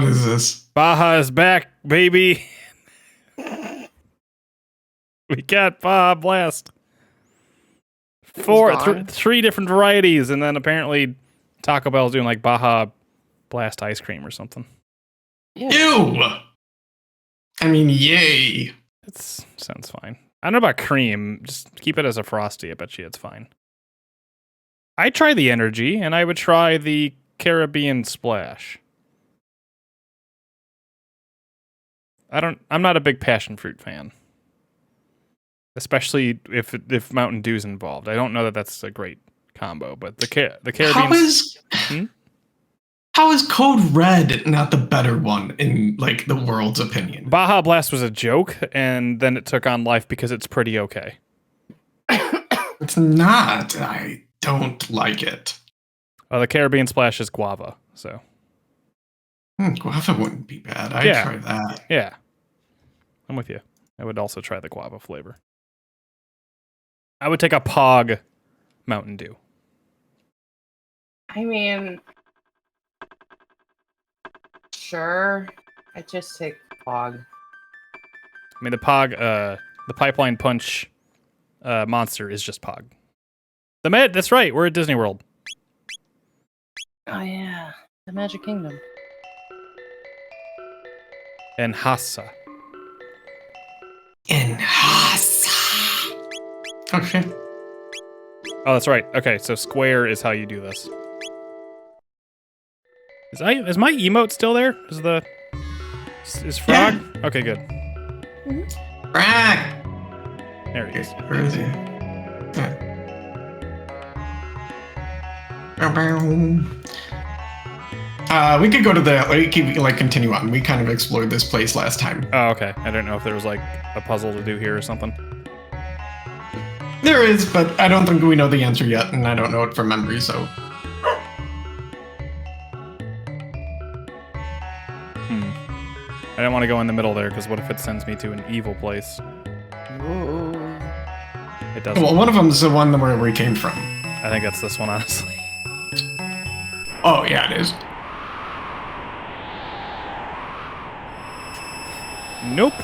What is this? Baja is back, baby. We got Baja Blast. Three different varieties, and then apparently Taco Bell's doing like Baja Blast ice cream or something. Ew! I mean, yay. It sounds fine. I don't know about cream. Just keep it as a Frosty. I bet you it's fine. I'd try the energy, and I would try the Caribbean Splash. I'm not a big passion fruit fan. Especially if Mountain Dew's involved. I don't know that that's a great combo, but the Caribbean... How is Code Red not the better one in like the world's opinion? Baja Blast was a joke, and then it took on life because it's pretty okay. It's not. I don't like it. The Caribbean Splash is guava, so... Guava wouldn't be bad. I'd try that. Yeah. I'm with you. I would also try the guava flavor. I would take a Pog Mountain Dew. I mean, sure. I just take Pog. I mean, the Pog, the Pipeline Punch monster is just Pog. That's right. We're at Disney World. Oh, yeah. The Magic Kingdom. And Hassa. Okay. Oh, that's right. Okay, so square is how you do this. Is my emote still there? Is Frog? Yeah. Okay, good. Frog! There he is. Where is he? We could go to we could continue on. We kind of explored this place last time. Oh, okay. I don't know if there was like a puzzle to do here or something. There is, but I don't think we know the answer yet, and I don't know it from memory, so... I don't want to go in the middle there, because what if it sends me to an evil place? Ooh. It doesn't. Well, one of them is the one where we came from. I think that's this one, honestly. Oh, yeah, it is. Nope.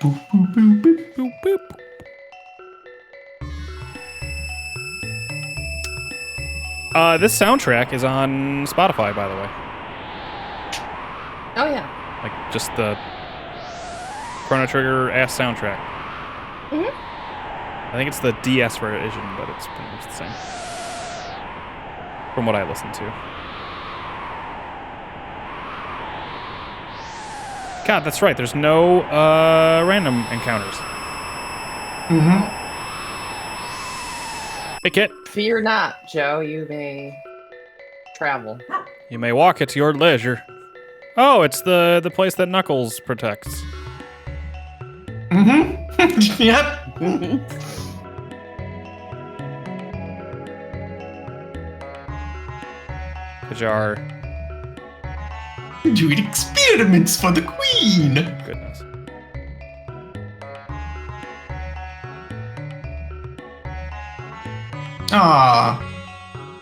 Boop, boop, boop, boop. Boop, boop. This soundtrack is on Spotify, by the way. Oh, yeah. Like, just the Chrono Trigger ass soundtrack. I think it's the DS version, but it's pretty much the same. From what I listened to. God, that's right. There's no random encounters. Hey, Kit. Fear not, Joe. You may travel. You may walk at your leisure. Oh, it's the place that Knuckles protects. Yep. Kajar. Doing experiments for the Queen. Goodness.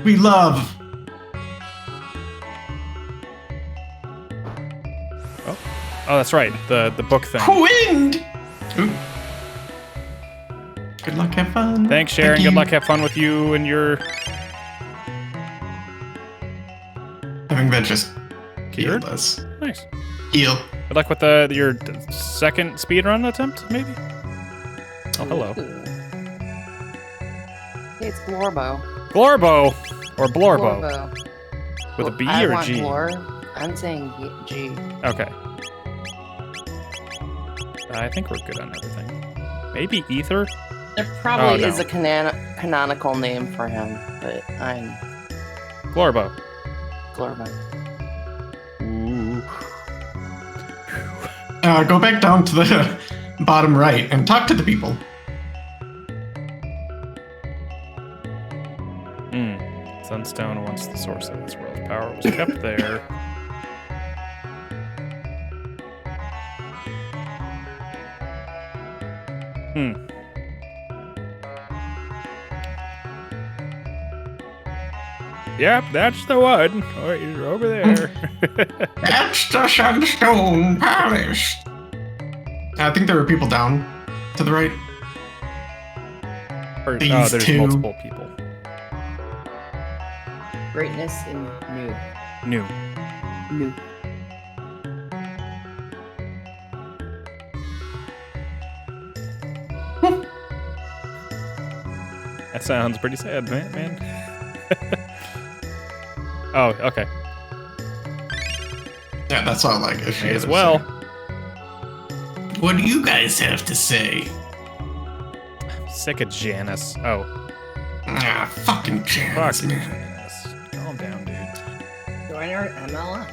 We love. Oh, that's right. The book thing. Wind. Ooh. Good luck, have fun. Thanks, Sharon. Thank Good you. luck, have fun with you and your... I think that just Keyword? healed us. Nice. Heal. Good luck with your second speedrun attempt, maybe? Oh, hello. It's Glorbo. Glorbo! Or Blorbo. Glorbo. With a B I or a want G? Glor. I'm saying G. Okay. I think we're good on everything. Maybe Ether? There probably Oh, no. is a canonical name for him, but I'm Glorbo. Glorbo. Ooh. Go back down to the bottom right and talk to the people. Sunstone, once the source of this world's power was kept there. Yep, that's the one. Oh, you're over there. That's the Sunstone Palace. I think there were people down to the right. Or, These there's two. multiple people. Greatness in new. New. That sounds pretty sad, man. Oh, okay. Yeah, that's all I guess. May as well. What do you guys have to say? I'm sick of Janice. Oh, Ah, fucking chance, fuck man. Janice. Calm down, dude. Join our MLM.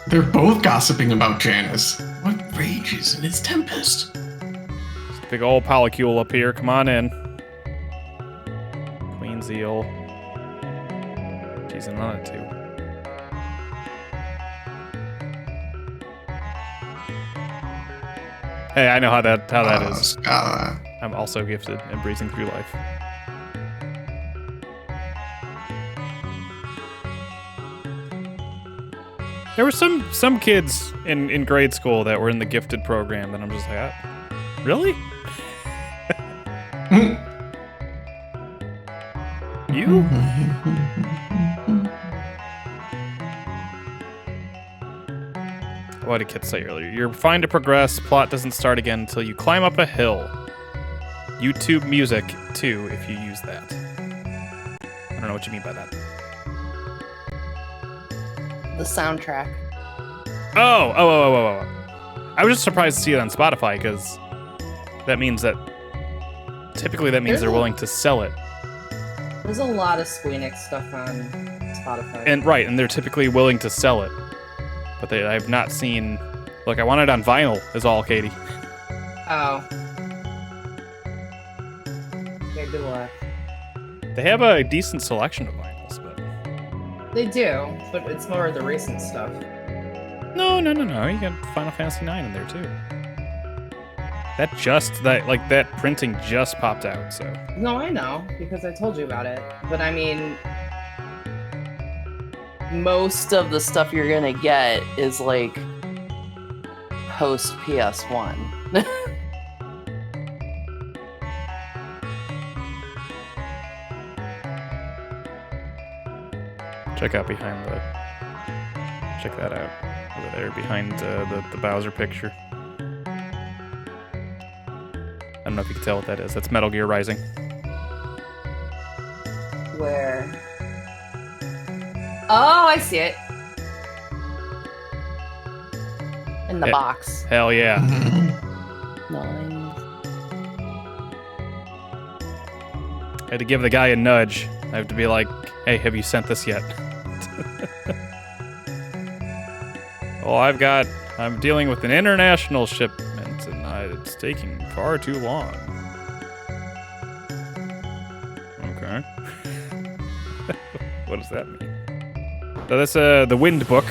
They're both gossiping about Janice. What rages in his tempest? Big old polycule up here. Come on in. Queen Zeal. She's in on it too. Hey, I know how that is. I'm also gifted and breezing through life. There were some kids in grade school that were in the gifted program that I'm just like, ah, really? You? What did Kit say earlier? You're fine to progress. Plot doesn't start again until you climb up a hill. YouTube music, too, if you use that. I don't know what you mean by that. The soundtrack. Oh. I was just surprised to see it on Spotify, because that means that... Typically, that means they're willing to sell it. There's a lot of Squeenix stuff on Spotify. And they're typically willing to sell it. But I have not seen... Look, I want it on vinyl, is all, Katie. Oh. Okay, good luck. They have a decent selection of vinyls, but... They do, but it's more of the recent stuff. No. You got Final Fantasy IX in there, too. That printing just popped out, so... No, I know, because I told you about it. But I mean... Most of the stuff you're gonna get is like post PS1. Check that out over there behind the Bowser picture. I don't know if you can tell what that is. That's Metal Gear Rising. Where? Oh, I see it. In the box. Hell yeah. Nice. I had to give the guy a nudge. I have to be like, hey, have you sent this yet? Oh, I'm dealing with an international shipment, and it's taking far too long. Okay. What does that mean? So that's the Wind Book.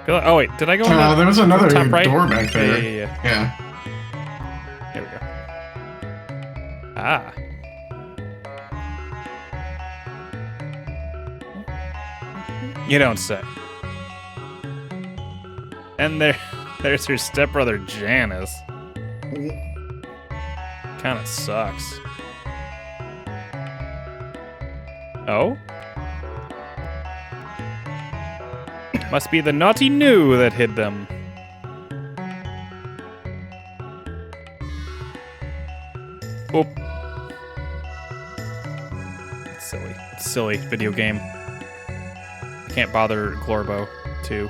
Oh wait, did I go? There was another top right? door back there. Yeah. There we go. Ah. You don't say. And there's her stepbrother Janice. Kinda sucks. Oh? Must be the naughty new that hid them. Oop. It's silly. It's a silly video game. I can't bother Glorbo, too.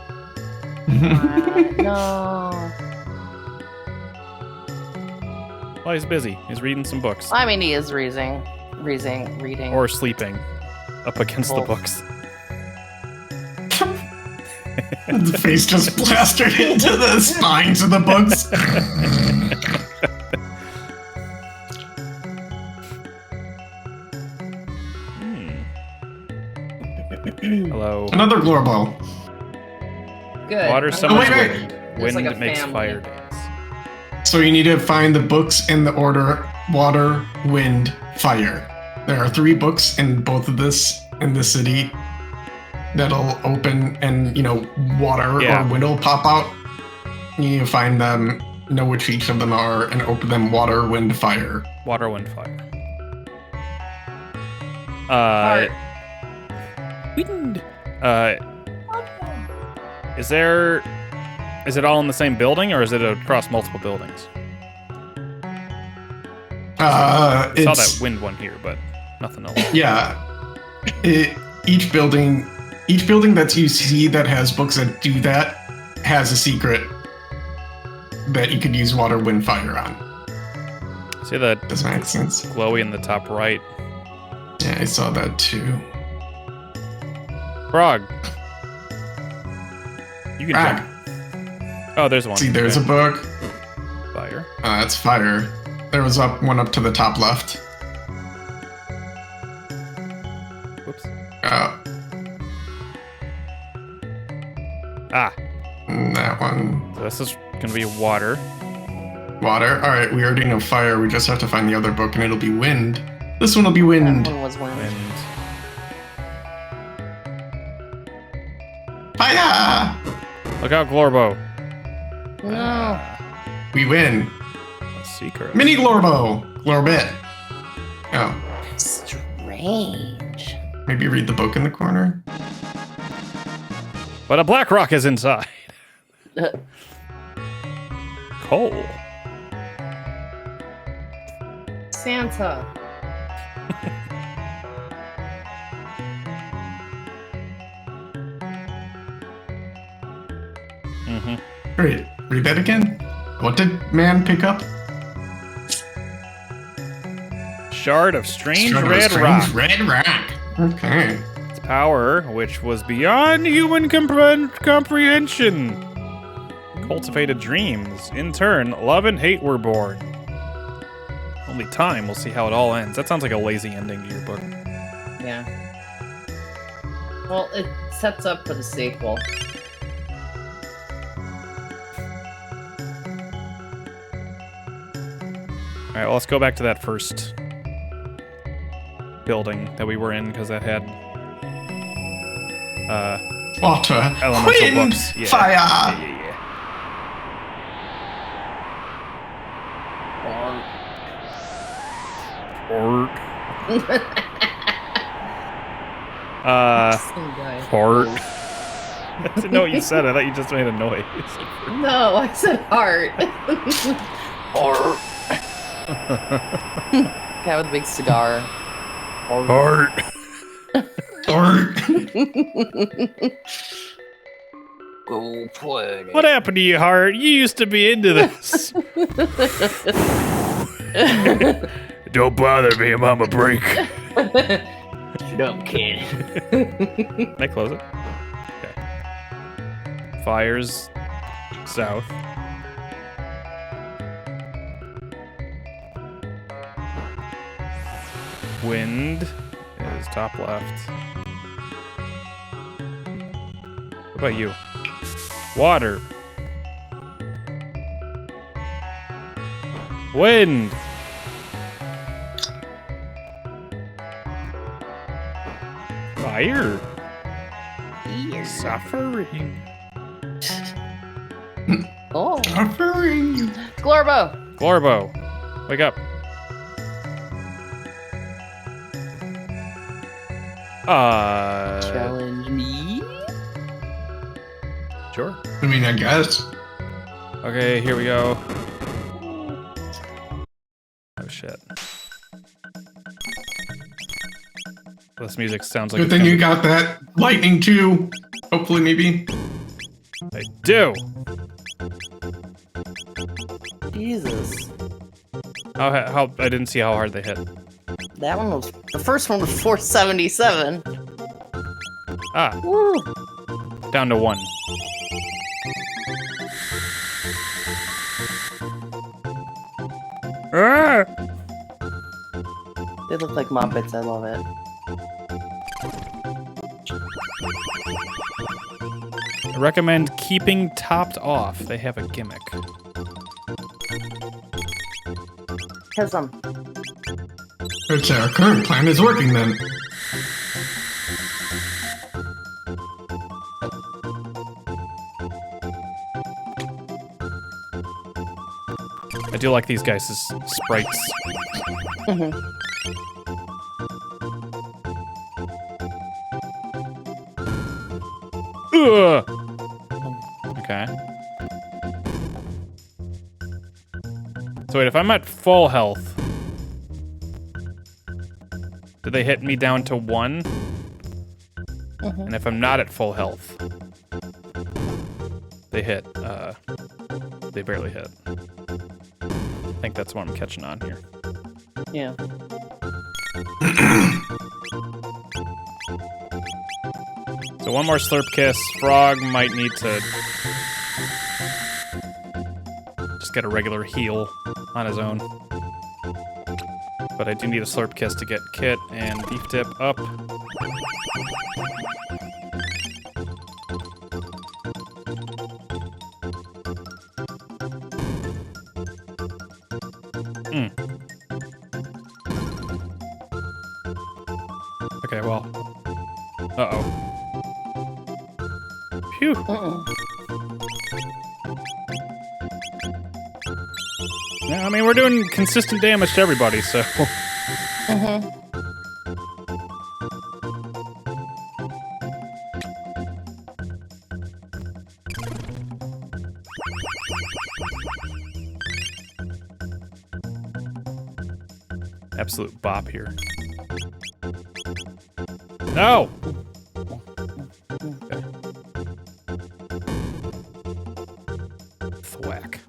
No. Well, he's busy. He's reading some books. I mean, he is reading. Or sleeping up against the books. The face just plastered into the spines of the books. Hello. Another Glorbo. Good. Water I'm summons wait. wind. There's Wind like a makes family. fire dance. So you need to find the books in the order water, wind, fire. There are 3 books in both of this in the city that'll open and, water or wind will pop out. You need to find them, know which each of them are, and open them water, wind, fire. Water, wind, fire. Heart. Wind. Is it all in the same building, or is it across multiple buildings? I saw that wind one here, but nothing else. Yeah. Each building that you see that has books that do that has a secret that you could use water, wind, fire on. See that Does that make sense? glowy in the top right? Yeah, I saw that too. Frog. You can Ah, jump. Oh, there's one. see, there's a book. Fire. That's fire. There was one up to the top left. Whoops. That one. So this is gonna be water. Water. All right, we already know fire. We just have to find the other book, and it'll be wind. This one will be wind. That one was wind. Wind. Fire! Look out, Glorbo. No. We win. A secret. Mini Glorbo. Glorbit. Oh, Strange. maybe read the book in the corner. But a black rock is inside. Coal. Santa. Mm-hmm. Great. Read that again. What did man pick up? Shard of strange Strange red rock. Red rock. Okay. Its power, which was beyond human comprehension. Cultivated dreams. In turn, love and hate were born. Only time will see how it all ends. That sounds like a lazy ending to your book. Yeah. Well, it sets up for the sequel. Alright, well, let's go back to that first building that we were in, because that had Water. elemental Wind. books. Yeah. Fire. Yeah. Fort. Some guy. Fort. I didn't know what you said. I thought you just made a noise. No, I said heart. Guy with a big cigar. Fort. Or Go play. What happened to you, Hart? You used to be into this. Don't bother me, I'm on a break. Shut up, kid. Can I close it? Okay. Fires south. Wind is top left. What about you? Water. Wind. Fire. Suffering. Oh. suffering. Glorbo. Glorbo, wake up. Challenge me. Sure. I mean, I guess. Okay, here we go. Oh shit. This music sounds like Good thing you got that lightning too. Hopefully, maybe. I do. Jesus. How I didn't see how hard they hit. That one was. The first one was 477. Ah, Woo. down to 1. Ah! They look like Muppets. I love it. I recommend keeping topped off. They have a gimmick. Kiss him. Which our current plan is working then. I do like these guys as sprites. Ugh! Okay. So wait, if I'm at full health, do they hit me down to 1? And if I'm not at full health, they hit, they barely hit. I think that's what I'm catching on here. Yeah. So one more slurp kiss. Frog might need to just get a regular heal on his own. But I do need a slurp kiss to get Kit and Beef Tip up. Okay, well. Uh-oh. Phew. Yeah, I mean, we're doing consistent damage to everybody, so... Absolute bop here. No! Okay. Thwack.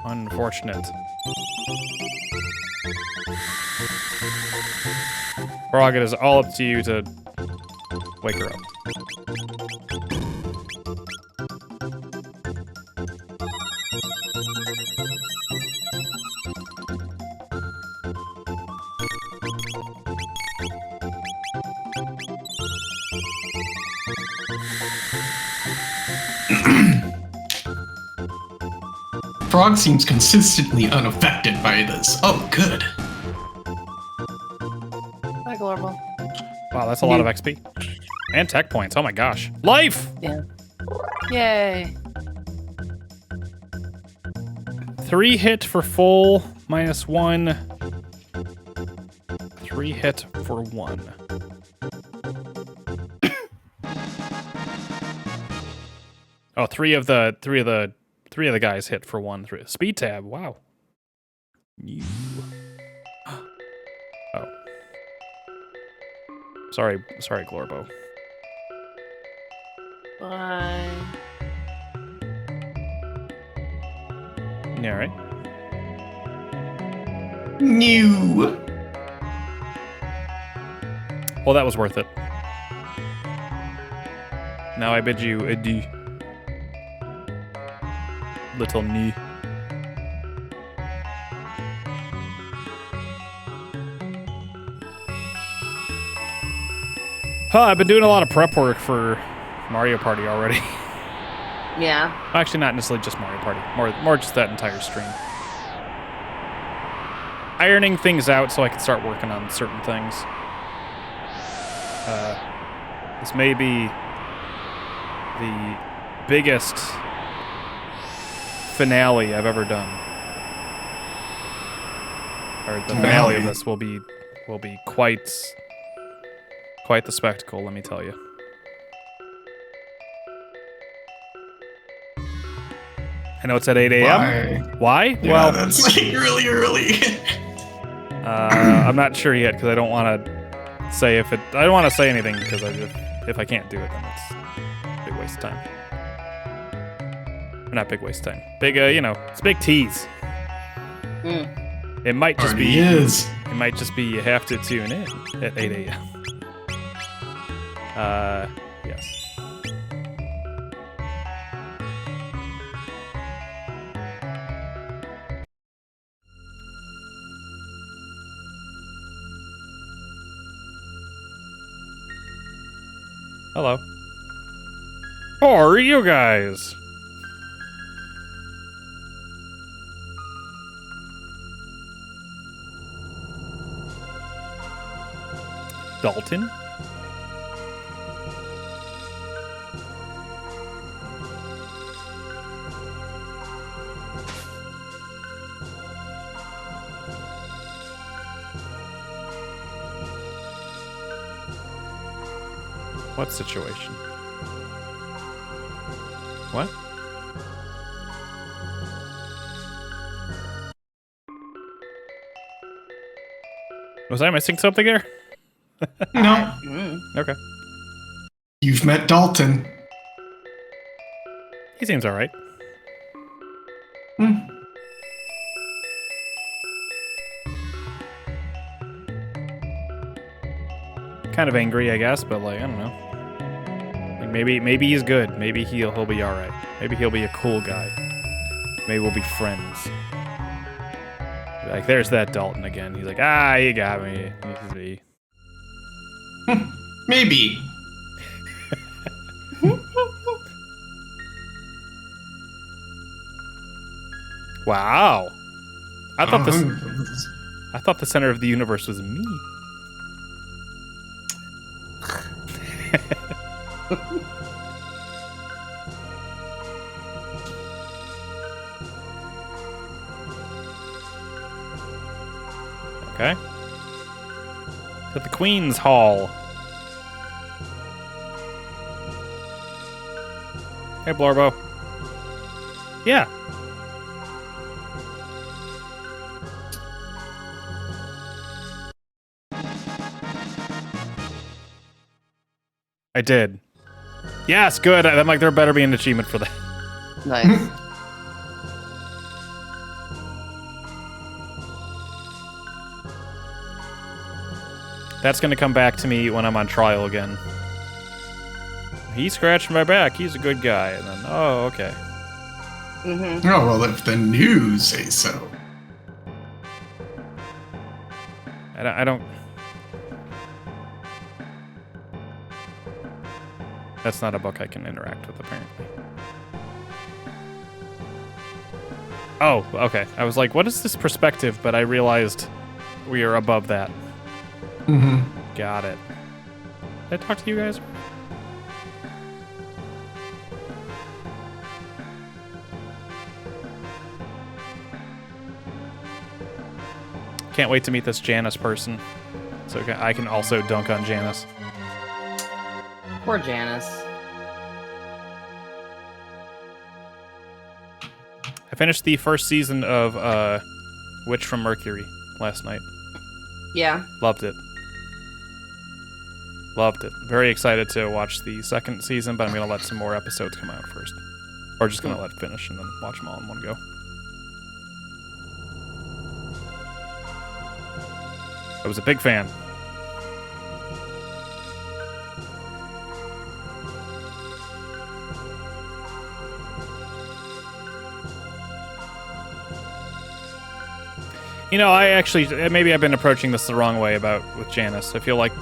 Unfortunate. Frog, it is all up to you to wake her up. Frog seems consistently unaffected by this. Oh, good. Hi, Glorbo. Wow, that's a lot of XP. And tech points, oh my gosh. Life! Yeah. Yay. 3 hit for full, -1. 3 hit for 1. Oh, three of the guys hit for 1. Speed tab, wow. You. Oh. Sorry, Glorbo. Bye. Yeah, right? New. Well, that was worth it. Now I bid you adieu. Little knee. Huh, I've been doing a lot of prep work for Mario Party already. Yeah. Actually, not necessarily just Mario Party. More just that entire stream. Ironing things out so I can start working on certain things. This may be the biggest finale I've ever done. Or the finale of this will be quite the spectacle, let me tell you. I know it's at 8 a.m. Why? Yeah, Well, that's like really early. I'm not sure yet because I don't want to say I don't want to say anything because if I can't do it, then it's a big waste of time. Or not big waste of time. Big, it's a big tease. It might just be. Is. It might just be you have to tune in at 8 a.m. Yes. Hello. Who are you guys? Dalton? What situation? What? Was I missing something there? No, Okay. you've met Dalton. He seems alright. Hmm. Kind of angry, I guess, but like, I don't know. Like maybe he's good. Maybe he'll be alright. Maybe he'll be a cool guy. Maybe we'll be friends. Like, there's that Dalton again. He's like, you got me. Maybe. Wow. I thought this. Um, I thought the center of the universe was me. Okay. To the Queen's Hall. Hey, Blorbo. Yeah. I did. Yes, good. I'm like, there better be an achievement for that. Nice. That's gonna come back to me when I'm on trial again. He scratched my back. He's a good guy. And then, oh, okay. Mm-hmm. Oh, well, if the news say so. I don't. That's not a book I can interact with, apparently. Oh, okay. I was like, what is this perspective? But I realized we are above that. Mm-hmm. Got it. Did I talk to you guys? Can't wait to meet this Janice person. So I can also dunk on Janice. Poor Janice. I finished the first season of Witch from Mercury last night. Yeah. Loved it. Loved it. Very excited to watch the second season, but I'm going to let some more episodes come out first. Or just going to let it finish and then watch them all in one go. I was a big fan. You know, I actually, maybe I've been approaching this the wrong way with Janice. I feel like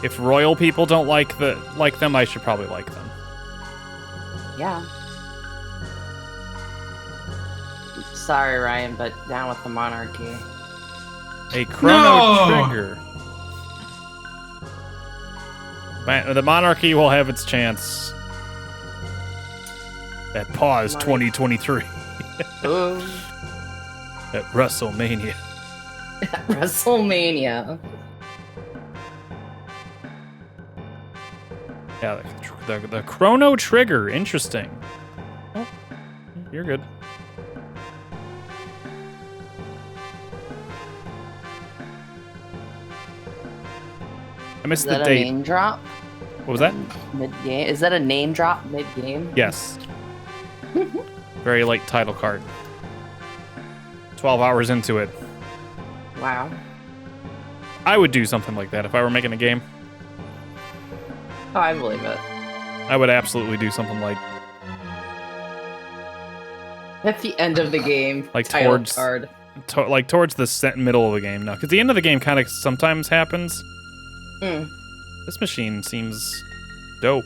if royal people don't like them, I should probably like them. Yeah. Sorry, Ryan, but down with the monarchy. A Chrono No! Trigger. The monarchy will have its chance. At Pause Money. 2023 Oh. at WrestleMania. WrestleMania. Yeah, the Chrono Trigger. Interesting. Oh, you're good. I missed Is the that a date. name drop? What was that? Mid-game? Is that a name drop mid-game? Yes. Very late title card. 12 hours into it. Wow. I would do something like that if I were making a game. Oh, I believe it. I would absolutely do something like At the end of the game, Like title towards- card. towards the middle of the game now, because the end of the game kind of sometimes happens. Mm. This machine seems dope.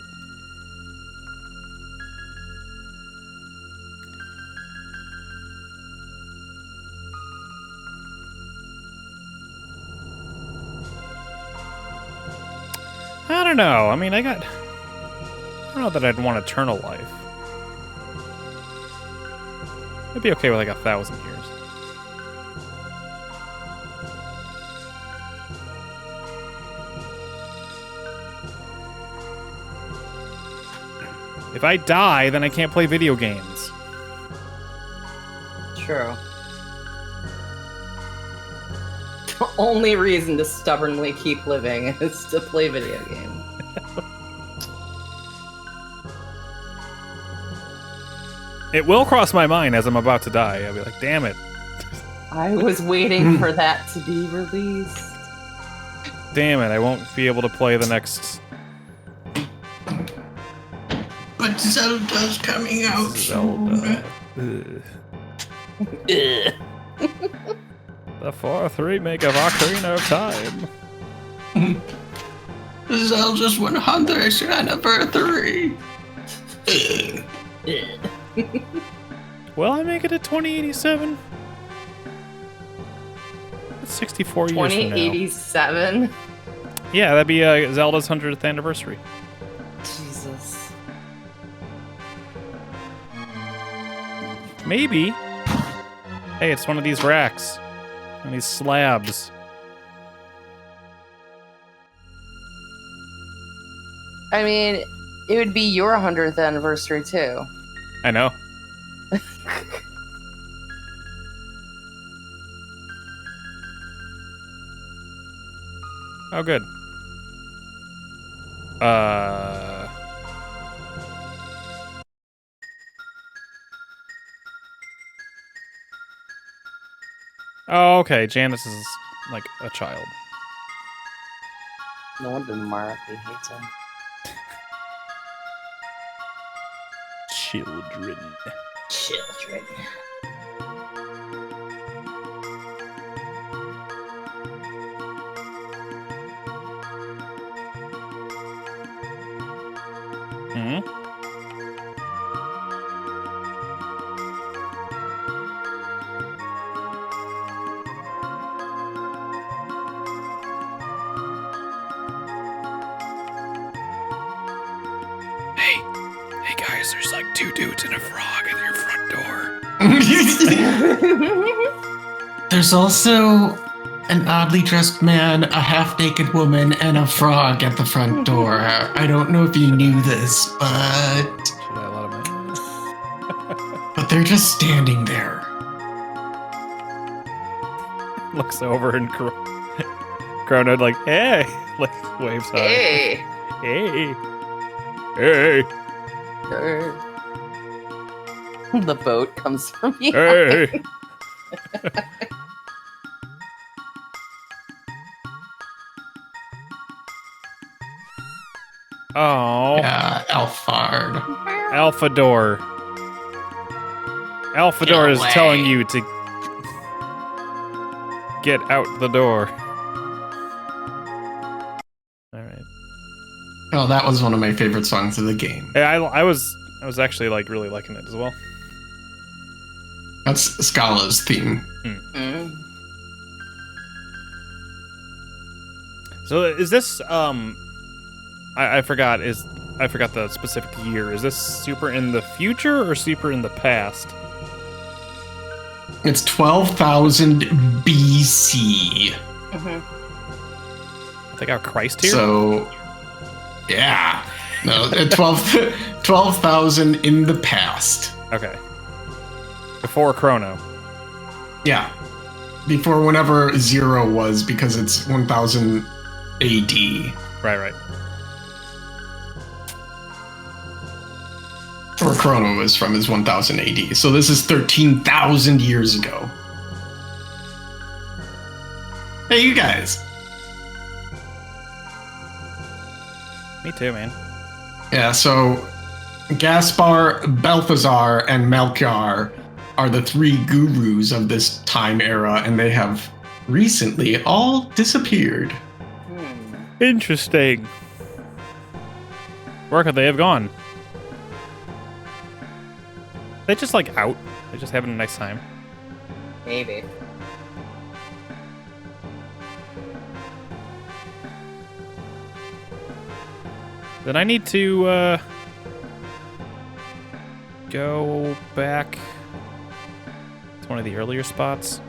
I don't know. I mean, I don't know that I'd want eternal life. I'd be okay with like 1,000 years. If I die, then I can't play video games. True. The only reason to stubbornly keep living is to play video games. It will cross my mind as I'm about to die. I'll be like, damn it. I was waiting for that to be released. Damn it, I won't be able to play the next But Zelda's coming out Zelda. soon. Ugh. The fourth remake of Ocarina of Time. Zelda's 100th anniversary. Will I make it to 2087? That's 64 years from now. 2087? Yeah, that'd be Zelda's 100th anniversary. Jesus. Maybe. Hey, it's one of these racks. One of these slabs. I mean, it would be your 100th anniversary too. I know. Oh, good. Oh, okay. Janice is like a child. No wonder Marky hates him. Children. Children. Hmm? Hey guys, there's like 2 dudes and a frog at your front door. There's also an oddly dressed man, a half-naked woman, and a frog at the front door. I don't know if you knew this, but Should I let him but they're just standing there. in? Looks over and Chrono like, hey! Like, waves hi. Hey! Hey! Hey! The boat comes from you. Hey! Oh, Yeah, Alphard. Alphador. Alphador is Get away. telling you to get out the door. Alright. Oh, that was one of my favorite songs of the game. Hey, I was actually like really liking it as well. That's Scala's theme. Mm. So is this I forgot the specific year. Is this super in the future or super in the past? It's 12,000 BC. Mhm. They got Christ here? So, yeah. No, 12,000 in the past. Okay. Before Chrono. Yeah. Before whenever 0 was, because it's 1000 AD. Right. Where Chrono is from is 1000 AD. So this is 13,000 years ago. Hey, you guys. Me too, man. Yeah, so Gaspar, Balthazar, and Melchior are the 3 gurus of this time era, and they have recently all disappeared. Hmm. Interesting. Where could they have gone? They just like out. They just having a nice time. Maybe. Then I need to go back to one of the earlier spots.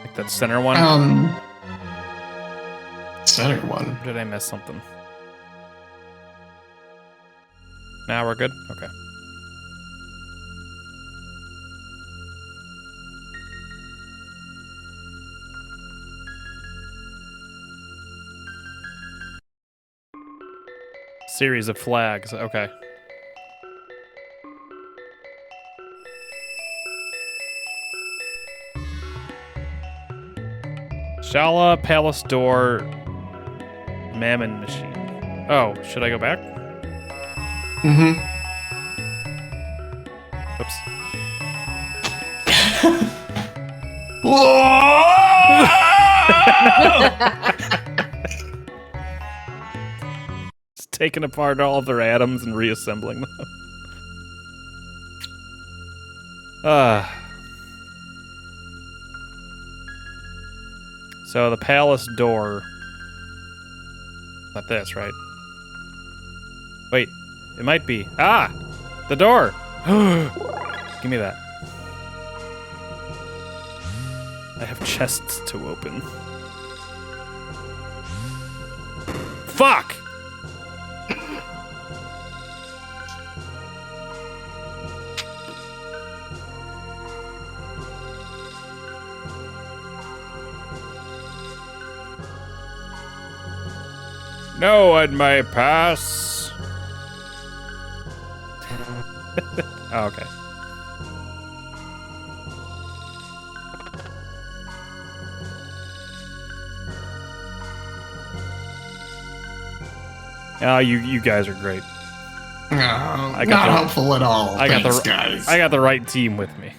Like that center one. Center one. Or did I miss something? Now we're good? Okay. Series of flags. Okay. Shala, Palace Door, Mammon Machine. Oh, should I go back? Mm-hmm. Just taking apart all of their atoms and reassembling them. So the palace door. Not this, right? Wait, it might be. Ah! The door! Give me that. I have chests to open. Fuck! No one may pass. Oh, okay. Oh, you guys are great. No, I got not the- helpful at all. I got Thanks, the guys. I got the right team with me.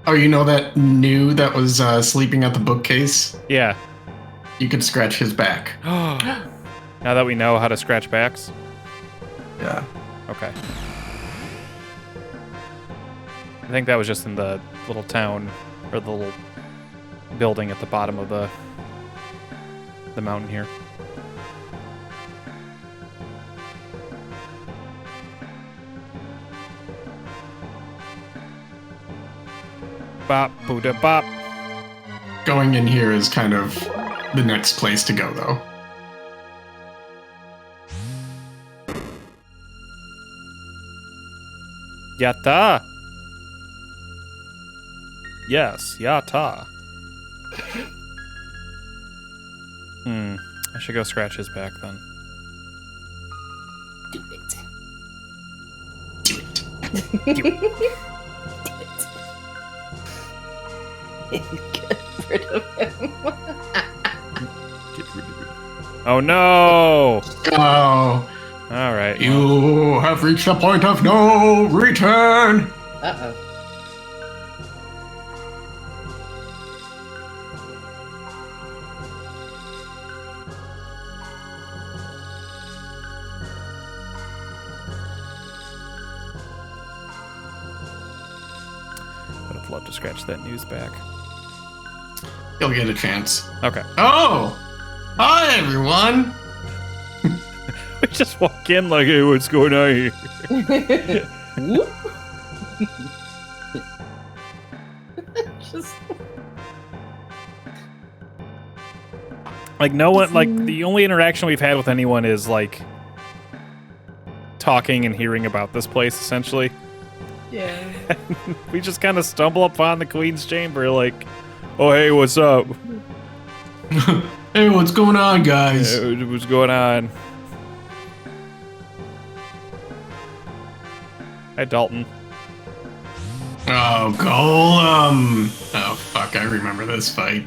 Oh, you know that new that was sleeping at the bookcase? Yeah. You could scratch his back. Now that we know how to scratch backs. Yeah. Okay. I think that was just in the little town or the little building at the bottom of the mountain here. Bop, Buddha, bop. Going in here is kind of the next place to go, though. Yatta. Yes, yatta. I should go scratch his back then. Do it. Do it. Do it. Get rid of him. Get rid of it. Oh no! Oh, All right. you have reached a point of no return. Uh-oh. Would have loved to scratch that news back. You'll get a chance. Okay. Oh, hi everyone. We just walk in like, hey, what's going on here? Whoop. Just Like no one, like the only interaction we've had with anyone is like talking and hearing about this place, essentially. yeah. We just kind of stumble upon the Queen's Chamber, like, oh hey, what's up? Hey, what's going on, guys? What's going on? Hi, Dalton. Oh, Golem. Oh, fuck, I remember this fight.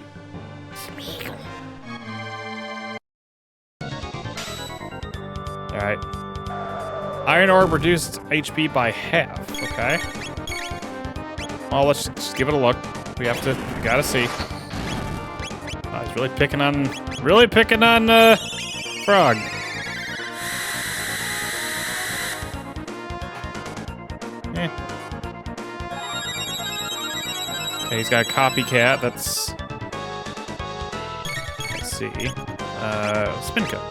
All right. Iron ore reduced HP by half. Okay. Well, let's just give it a look. We gotta see. Oh, he's really picking on Really picking on, Frog. Eh. Okay, he's got a copycat. That's... Let's see. Spinka.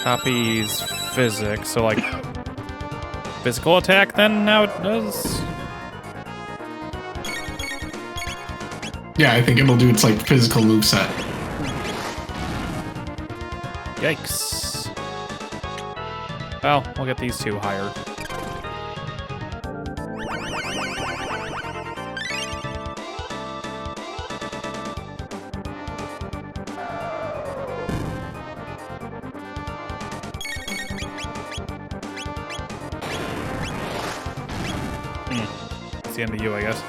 Copies physics, so like physical attack then now it does? Yeah, I think it'll do its like physical moveset. Yikes. Well, we'll get these two higher. It's the end of you, I guess.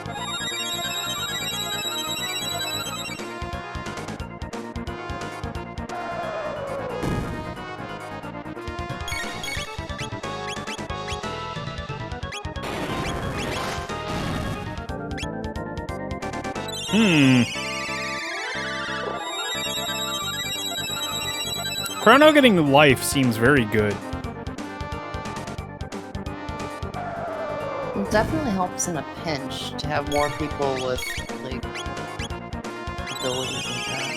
Chrono getting life seems very good. It definitely helps in a pinch to have more people with, like, abilities like that.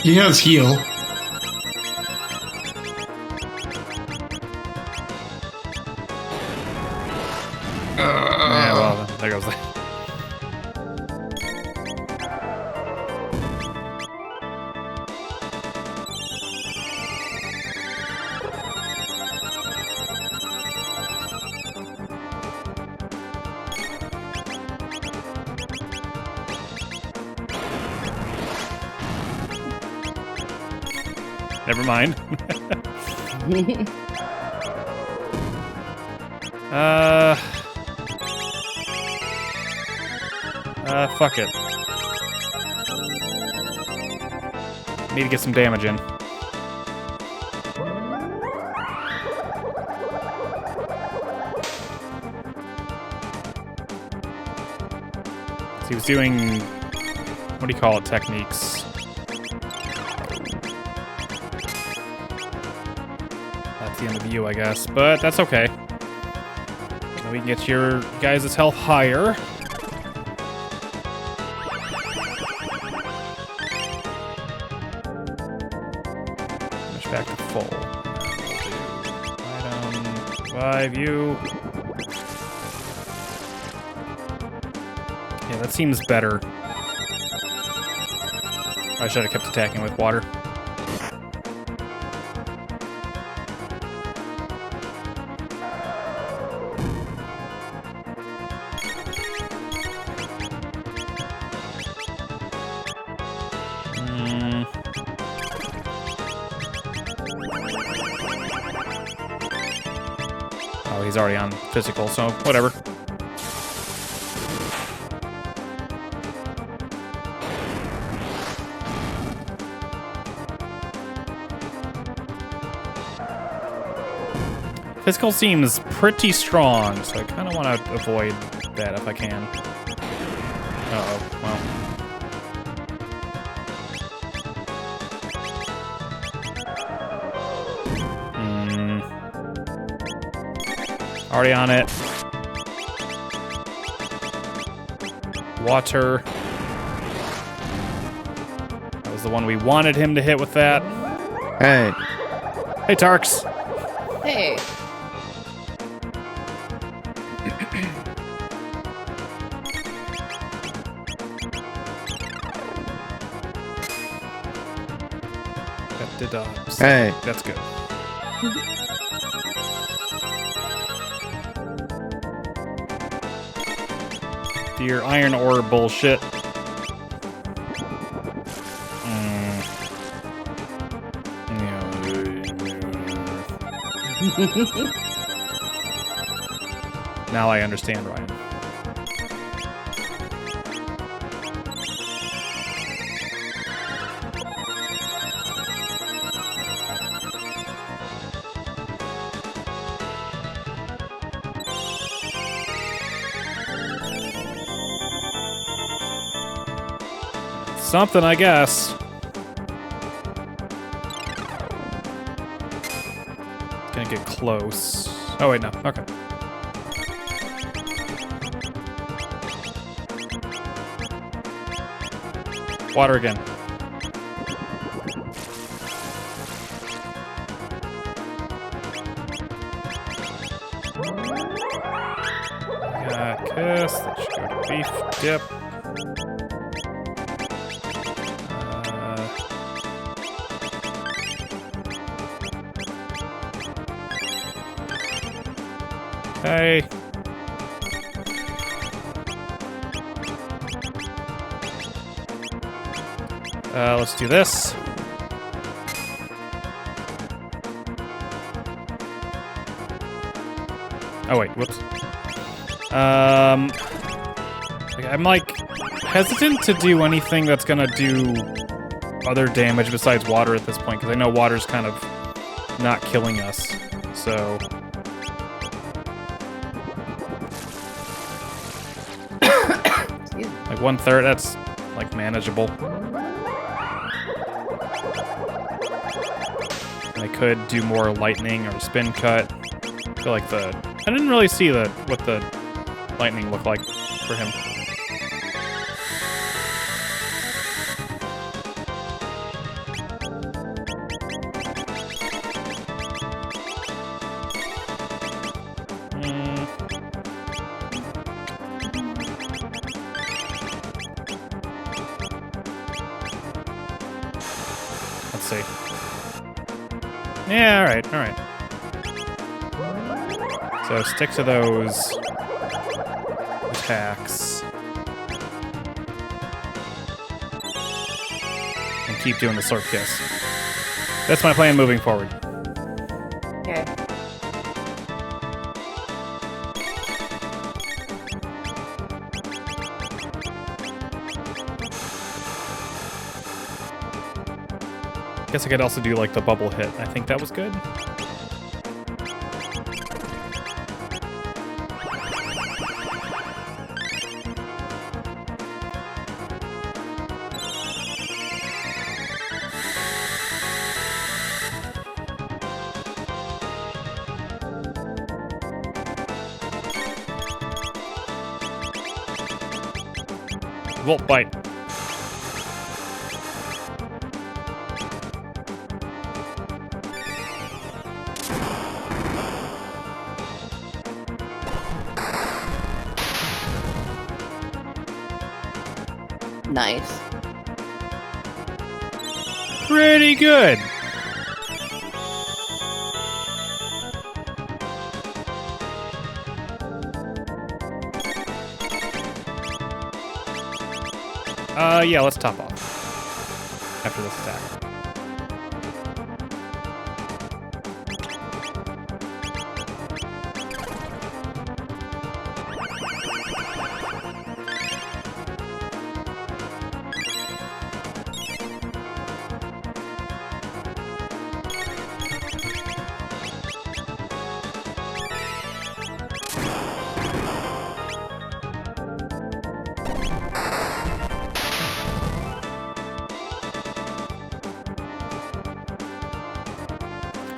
He has heal. Yeah, well, there goes that. Never mind. Fuck it. Need to get some damage in. So he was doing, what do you call it, techniques. That's the end of you, I guess, but that's okay. So we can get your guys' health higher. Back to full. Item 5, you. Yeah, that seems better. I should have kept attacking with water. Oh, he's already on physical, so whatever. Physical seems pretty strong, so I kind of want to avoid that if I can. Uh-oh, well. Already on it. Water. That was the one we wanted him to hit with that. Hey. Hey, Tarks. Hey. That did, Hey. That's good. Your iron ore bullshit. Now I understand, Ryan. Something, I guess. Gonna get close. Oh, wait, no. Okay. Water again. Kiss. That should go to beef dip. Okay. Let's do this. Oh wait, whoops. I'm like hesitant to do anything that's gonna do other damage besides water at this point, because I know water's kind of not killing us. So like 1/3, that's like manageable. And I could do more lightning or spin cut. I feel like I didn't really see what the lightning looked like for him. Let's see. Yeah, alright. So stick to those attacks. And keep doing the Slurp Kiss. That's my plan moving forward. Okay. Guess I could also do like the bubble hit. I think that was good. Volt bite. Nice. Pretty good. Yeah, let's top off after this attack.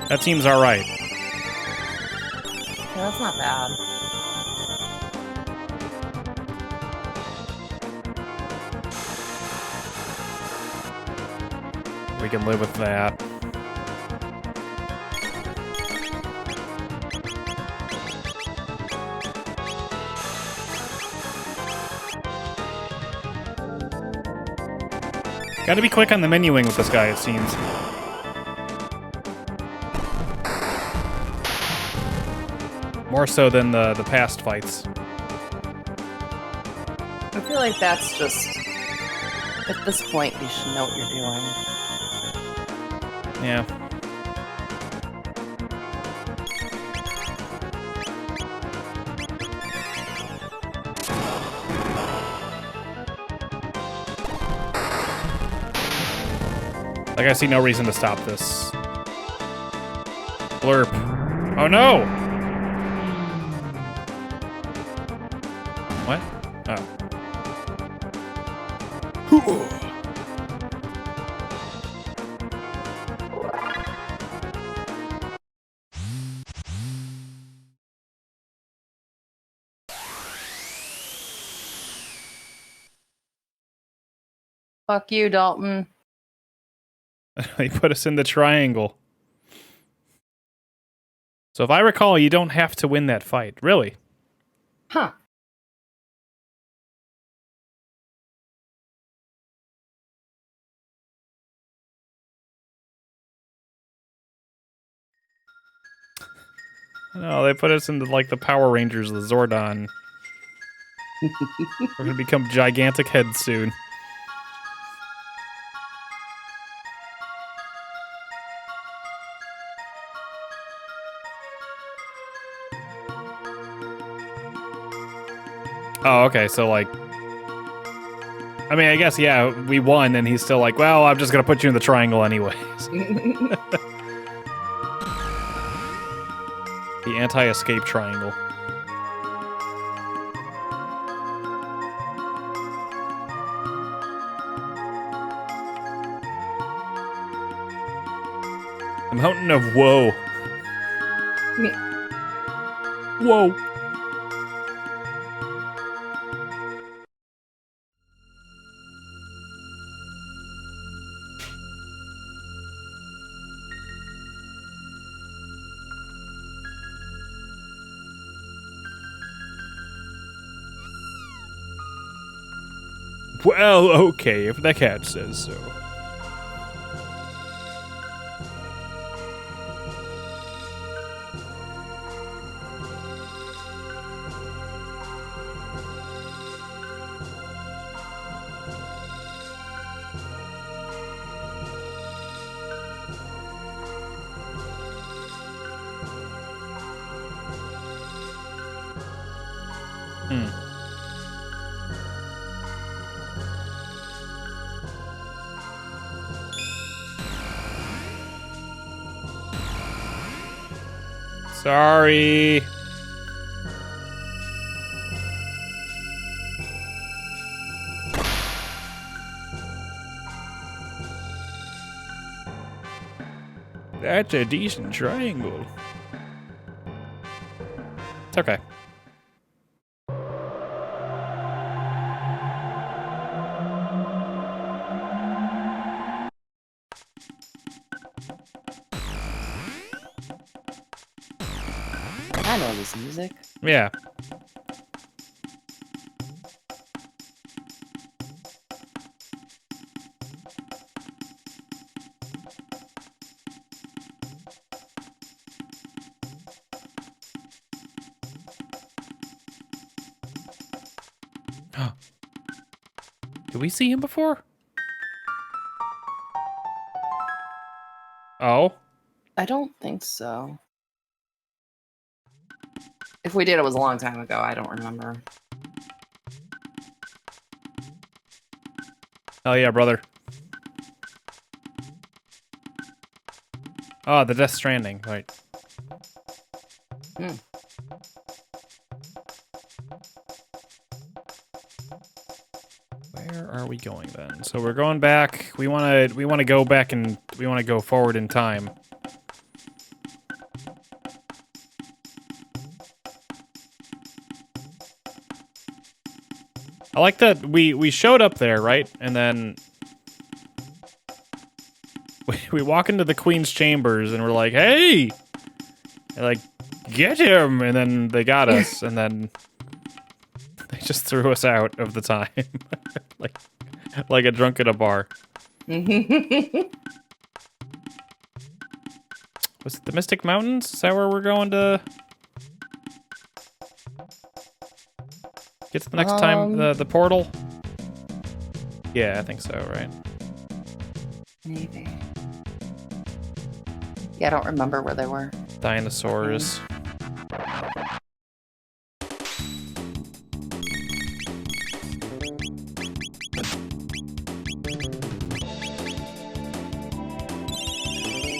That seems alright. Yeah, that's not bad. We can live with that. Gotta be quick on the menuing with this guy, it seems. More so than the past fights. I feel like that's just... At this point, you should know what you're doing. Yeah. Like, I see no reason to stop this. Blurp. Oh no! What? Oh. Fuck you, Dalton. They put us in the triangle. So if I recall, you don't have to win that fight. Really? Huh. No, they put us into like the Power Rangers, the Zordon. We're gonna become gigantic heads soon. Oh, okay, so like... I mean, I guess, yeah, we won, and he's still like, well, I'm just gonna put you in the triangle anyways. The anti-escape triangle. The Mountain of Woe. Whoa. Well, okay, if the cat says so. Sorry. That's a decent triangle. It's okay. I know this music. Yeah. Did we see him before? Oh? I don't think so. If we did, it was a long time ago. I don't remember. Hell yeah, brother. Oh, the Death Stranding, right. Hmm. Where are we going then? So we're going back. We want to go back and we want to go forward in time. I like that we showed up there, right? And then we walk into the Queen's chambers and we're like, "Hey!" And like, "Get him!" And then they got us, and then they just threw us out of the time, like a drunk at a bar. Was it the Mystic Mountains? Is that where we're going to get to the next time? The portal? Yeah, I think so, right? Maybe. Yeah, I don't remember where they were. Dinosaurs.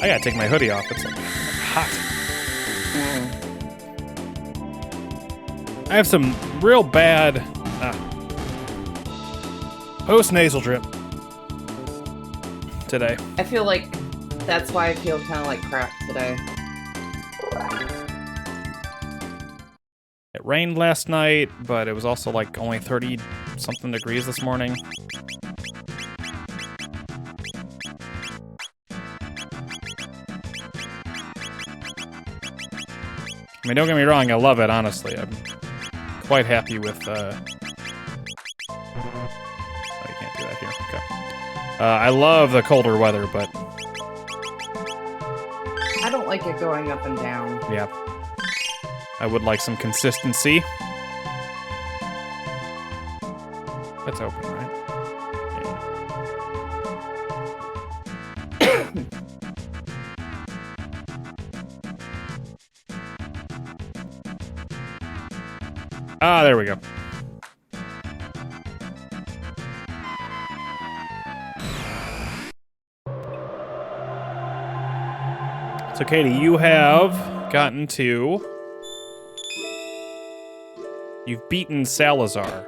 I gotta take my hoodie off. It's like hot. I have some real bad post-nasal drip today. I feel like that's why I feel kind of like crap today. It rained last night, but it was also like only 30-something degrees this morning. I mean, don't get me wrong, I love it, honestly. I'm quite happy with, Oh, you can't do that here. Okay. I love the colder weather, but... I don't like it going up and down. yeah. I would like some consistency. That's open, right? Ah, there we go. So, Katie, you have gotten to... You've beaten Salazar.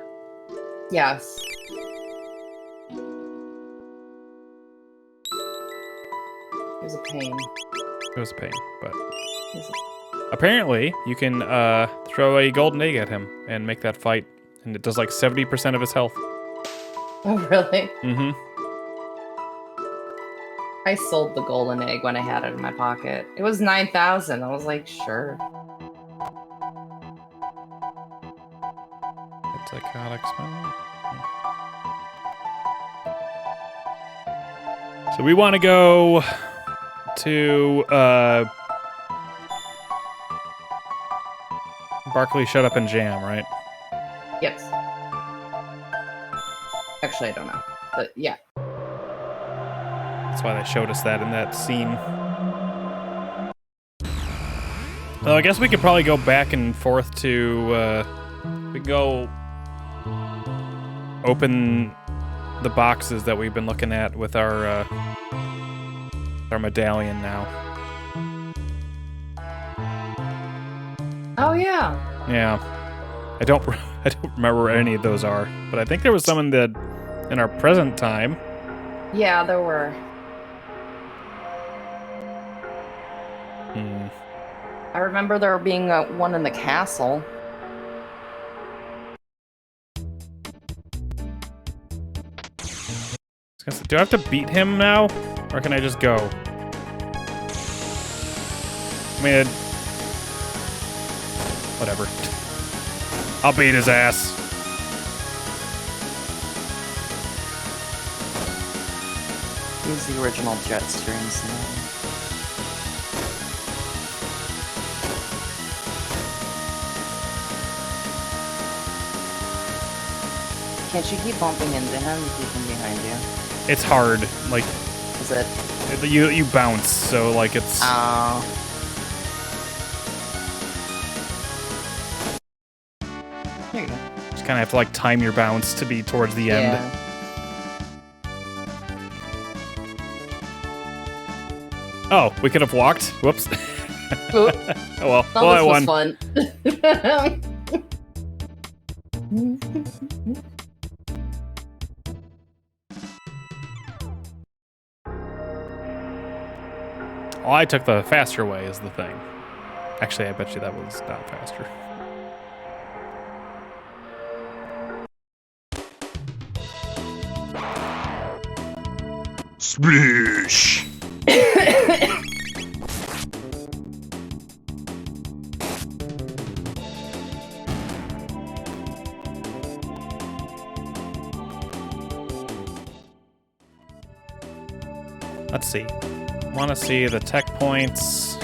Yes. It was a pain. It was a pain, but... It was apparently, you can throw a golden egg at him and make that fight, and it does like 70% of his health. Oh, really? Mm-hmm. I sold the golden egg when I had it in my pocket. It was 9,000. I was like, sure. It's psychotic smell. So we want to go to Barkley, shut up and jam, right? Yes. Actually, I don't know. But yeah. That's why they showed us that in that scene. Well, I guess we could probably go back and forth to, we can go open the boxes that we've been looking at with our medallion now. Oh, yeah. Yeah. I don't remember where any of those are, but I think there was some in our present time. Yeah, there were. I remember there being one in the castle. Do I have to beat him now, or can I just go? I mean, whatever. I'll beat his ass. Use the original jet streams now. Can't you keep bumping into him to keep him behind you? It's hard. Like, Is it? you bounce, so like it's. Oh. There you go. Just kind of have to like time your bounce to be towards the end. Yeah. Oh, we could have walked. Whoops. Ooh. Oh well. Oh, Well, I this was won. fun. Well, I took the faster way, is the thing. Actually, I bet you that was not faster. Splish! Let's see. Want to see the tech points.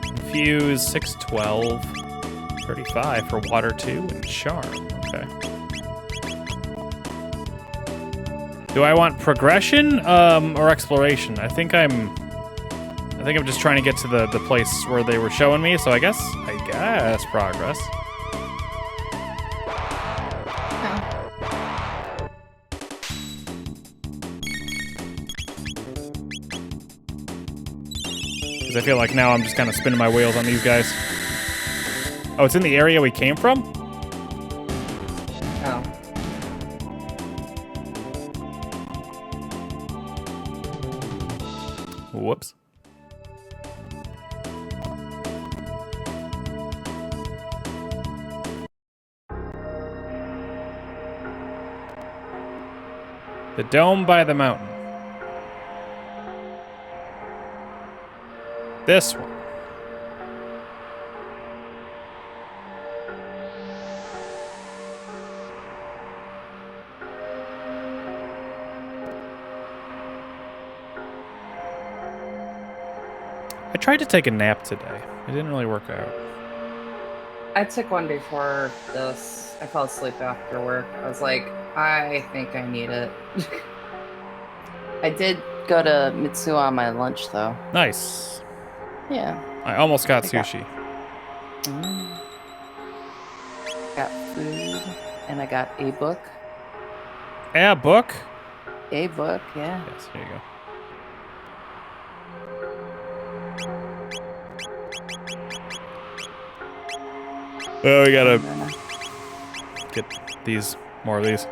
Infuse 612. 35 for water 2 and charm. Okay. Do I want progression or exploration? I think I'm just trying to get to the place where they were showing me, so I guess progress. I feel like now I'm just kind of spinning my wheels on these guys. Oh, it's in the area we came from? Oh. Whoops. The dome by the mountain. This one. I tried to take a nap today. It didn't really work out. I took one before this. I fell asleep after work. I was like, I think I need it. I did go to Mitsuo on my lunch, though. Nice. Yeah. I almost got I got- sushi. Got food, and I got a book. Yeah, book? A book, yeah. Yes, here you go. Oh, we gotta get these, more of these.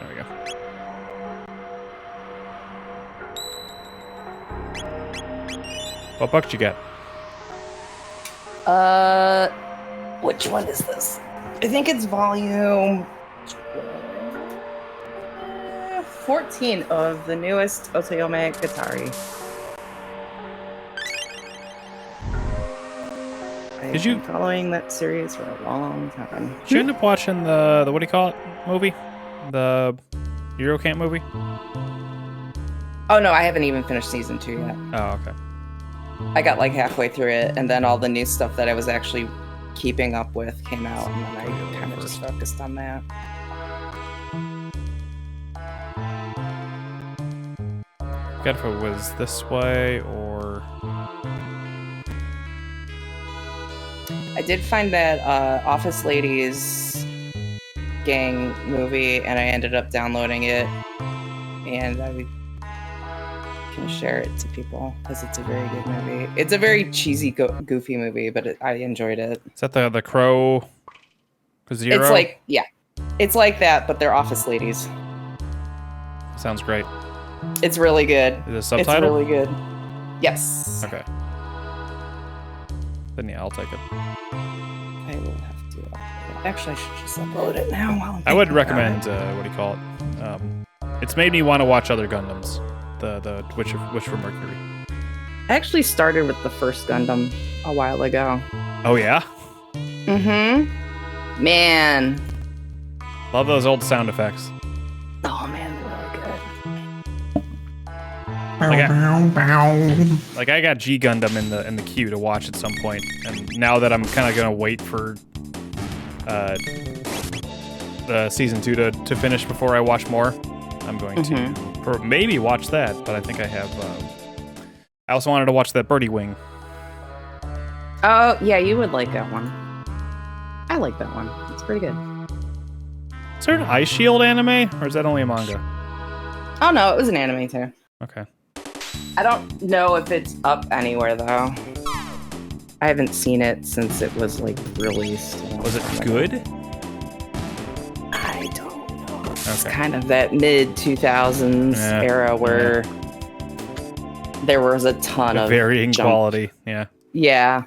There we go. What book did you get? Which one is this? I think it's volume 14 of the newest Otayome Gatari. I've been following that series for a long time. Did you end up watching the what do you call it movie? The Euro Camp movie? Oh no, I haven't even finished season 2 yet. Oh, okay. I got like halfway through it, and then all the new stuff that I was actually keeping up with came out, and then I kind of just focused on that. Forget if it was this way or... I did find that Office Ladies gang movie, and I ended up downloading it, and I can share it to people because it's a very good movie. It's a very cheesy, goofy movie, but I enjoyed it. Is that the Crow Zero? It's like, yeah, it's like that, but they're Office Ladies. Sounds great. It's really good. Is it a subtitle? It's really good. Yes. Okay. Then yeah, I'll take it. I will have to. Actually, I should just upload it now. While I would recommend what do you call it? It's made me want to watch other Gundams. The Witch for Mercury. I actually started with the first Gundam a while ago. Oh yeah? Mm-hmm. Man. Love those old sound effects. Oh man, they're really good. Like I got G Gundam in the queue to watch at some point, and now that I'm kind of gonna wait for season 2 to finish before I watch more, I'm going to maybe watch that. But I think I have. I also wanted to watch that Birdie Wing. Oh yeah, you would like that one. I like that one. It's pretty good. Is there an Ice Shield anime, or is that only a manga? Oh no, it was an anime too. Okay. I don't know if it's up anywhere though. I haven't seen it since it was like released. Was it good? I don't know. It's Okay. kind of that mid 2000s era where there was a ton of varying jump. quality. Yeah. Yeah.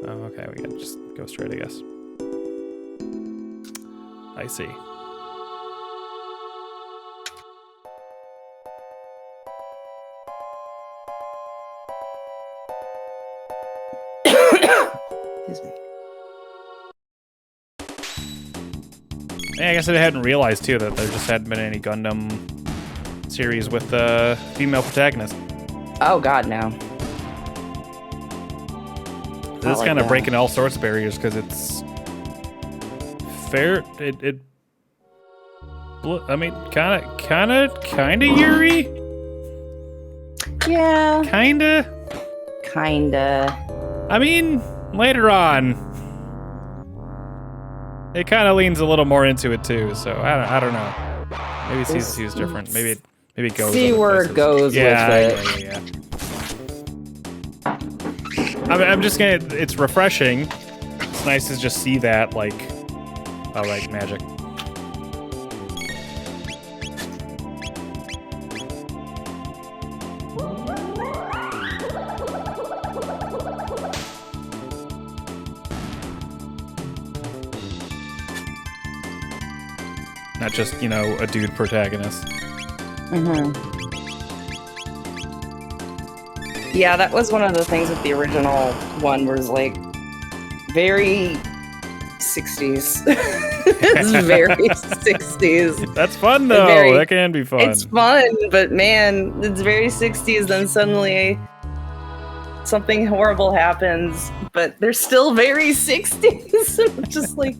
Oh, okay. We gotta just go straight, I guess. I see. Excuse me. Yeah, I guess I hadn't realized too that there just hadn't been any Gundam series with female protagonist. Oh god, no. This is like kind of that. breaking all sorts of barriers because it's fair. I mean, kind of Yuri. Yeah. Kinda. I mean, later on, it kind of leans a little more into it too. So I don't know. Maybe season 2 is different. Maybe it goes. See other where it places. goes with it. Yeah. I'm just gonna. It's refreshing. It's nice to just see that, like, oh right, magic. Not just, a dude protagonist. Yeah, that was one of the things with the original one was like very 60s. It's very 60s. That's fun though. That can be fun. It's fun, but man, it's very 60s. Then suddenly something horrible happens, but they're still very 60s. Just like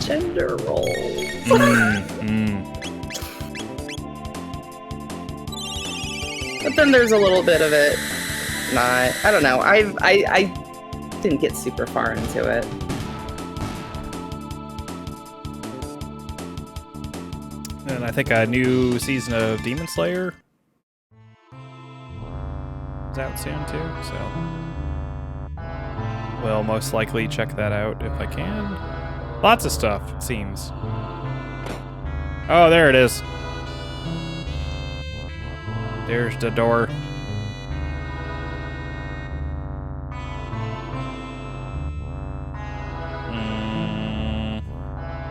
gender roles. But then there's a little bit of it. I don't know. I didn't get super far into it. And I think a new season of Demon Slayer is out soon too, so we'll most likely check that out if I can. Lots of stuff, it seems. Oh, there it is. There's the door.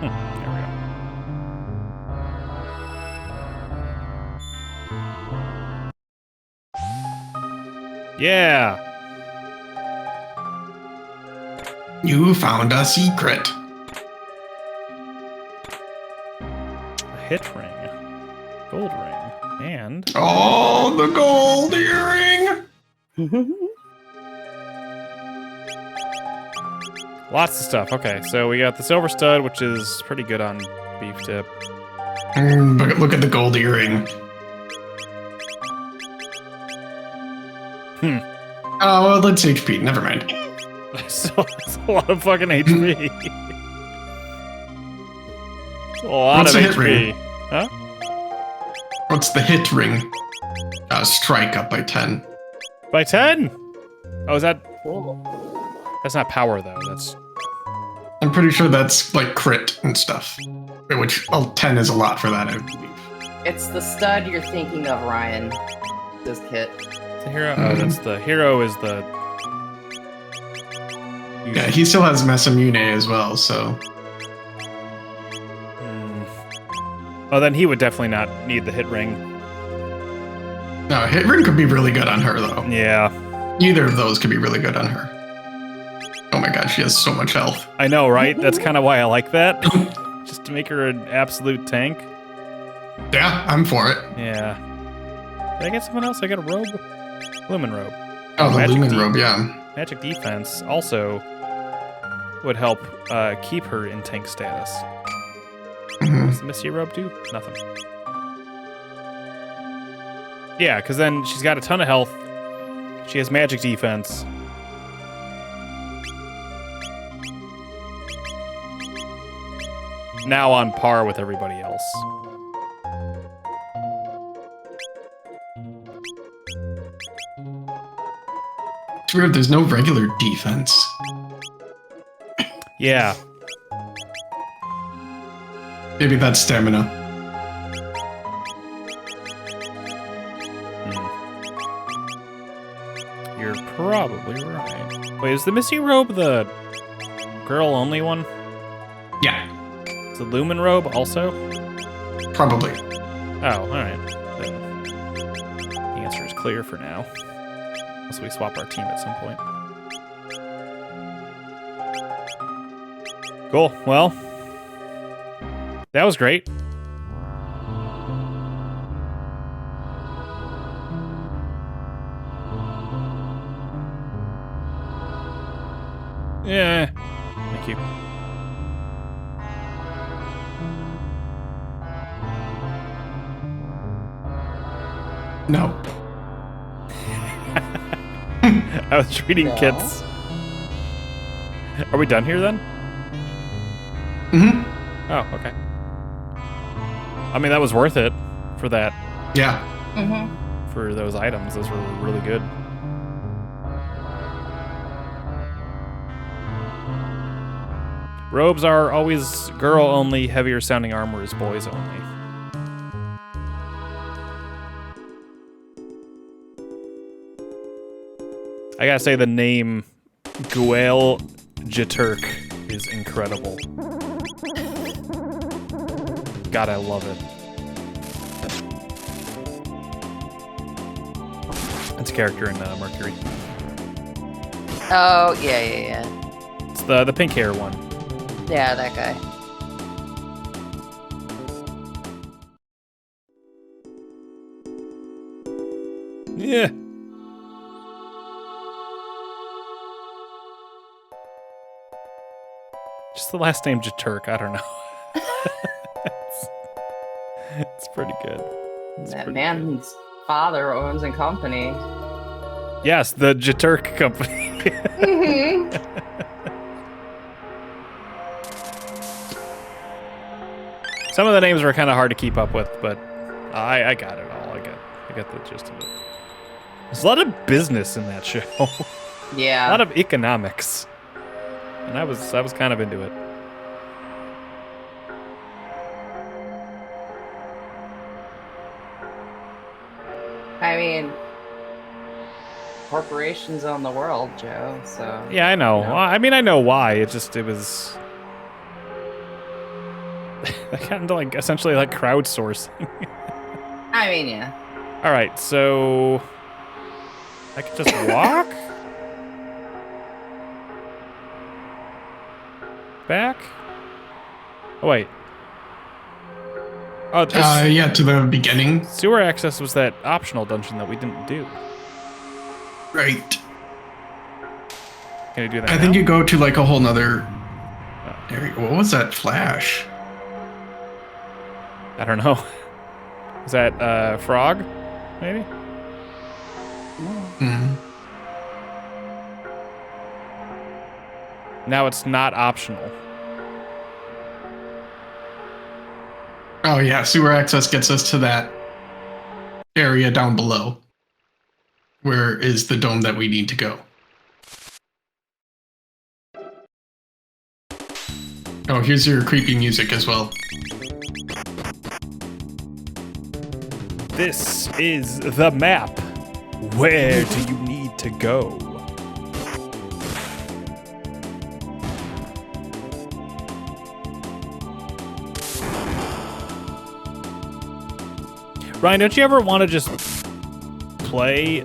There we go. Yeah. You found a secret. A hit ring. Gold ring. And Oh, the gold earring! lots of stuff. Okay, so we got the silver stud, which is pretty good on beef tip. But look at the gold earring. Oh, well, let's HP. Never mind. So that's a lot of fucking HP. A lot What's of the hit HP. ring? Huh? What's the hit ring? Strike up by 10. By 10? Oh, is that... Cool. That's not power, though. That's... I'm pretty sure that's like crit and stuff. Which 10 is a lot for that, I believe. It's the stud you're thinking of, Ryan. This kit. The hero? Oh, that's the hero is the... Yeah, he still has Masamune as well, so... Oh, then he would definitely not need the hit ring. No, hit ring could be really good on her, though. Yeah. Either of those could be really good on her. Oh my god, she has so much health. I know, right? That's kind of why I like that. Just to make her an absolute tank. Yeah, I'm for it. Yeah. Did I get someone else? I got a robe? Lumen robe. Oh, the Magic Lumen robe, yeah. Magic defense also would help keep her in tank status. What's the Misty robe do? Nothing. Yeah, because then she's got a ton of health. She has magic defense. Now on par with everybody else. It's weird, there's no regular defense. Yeah. Maybe that's stamina. You're probably right. Wait, is the Misty robe the girl-only one? Yeah, Is the Lumen robe also? probably. Oh, alright. Then the answer is clear for now. Unless we swap our team at some point. Cool. Well, that was great. Yeah. Thank you. No. I was treating No. kits. Are we done here then? Mm-hmm. Oh, okay. I mean, that was worth it for that, Yeah. Mm-hmm. for those items. Those were really good. Robes are always girl only, heavier sounding armor is boys only. I gotta say the name Guel Jaturk is incredible. God, I love it. It's a character in Mercury. Oh, yeah. It's the pink hair one. Yeah, that guy. Yeah. Just the last name Jaturk. I don't know. it's pretty good. It's That pretty man's father owns a company. good. Yes, the Jaturk company. Some of the names were kind of hard to keep up with, but I got it all. I got the gist of it. There's a lot of business in that show. A Yeah. lot of economics. And I was kind of into it. I mean, corporations own the world, Joe, so... Yeah, I know. You know? Well, I mean, I know why. It was... I got into, like, essentially, like, crowdsourcing. I mean, yeah. All right, so... I could just walk? Back? Oh, wait. Oh, this Yeah, to the beginning. sewer access was that optional dungeon that we didn't do. Right. Can I do that I now? think you go to like a whole nother area. What was that flash? I don't know. Is that, frog? Maybe? Hmm. Now it's not optional. Oh yeah, sewer access gets us to that area down below. Where is the dome that we need to go? Oh, here's your creepy music as well. This is the map. Where do you need to go? Ryan, don't you ever want to just play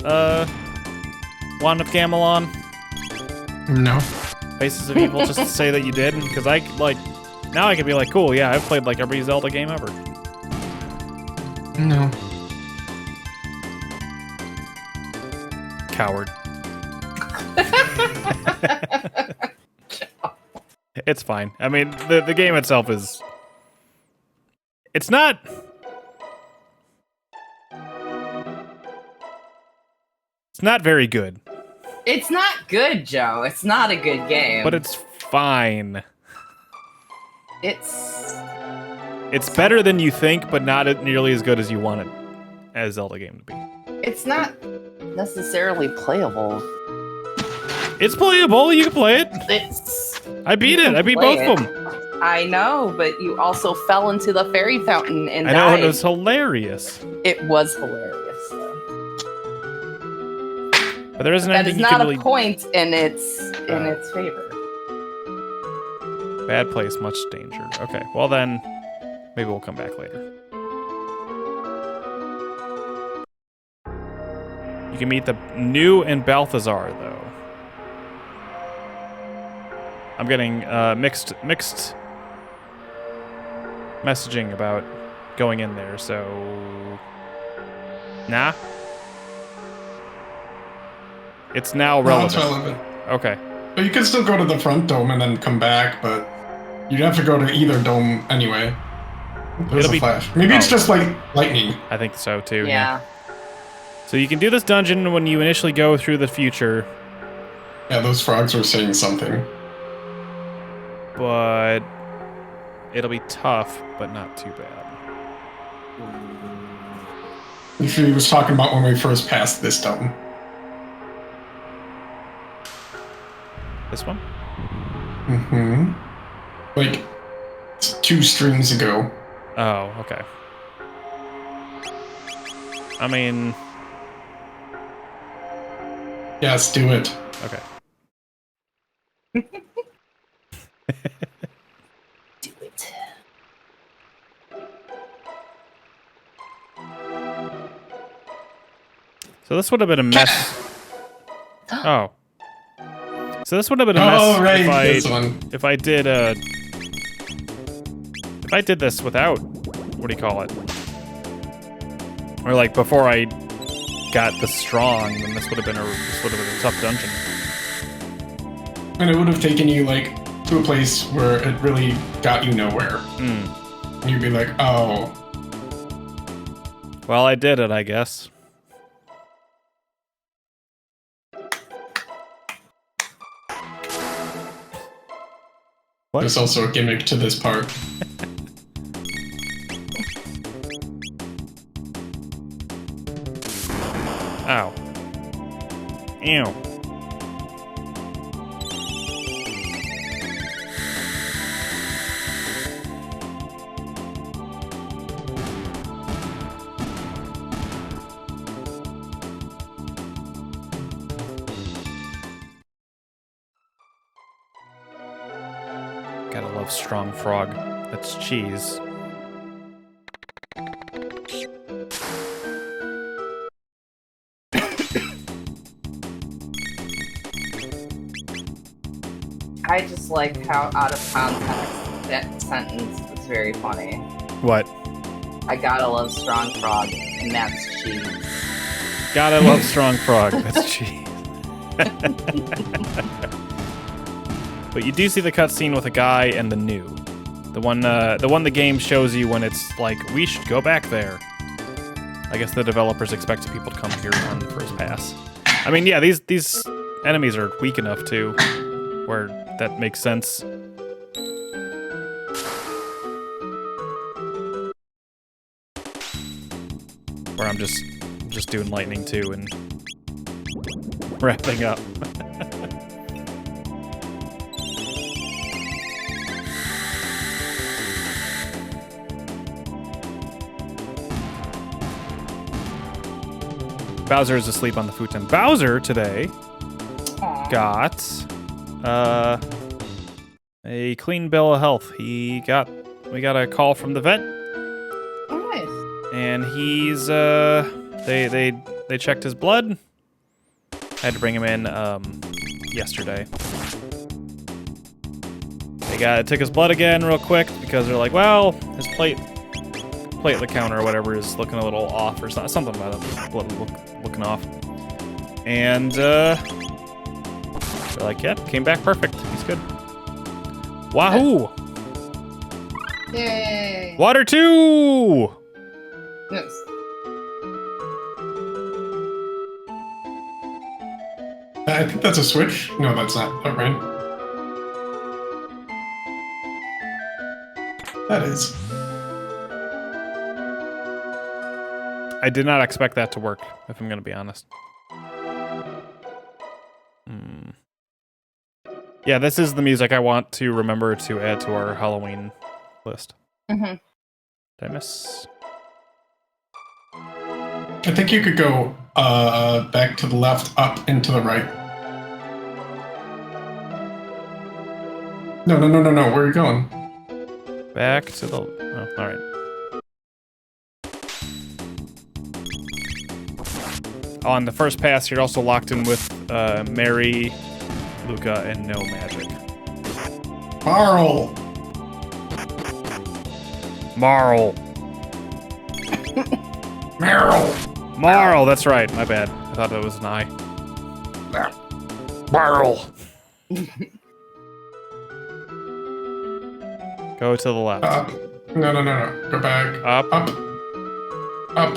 Wand of Gamelon? No. Faces of Evil, just to say that you did? Because now I could be like, cool, yeah, I've played like every Zelda game ever. No. Coward. It's fine. I mean, the game itself is... It's not... It's not very good, It's not good, Joe. It's not a good game. but it's fine. It's... It's better than you think, but not nearly as good as you want it as Zelda game to be. It's not necessarily playable. It's playable. You can play it. It's... I beat it. I beat play both of it. them. I know, but you also fell into the fairy fountain and I know, died. it was hilarious. It was hilarious, though. But there isn't That anything is you not can a really... point in its favor. Bad place, much danger. Okay, well then, maybe we'll come back later. You can meet the new in Balthazar, though. I'm getting mixed messaging about going in there, so... Nah? It's now No, relevant. it's relevant. Okay. But you can still go to the front dome and then come back, but you'd have to go to either dome anyway. There's It'll a be- flash. Maybe it's oh. just like lightning. I think so, too. Yeah. So you can do this dungeon when you initially go through the future, Yeah, those frogs were saying something. but it'll be tough, but not too bad. He was talking about when we first passed this dome. This one? Mm-hmm. Like 2 streams ago. Oh, okay. I mean, Yes, do it. okay. Do it. So this would have been a mess. Oh. So this would have been a mess Oh, right, this one. if I did this without, what do you call it? Or like before I got the strong, then this would have been a tough dungeon. And it would have taken you, like, to a place where it really got you nowhere. Mm. And you'd be like, oh. Well, I did it, I guess. What? There's also a gimmick to this part. Ow. Ew. Gotta love strong frog. That's cheese. I just like how out of context that sentence was very funny. What? I gotta love strong frog, and that's cheese. Gotta love strong frog. That's cheese. But you do see the cutscene with a guy and the new. The one the game shows you when it's like, we should go back there. I guess the developers expected people to come here on the first pass. I mean, yeah, these enemies are weak enough too, where that makes sense. Where I'm just doing lightning too and wrapping up. Bowser is asleep on the futon. Bowser today got a clean bill of health. We got a call from the vet, Oh, nice. and he's they checked his blood. Had to bring him in yesterday. They took his blood again real quick because they're like, well, his platelet counter or whatever is looking a little off or something about it. Blood looking off. And they're like, yeah, came back perfect. He's good. Wahoo! Yay! Water 2! Yes. I think that's a switch. No, that's not. Oh, right. That is. I did not expect that to work, if I'm going to be honest. Yeah, this is the music I want to remember to add to our Halloween list. Mm-hmm. Did I miss? I think you could go back to the left, up, and to the right. No. Where are you going? Back to the... Oh, all right. On the first pass, you're also locked in with Mary, Luca, and no magic. Marl! Marl. Meryl! Marl, that's right. My bad. I thought that was an I. Marl. Go to the left. Up. No. Go back. Up. Up. Up.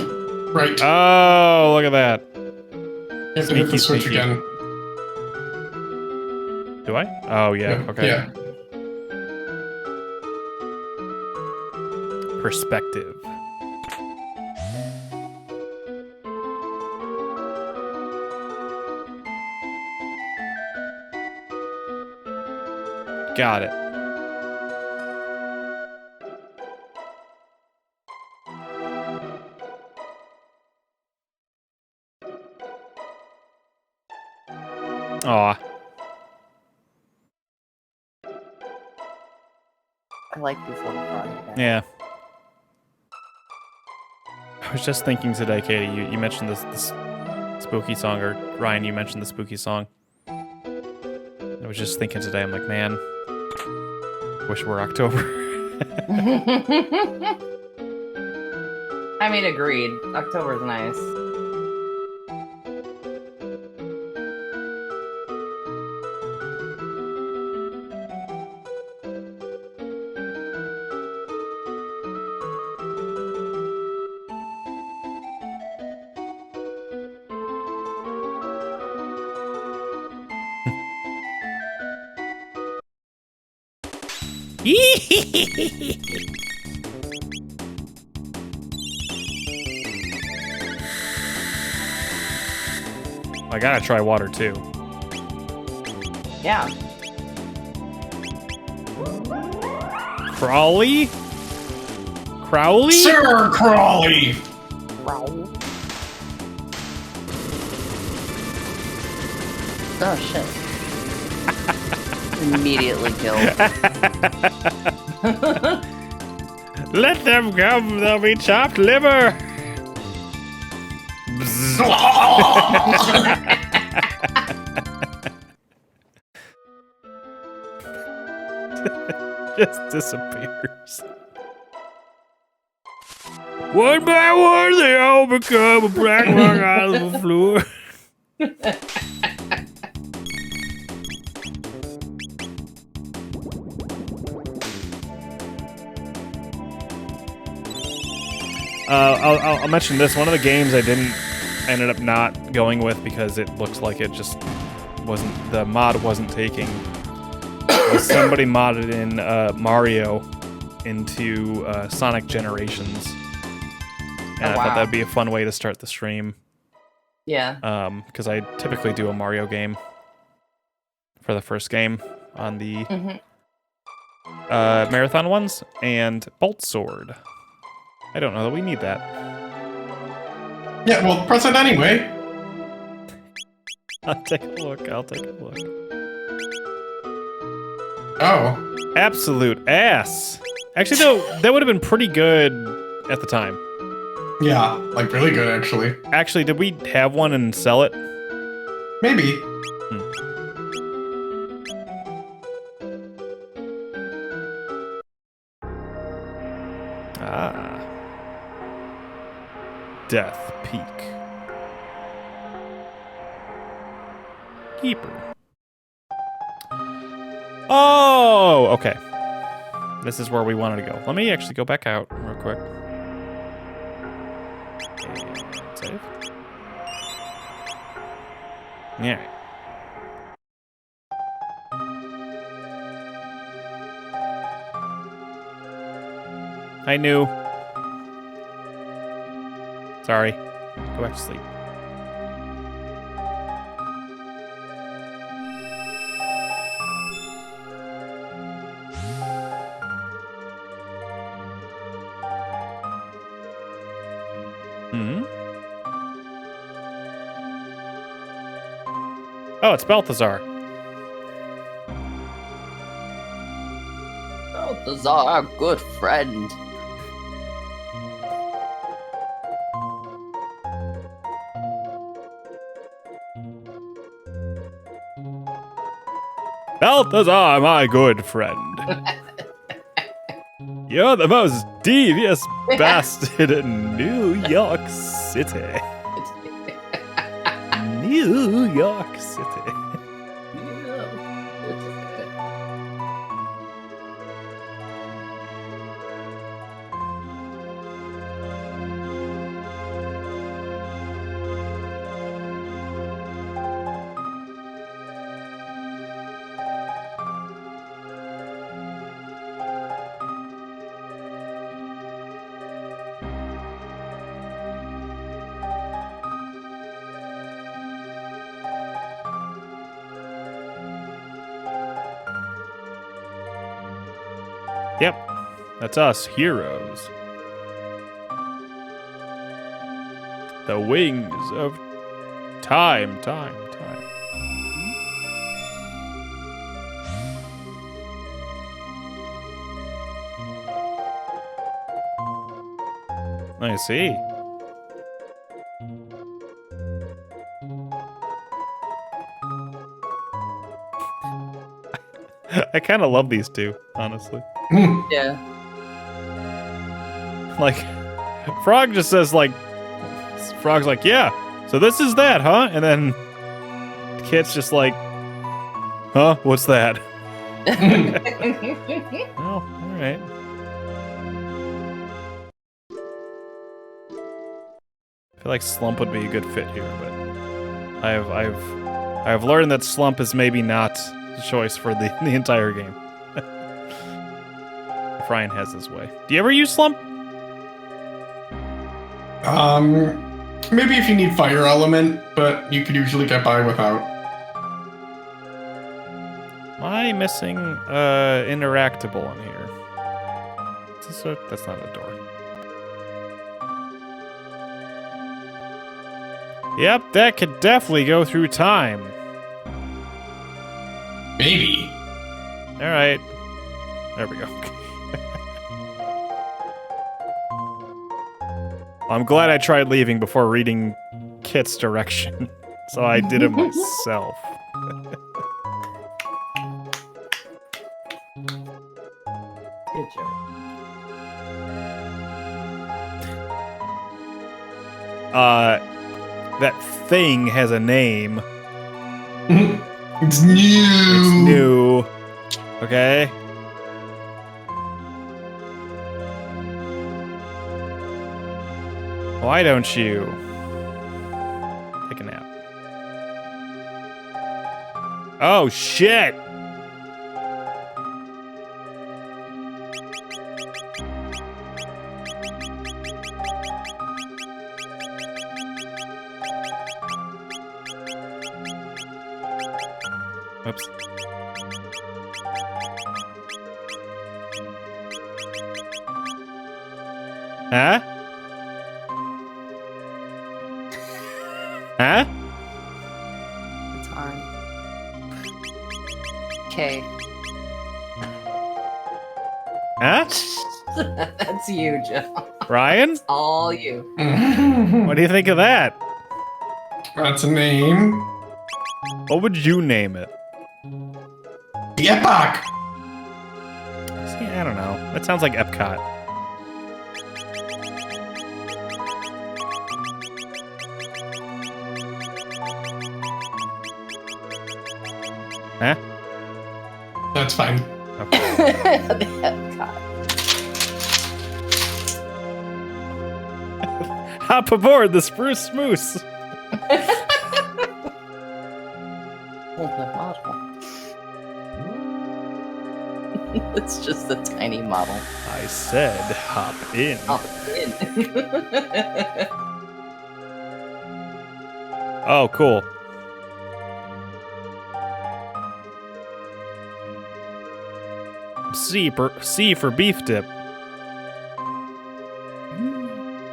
Right. Oh, look at that. You have to hit the switch sneaky. again. Do I? Oh, yeah. Okay. Yeah. Perspective. Got it. Aw. I like these little frogs. Yeah. I was just thinking today, Katie, you mentioned this spooky song, or Ryan, you mentioned the spooky song. I was just thinking today, I'm like, man, wish it were October. I mean, agreed. October's nice. I gotta try water too. Yeah. Crawley? Crowley? Sir Crawley! Oh, shit. Immediately killed. Let them come, they'll be chopped liver. Just disappears. One by one, they all become a black rock out of the floor. I'll mention this. One of the games I ended up not going with because it looks like it just wasn't, the mod wasn't taking. Somebody modded in Mario into Sonic Generations. And I thought that'd be a fun way to start the stream. Yeah. Because I typically do a Mario game for the first game on the marathon ones, and Bolt Sword. I don't know that we need that. Yeah, well, press it anyway. I'll take a look. Oh. Absolute ass. Actually, though, that would have been pretty good at the time. Yeah, like really good, actually. Actually, did we have one and sell it? Maybe. Ah. Death Peak. Keeper. Oh, okay. This is where we wanted to go. Let me actually go back out real quick. And save. Yeah. I knew. Sorry. Go back to sleep. Oh, it's Balthazar. Balthazar, our good friend. Balthazar, my good friend. You're the most devious bastard in New York City. New York City. Yep, that's us, heroes. The wings of time. I see. I kind of love these two, honestly. Yeah. Like, Frog just says, like, Frog's like, yeah, so this is that, huh? And then Kit's just like, huh? What's that? Oh, all right. I feel like Slump would be a good fit here, but I've learned that Slump is maybe not the choice for the entire game. Ryan has his way. Do you ever use Slump? Maybe if you need fire element, but you could usually get by without. Am I missing interactable in here? That's not a door. Yep, that could definitely go through time. Maybe. All right. There we go. I'm glad I tried leaving before reading Kit's direction, so I did it myself. Good job. That thing has a name. It's new. It's new. Okay. Why don't you take a nap? Oh, shit! Oops. Huh? Huh? It's hard. Okay. Huh? That's you, Joe. Ryan? All you. What do you think of that? That's a name. What would you name it? The Epoch. See, I don't know. That sounds like Epcot. Huh? That's fine. Okay. The Epcot. Hop aboard the Spruce Moose. It's just a tiny model. I said hop in. Hop in. Oh, cool. C for beef dip.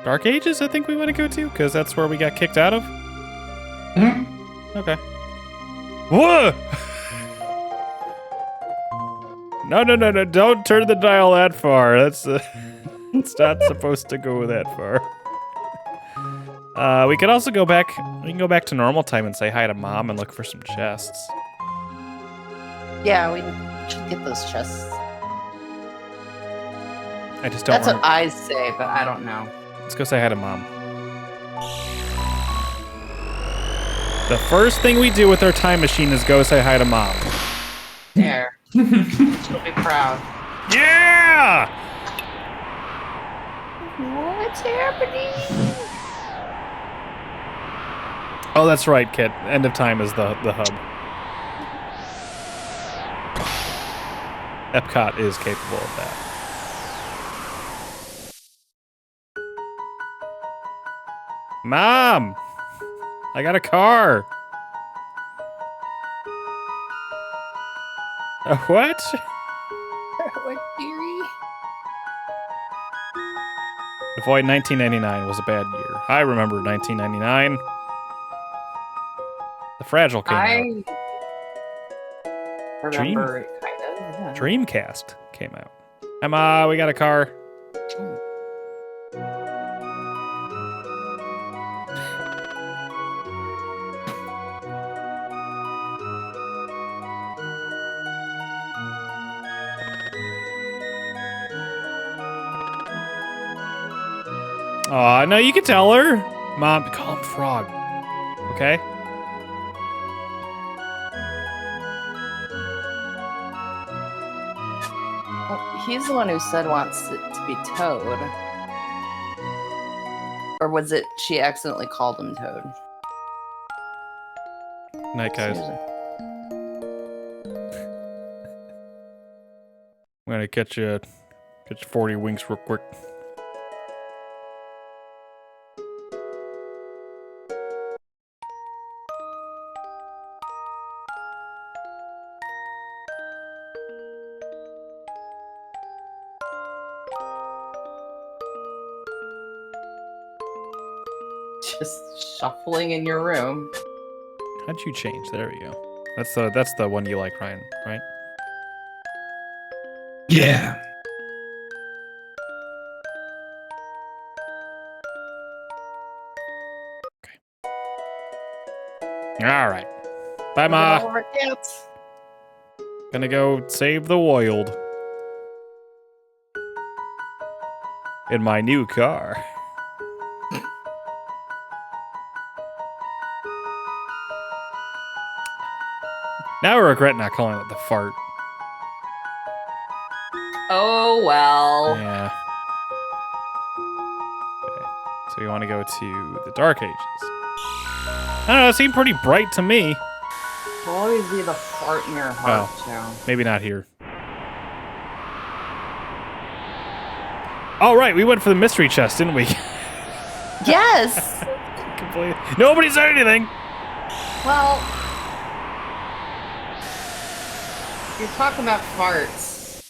Dark Ages, I think we want to go to, because that's where we got kicked out of. Okay. Whoa! No, don't turn the dial that far. That's it's not supposed to go that far. We could also go back. We can go back to normal time and say hi to Mom and look for some chests. Yeah, we should get those chests. I just don't. That's what I say, but I don't know. Let's go say hi to Mom. The first thing we do with our time machine is go say hi to Mom. There. She'll be proud. Yeah! What's happening? Oh, that's right, Kit. End of time is the hub. Epcot is capable of that. Mom! I got a car! What? What, dearie? Avoid 1999 was a bad year. I remember 1999. The Fragile came out. Remember it, kind of. Yeah. Dreamcast came out. Emma, we got a car. Aw, no, you can tell her. Mom, call him Frog. Okay? Well, he's the one who said wants it to be Toad. Or was it she accidentally called him Toad? Night, guys. Susan. I'm gonna catch you 40 winks real quick. Just shuffling in your room. How'd you change? There we go. That's the one you like, Ryan, right? Yeah. All right. Bye, Ma. Look at all of our cats. Gonna go save the world. In my new car. Now I regret not calling it the fart. Oh well. Yeah. Okay. So you want to go to the Dark Ages. I don't know, it seemed pretty bright to me. There'll always be the fart in your heart, Joe. Maybe not here. All right, we went for the mystery chest, didn't we? Yes! Completely. Nobody said anything. Well, you're talking about farts.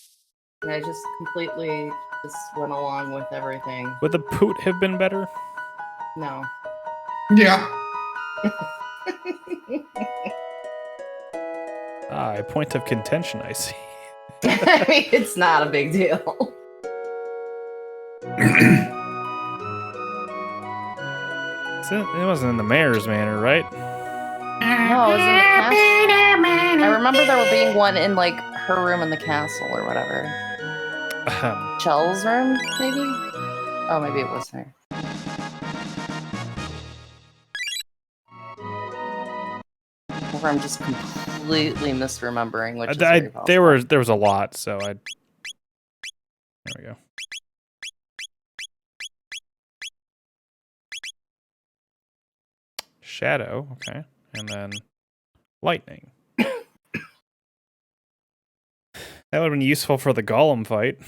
And I just completely just went along with everything. Would the poot have been better? No. Yeah. A point of contention, I see. I mean, it's not a big deal. It wasn't in the mayor's manor, right? No, it was in the castle. I remember there being one in, like, her room in the castle or whatever. Chell's room, maybe? Oh, maybe it was her. Or I'm just completely misremembering, which is very possible. There was a lot, so I. There we go. Shadow, okay, and then lightning. That would have been useful for the golem fight.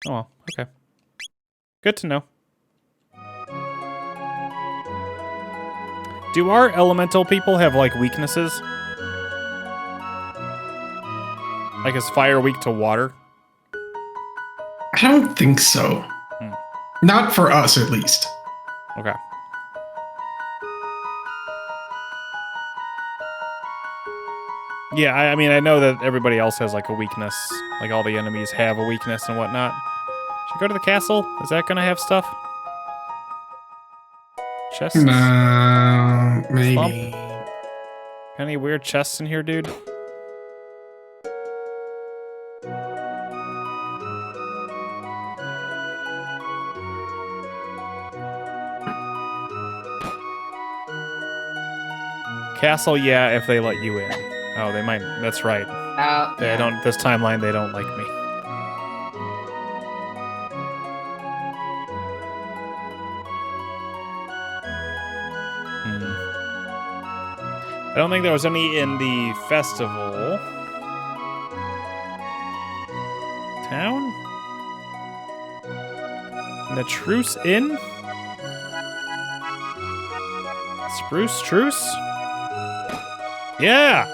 Oh well, okay. Good to know. Do our elemental people have, like, weaknesses? Like, is fire weak to water? I don't think so. Not for us, at least. Okay. Yeah, I mean, I know that everybody else has, like, a weakness. Like, all the enemies have a weakness and whatnot. Should I go to the castle? Is that gonna have stuff? Chests? No, maybe. Slump? Any weird chests in here, dude? Castle, yeah, if they let you in. Oh, they might. That's right. They don't. This timeline, they don't like me. I don't think there was any in the festival. Town? In the Truce Inn? Spruce Truce? Yeah!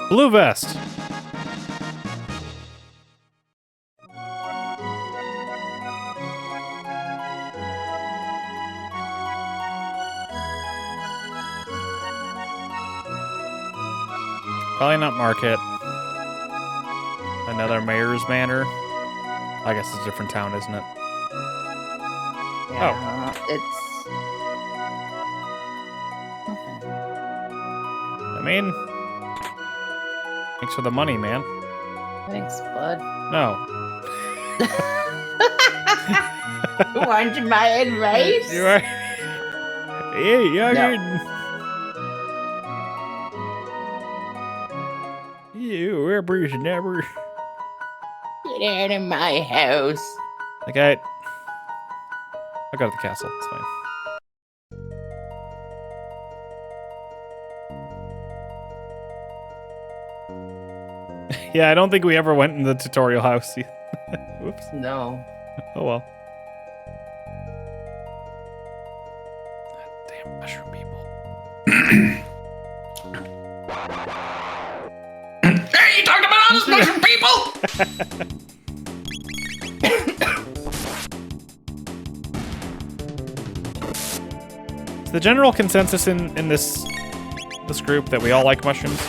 Blue vest. Probably not Market. Another mayor's manor. I guess it's a different town, isn't it? Yeah, I mean, Thanks for the money, man. Thanks, bud. No. Want my advice? You are. Hey, you're No. You rippers never. Get out of my house. Okay. I'll go to the castle. It's fine. Yeah, I don't think we ever went in the tutorial house. Whoops. No. Oh well. Damn mushroom people. Hey, you talking about all those mushroom people? Is the general consensus in this group that we all like mushrooms?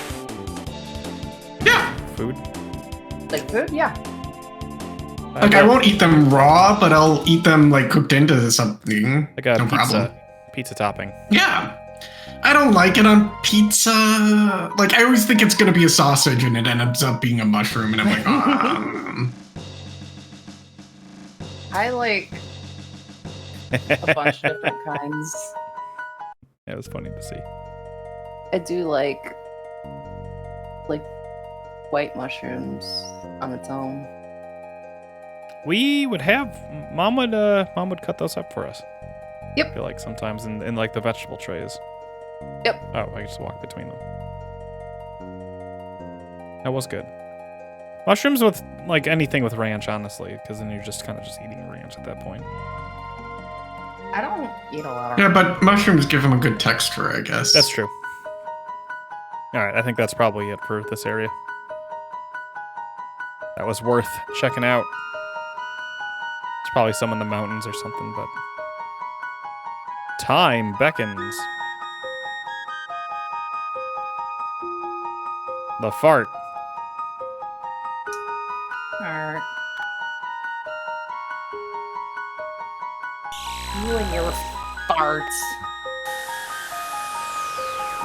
Yeah. Food? Like food? Yeah. Like, I won't eat them raw, but I'll eat them, like, cooked into something. Like a no problem. pizza topping. Yeah. I don't like it on pizza. Like, I always think it's going to be a sausage, and it ends up being a mushroom, and I'm like, I like a bunch of different kinds. Yeah, it was funny to see. I do like white mushrooms on its own. We would have mom would cut those up for us. Yep. I feel like sometimes in like the vegetable trays. Yep. Oh, I just walk between them. That was good. Mushrooms with like anything with ranch, honestly, because then you're just kind of just eating ranch at that point. I don't eat a lot of yeah, but mushrooms give them a good texture, I guess. That's true. All right, I think that's probably it for this area. That was worth checking out. There's probably some in the mountains or something, but time beckons. The fart. Alright. You and your farts.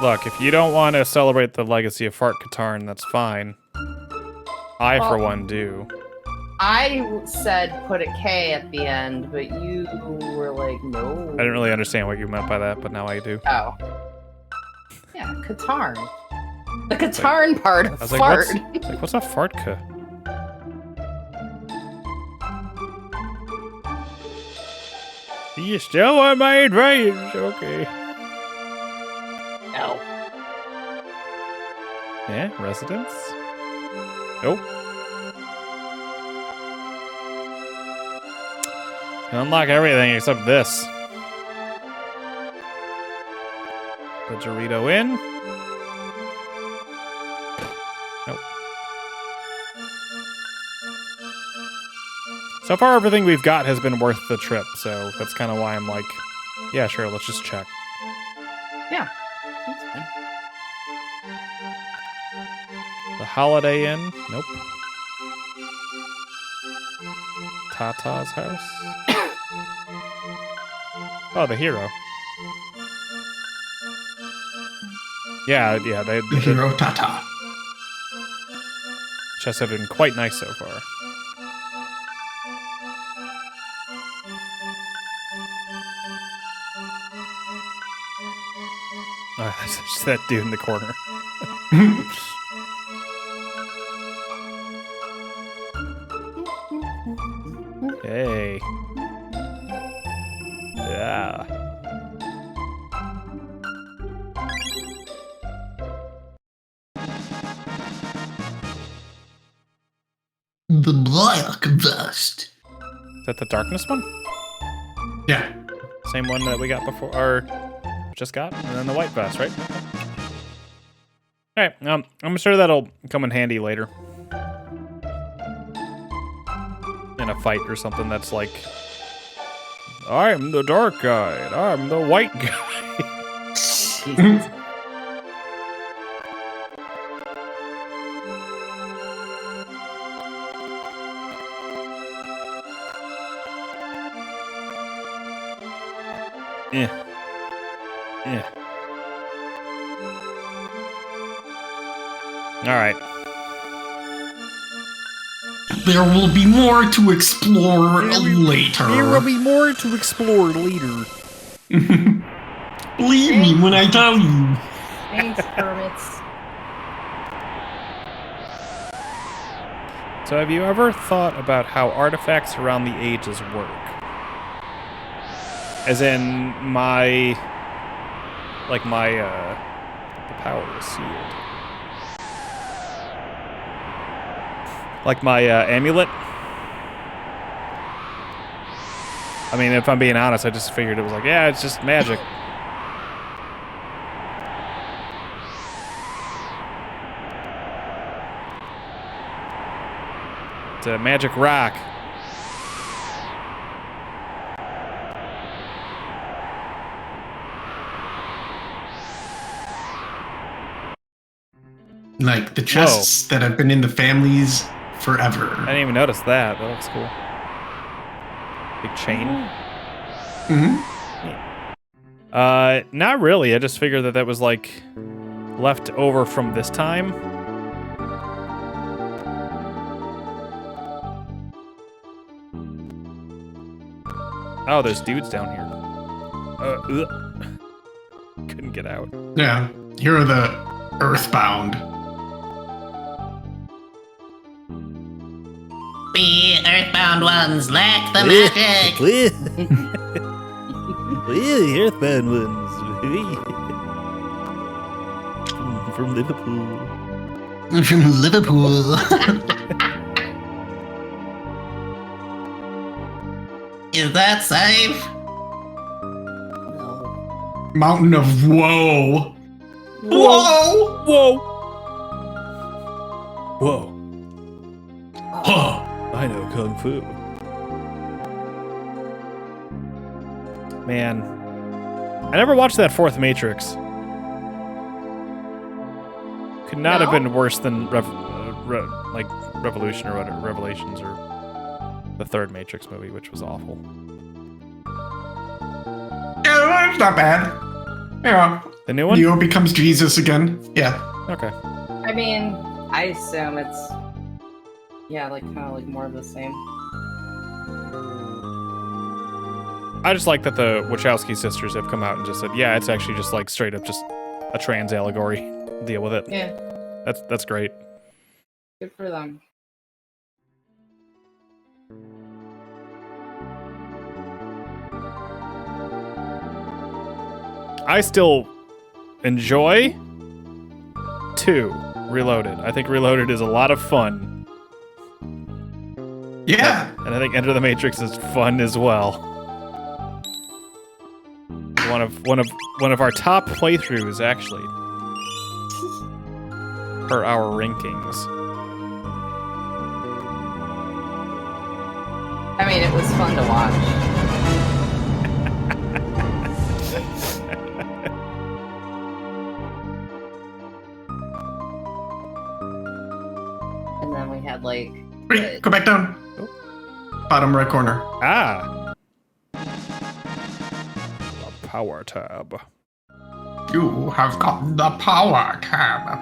Look, if you don't want to celebrate the legacy of Fart Katarn, that's fine. I, for one, do. I said put a K at the end, but you were like, no. I didn't really understand what you meant by that, but now I do. Oh. Yeah, Katarn. The Katarn part of I was fart. like, what's a fartka? You still want my advice? Okay. No. Yeah, residence? Nope. Can unlock everything except this. The Dorito Inn? Nope. So far, everything we've got has been worth the trip, so that's kind of why I'm like, yeah, sure, let's just check. Yeah. That's fine. The Holiday Inn? Nope. Tata's house? Oh, the hero. Yeah, they The hero Tata. chests have been quite nice so far. Oh, that's just that dude in the corner. Hey. Yeah. The Black Vest. Is that the darkness one? Yeah. Same one that we got before, or just got, and then the white vest, right? All right, I'm sure that'll come in handy later. In a fight or something that's like, I'm the dark guy, and I'm the white guy. Jesus. Yeah. Yeah. All right. There will be more to explore later. There will be more to explore later. Believe me when I tell you. Thanks, Kermits. So have you ever thought about how artifacts around the ages work? As in the power is sealed. Like my amulet? I mean, if I'm being honest, I just figured it was like, yeah, it's just magic. It's a magic rock. Like the chests that have been in the families forever. I didn't even notice that. That looks cool. Big chain. Not really. I just figured that was like left over from this time. Oh, there's dudes down here. Couldn't get out. Yeah, here are the Earthbound. We Earthbound ones lack the magic. We Earthbound ones. From Liverpool. From Liverpool. Is that safe? No. Mountain of Woe. Whoa! Whoa! Whoa, Huh. I know Kung Fu. Man. I never watched that fourth Matrix. Could not have been worse than Revolution or whatever, Revelations or the third Matrix movie, which was awful. Yeah, it's not bad. Yeah. The new one? Neo becomes Jesus again. Yeah. Okay. I mean, I assume it's like kind of like more of the same. I just like that the Wachowski sisters have come out and just said, yeah, it's actually just like straight up just a trans allegory. Deal with it. Yeah, That's great. good for them. I still enjoy 2 Reloaded. I think Reloaded is a lot of fun. Yeah. And I think Enter the Matrix is fun as well. One of our top playthroughs, actually. Per our rankings. I mean, it was fun to watch. And then we had like Wait, go back down. Bottom right corner. Ah! The power tab. You have got the power tab.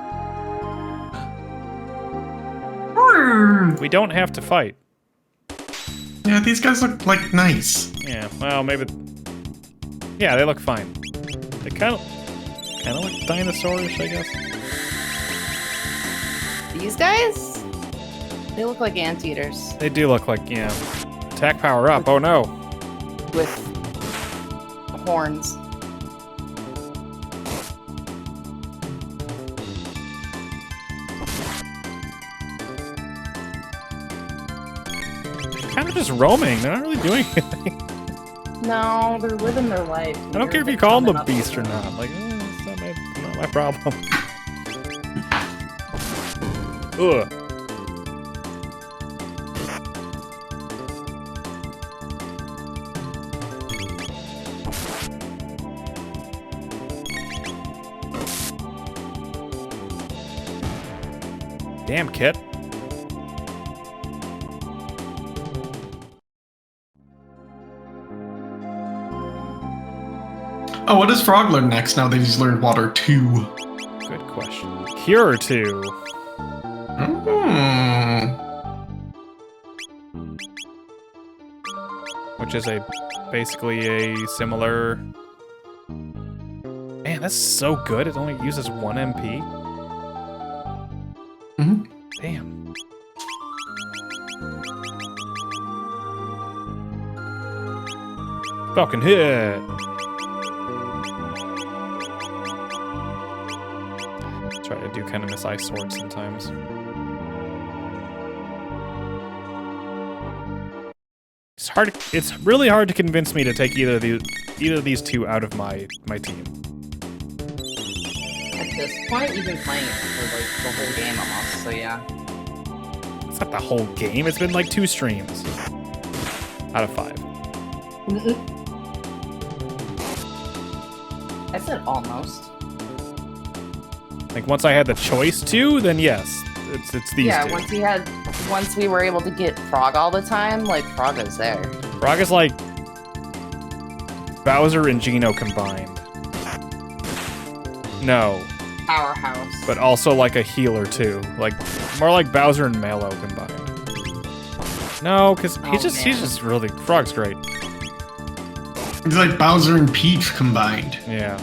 We don't have to fight. Yeah, these guys look like nice. Yeah, well, maybe... Yeah, they look fine. They kind of like dinosaurish, I guess. these guys. They look like anteaters They do look like, yeah. Attack power up, oh no. with horns. Kind of just roaming, they're not really doing anything. No, they're living their life. I don't care if you call them a beast or not. Like, it's not my problem. Ugh. Damn, Kit. Oh, what does Frog learn next now that he's learned Water 2? Good question. Cure 2. which is basically a similar. Man, that's so good. It only uses 1 MP. Mhm. Damn. Falcon hit. Try to do kind of miss ice sword sometimes. It's hard. It's really hard to convince me to take either of these two out of my team. At this point, you've been playing it for like the whole game almost, so yeah. It's not the whole game. It's been like 2 streams out of 5. I said almost. Like once I had the choice to, then yes, it's these Yeah, two. once we were able to get Frog all the time, like Frog is there. Frog is like Bowser and Geno combined. No, Powerhouse. but also like a healer too, like more like Bowser and Mallow combined. No, because he's just really Frog's great. It's like Bowser and Peach combined. Yeah.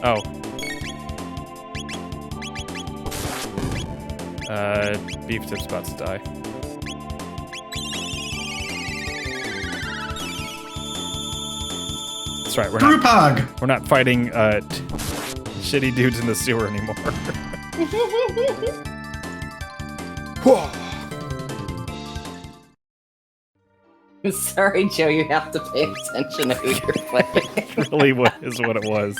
Oh. Beef Tip's about to die. That's right, we're not fighting shitty dudes in the sewer anymore. Sorry, Joe, you have to pay attention to who you're playing. Really is what it was.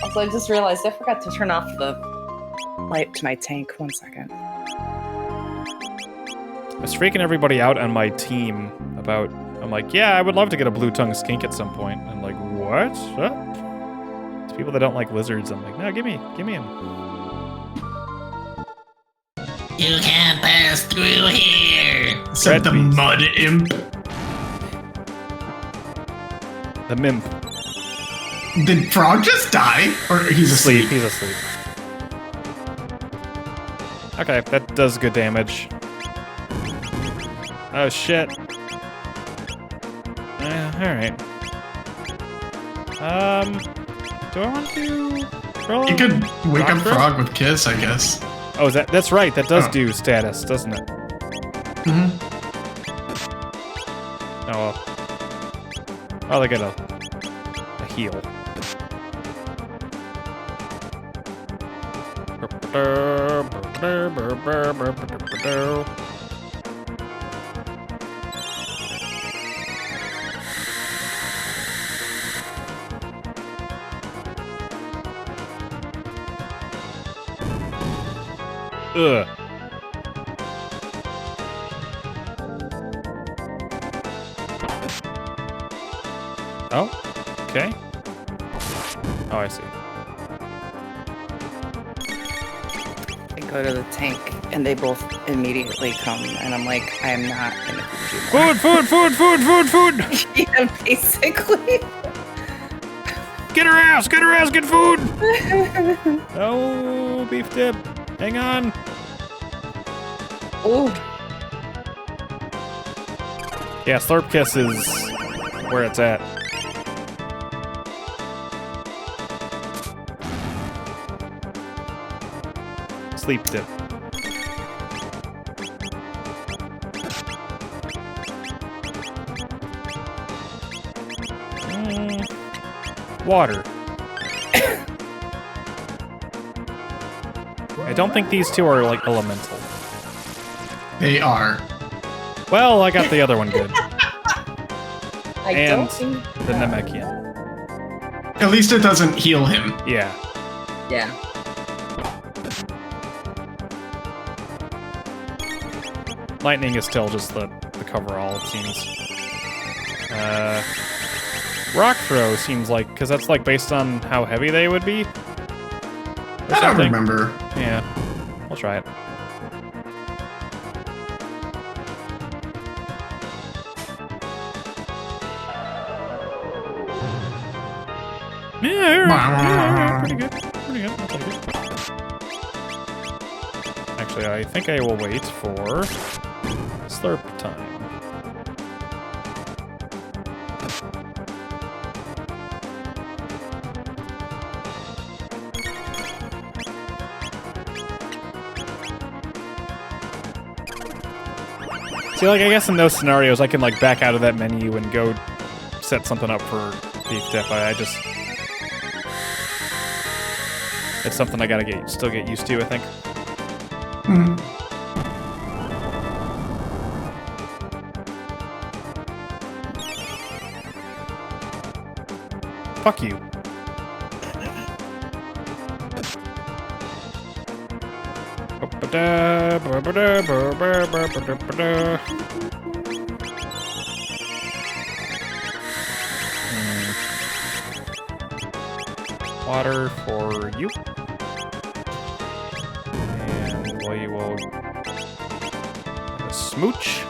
Also, I just realized I forgot to turn off the light to my tank. 1 second. I was freaking everybody out on my team about, I'm like, yeah, I would love to get a blue tongue skink at some point. I'm like, what? It's people that don't like lizards. I'm like, no, give me him. You can't pass through here. Said the Beast. mud imp. The Mimp. Did Frog just die? Or he's asleep? He's asleep. Okay, that does good damage. Oh shit. Alright. Do I want to roll? You could wake Rock up throw? Frog with Kiss, I guess. Oh, that's right. That does Oh. do status, doesn't it? Mm-hmm. Oh well. Oh, they get a heal. Ugh. Oh, okay. Oh, I see. I go to the tank, and they both immediately come, and I'm like, I am not gonna do Food! Yeah, basically. Get her ass! Get food! Oh, Beef Tip. Hang on. Ooh. Yeah, Slurp Kiss is where it's at. Sleep Tip. Water. I don't think these two are like elemental. They are. Well, I got the other one good. I And don't think the Namekian. At least it doesn't heal him. Yeah. Yeah. Lightning is still just the coverall, it seems. Rock Throw seems like, because that's like based on how heavy they would be. Or I don't something. remember. Yeah, we'll try it. Yeah, pretty good. Pretty good. I'll take it. Actually, I think I will wait for slurp time. See, like, I guess in those scenarios, I can, like, back out of that menu and go set something up for beef dip. I just... It's something I gotta still get used to, I think. Hmm. Fuck you. Water for you. And we will smooch.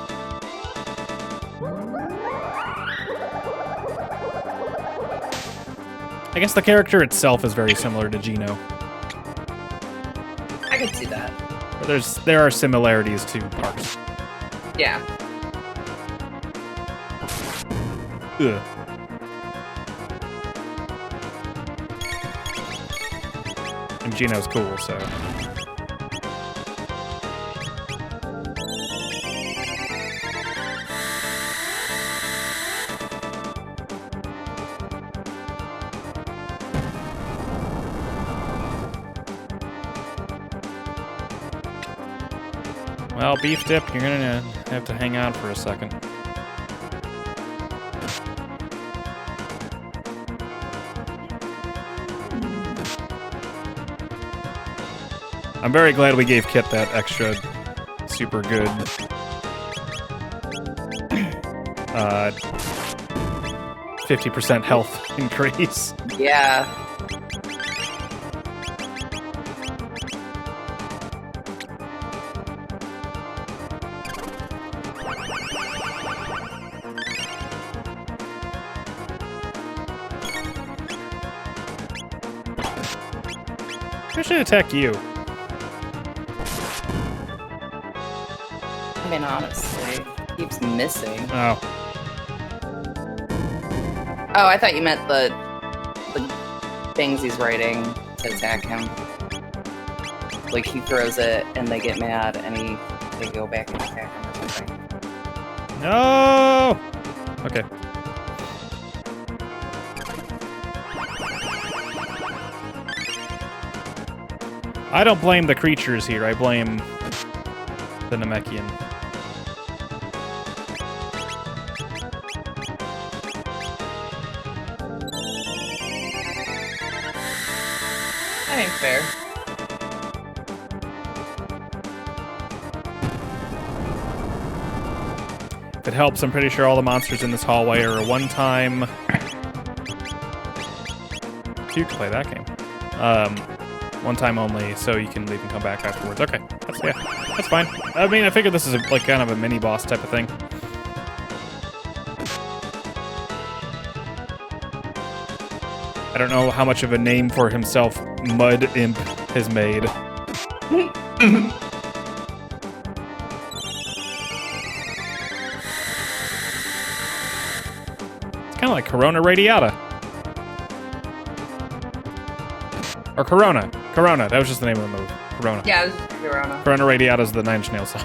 I guess the character itself is very similar to Gino. I could see that. There are similarities to parts. Yeah. Ugh. And Gino's cool, so. Well, beef dip, you're gonna have to hang on for a second. I'm very glad we gave Kit that extra super good 50% health increase. Yeah. I should attack you. I mean, honestly, keeps missing. Oh. Oh, I thought you meant the things he's writing to attack him. Like he throws it and they get mad and they go back and attack him or something. No! Okay. I don't blame the creatures here, I blame the Namekian. That ain't fair. If it helps, I'm pretty sure all the monsters in this hallway are a one-time... You can play that game. One time only, so you can leave and come back afterwards. Okay, that's fine. I mean, I figured this is like kind of a mini-boss type of thing. I don't know how much of a name for himself Mud Imp has made. It's kind of like Corona Radiata. Or Corona. Corona. That was just the name of the move. Corona. Yeah, it was just Corona. Corona Radiata's the Nine Inch Nails song.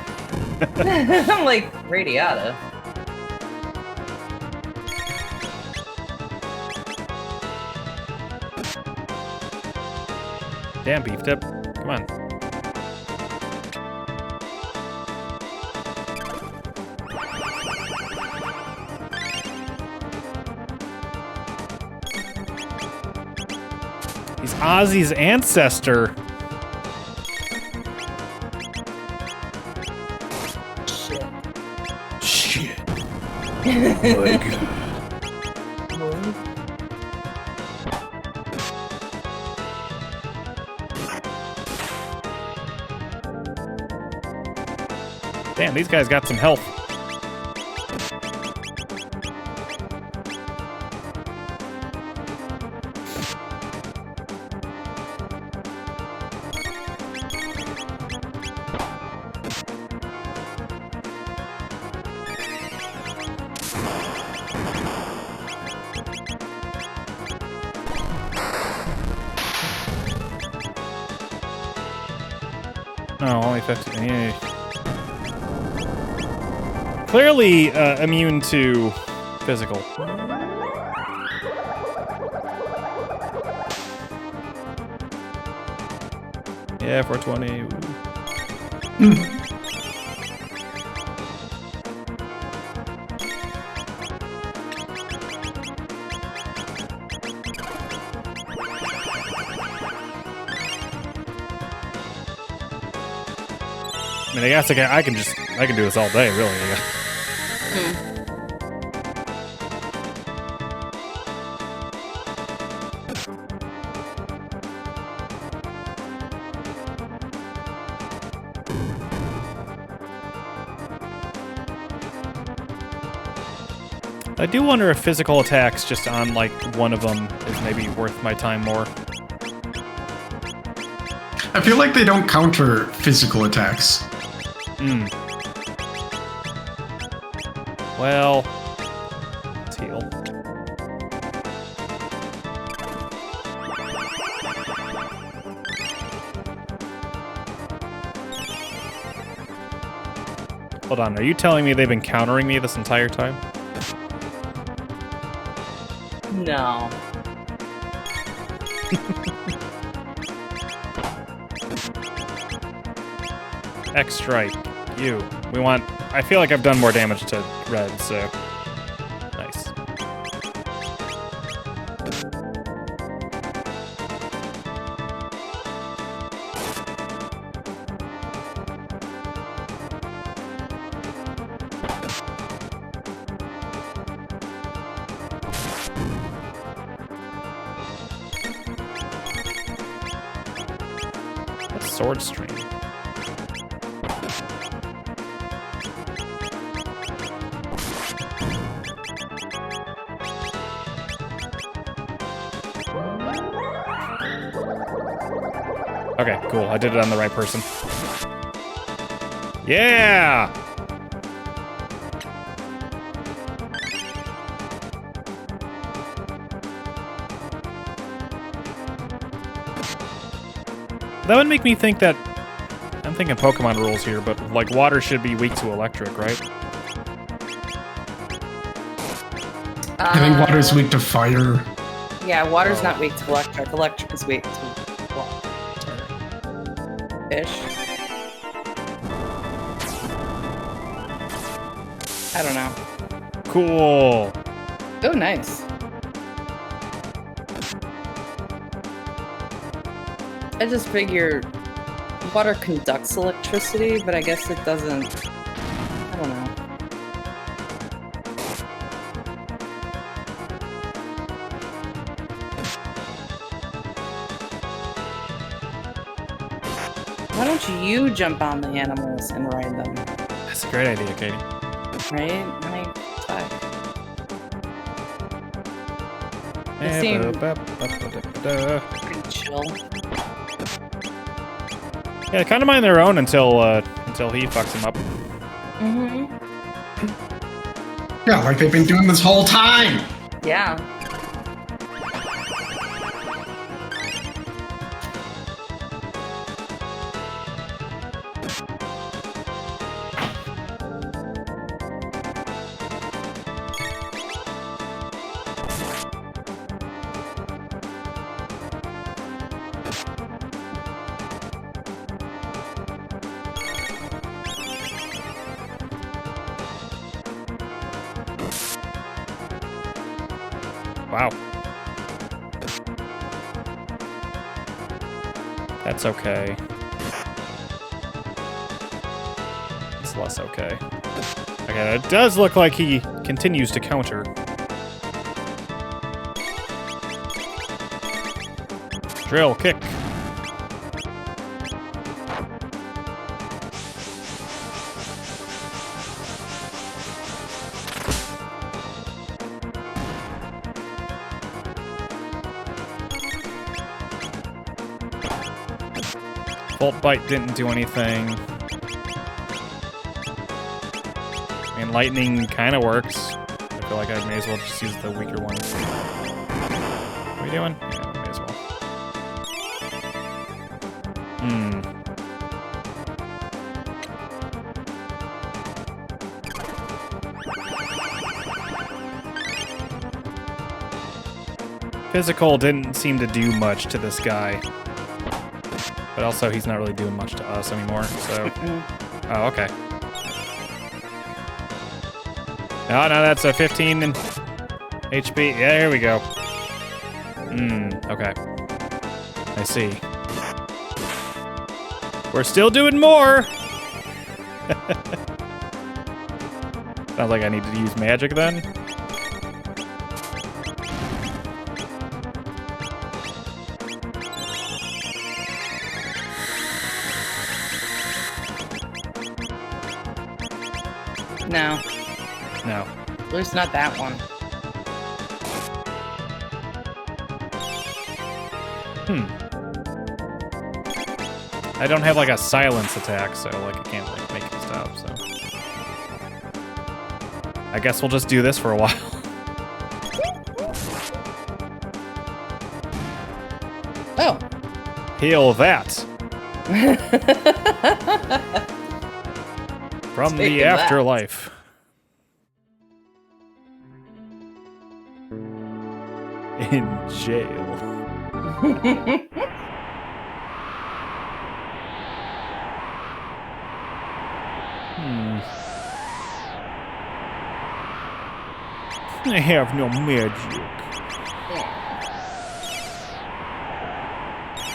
I'm like, Radiata. Damn, beef dip. Come on. He's Ozzy's ancestor. Shit. My God. Damn, these guys got some health. No, only 50. Yeah. Clearly immune to physical. Yeah, 420. I mean, I guess I can do this all day, really. I guess. I do wonder if physical attacks just on, like, one of them is maybe worth my time more. I feel like they don't counter physical attacks. Well, let's heal. Hold on, are you telling me they've been countering me this entire time? No. X strike. You. We want. I feel like I've done more damage to red, so. Nice. What's sword stream? Okay, cool. I did it on the right person. Yeah! That would make me think that... I'm thinking Pokemon rules here, but, like, water should be weak to electric, right? I think water's weak to fire. Yeah, water's not weak to electric. Electric is weak to water. Ish. I don't know. Cool. Oh, nice. I just figure water conducts electricity, but I guess it doesn't. I don't know. Why don't you jump on the animals and ride them? That's a great idea, Katie. Right? I mean, fuck. They seem pretty chill. Yeah, kind of mind their own until he fucks them up. Mm-hmm. Yeah, like they've been doing this whole time. Yeah. Wow. That's okay. It's less okay. Okay, it does look like he continues to counter. Drill, kick. Volt Bite didn't do anything. And Lightning kind of works. I feel like I may as well just use the weaker one. What are we doing? Yeah, we may as well. Physical didn't seem to do much to this guy. But also, he's not really doing much to us anymore, so... Oh, okay. No, that's a 15 HP. Yeah, here we go. Okay. I see. We're still doing more! Sounds like I need to use magic then. No. No. At least not that one. I don't have like a silence attack, so like I can't like make it stop, so. I guess we'll just do this for a while. Oh. Heal that. From Taking the that. afterlife. In jail. I have no magic.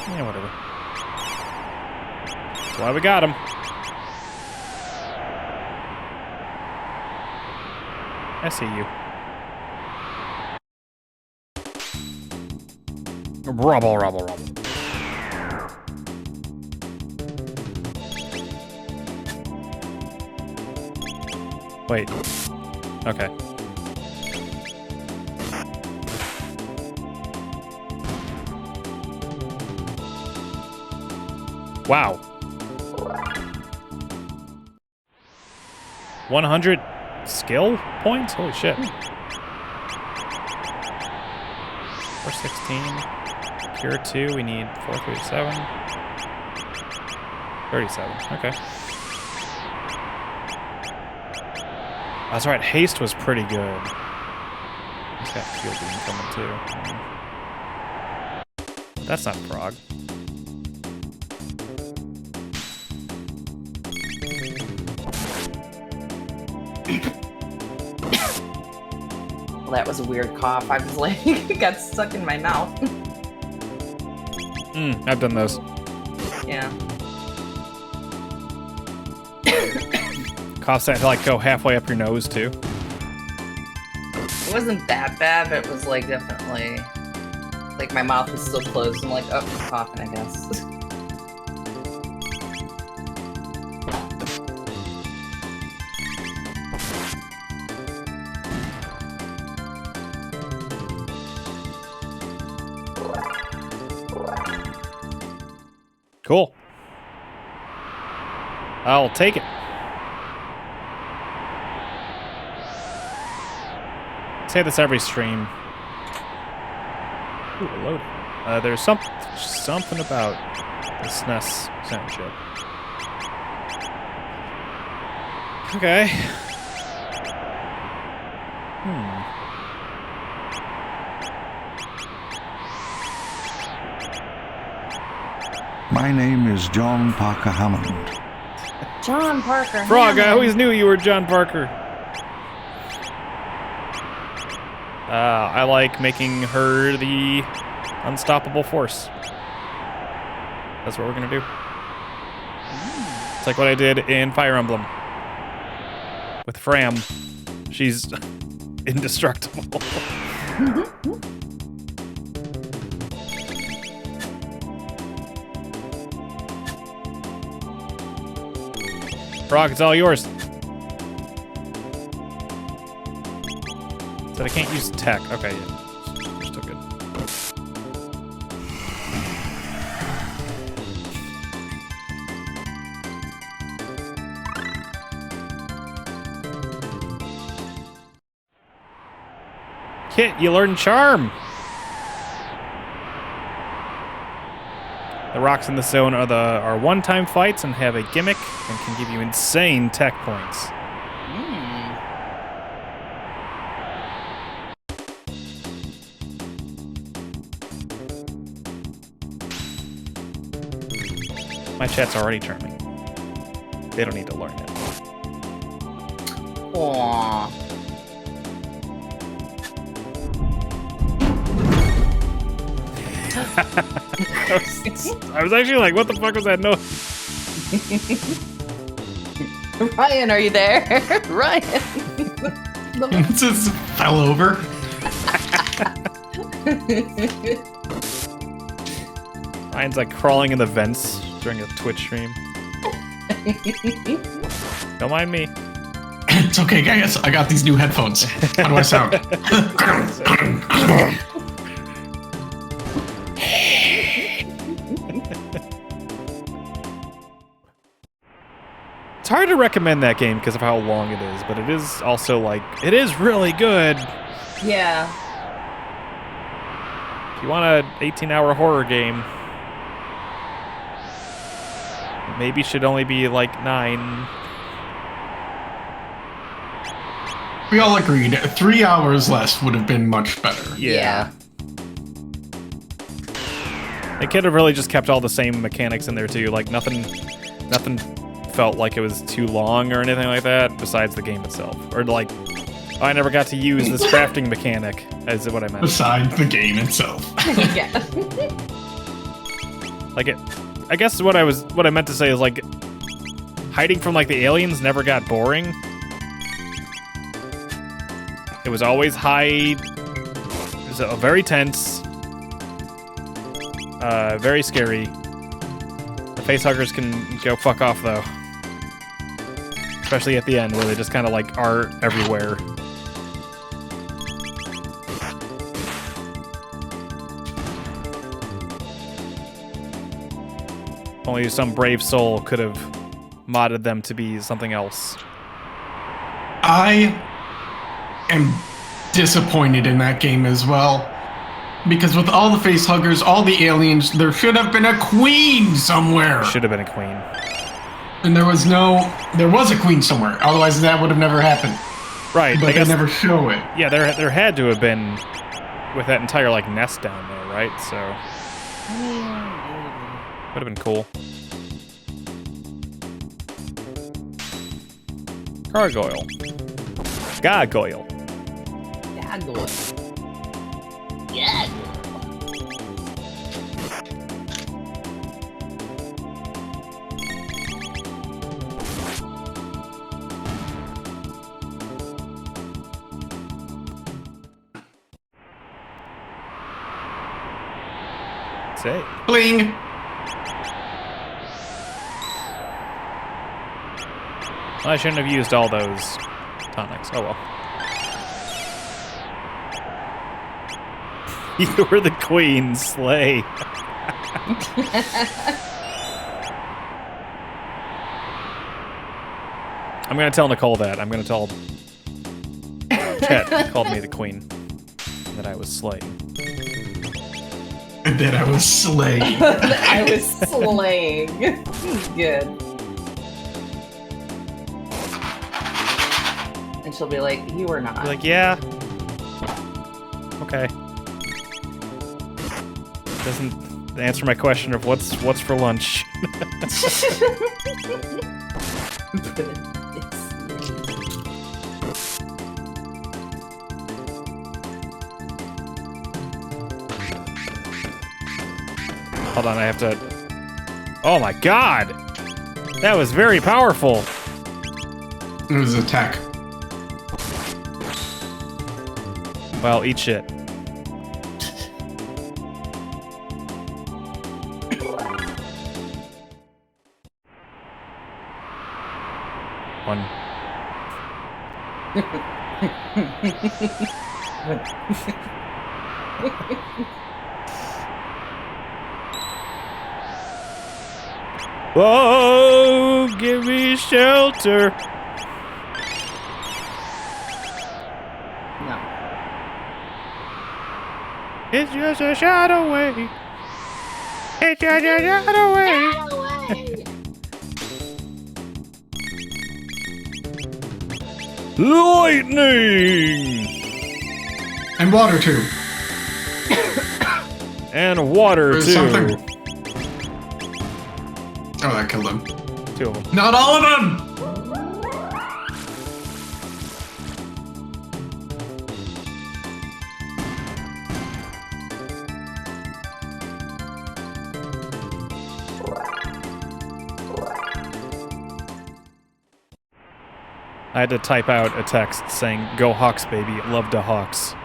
Yeah, whatever. That's why we got him. I see you. Rubble, rubble, rubble. Wait. Okay. Wow. 100 skill points? Holy shit. 416. Cure 2, we need 437. 37, okay. That's right, haste was pretty good. He's got field beam coming too. That's not a frog. Well, that was a weird cough. I was like, it got stuck in my mouth. I've done those. Yeah. Coughs that like go halfway up your nose too. It wasn't that bad, but it was like definitely like my mouth was still closed. I'm like, oh, I'm coughing, I guess. Cool. I'll take it. Say this every stream. Ooh, loading. There's something about the SNES sound chip. Okay. My name is John Parker Hammond. John Parker. Frog, I Hammond. always knew you were John Parker. I like making her the unstoppable force. That's what we're gonna do. It's like what I did in Fire Emblem. With Fram. She's indestructible. Frog, it's all yours. Said I can't use tech. Okay, yeah. We're still good. Kit, you learn Charm. The rocks in the zone are one-time fights and have a gimmick and can give you insane tech points. My chat's already charming. They don't need to learn it. Aww. I was actually like, what the fuck was that noise? Ryan, are you there? Ryan. It just fell over. Ryan's like crawling in the vents during a Twitch stream. Don't mind me. It's okay, guys. I got these new headphones. How do I sound? It's hard to recommend that game because of how long it is, but it is also like, it is really good. Yeah. If you want an 18-hour horror game, maybe should only be like 9. We all agreed 3 hours less would have been much better. Yeah. They could have really just kept all the same mechanics in there too. Like nothing felt like it was too long or anything like that, besides the game itself. Or like, oh, I never got to use this crafting mechanic, is what I meant. Besides the game itself. Yeah. Like it, I guess what I meant to say is like, hiding from like the aliens never got boring. It was always high, it was very tense, very scary. The facehuggers can go fuck off though. Especially at the end where they just kind of like are everywhere. Only some brave soul could have modded them to be something else. I am disappointed in that game as well. Because with all the facehuggers, all the aliens, there should have been a queen somewhere. Should have been a queen. And there was a queen somewhere. Otherwise, that would have never happened. Right. But they never show it. Yeah, there had to have been with that entire like nest down there, right? So would have been cool. Gargoyle. Gargoyle. Gargoyle. Yeah. Say. Bling! Well, I shouldn't have used all those tonics. Oh well. You were the queen, slay. I'm gonna tell Nicole that. I'm gonna tell Chet called me the queen. That I was slaying. And then I was slaying. I was slaying. Good. And she'll be like, you were not. Be like, yeah. Okay. Doesn't answer my question of what's for lunch. Hold on, I have to... Oh my god! That was very powerful! It was attack. Well, eat shit. One. Whoa, give me shelter. No. It's just a shot away. It's just a shot away. Lightning! And water too. And water There's too. something. Oh, that killed him. 2 of them. Not all of them! I had to type out a text saying, "Go Hawks, baby. Love the Hawks."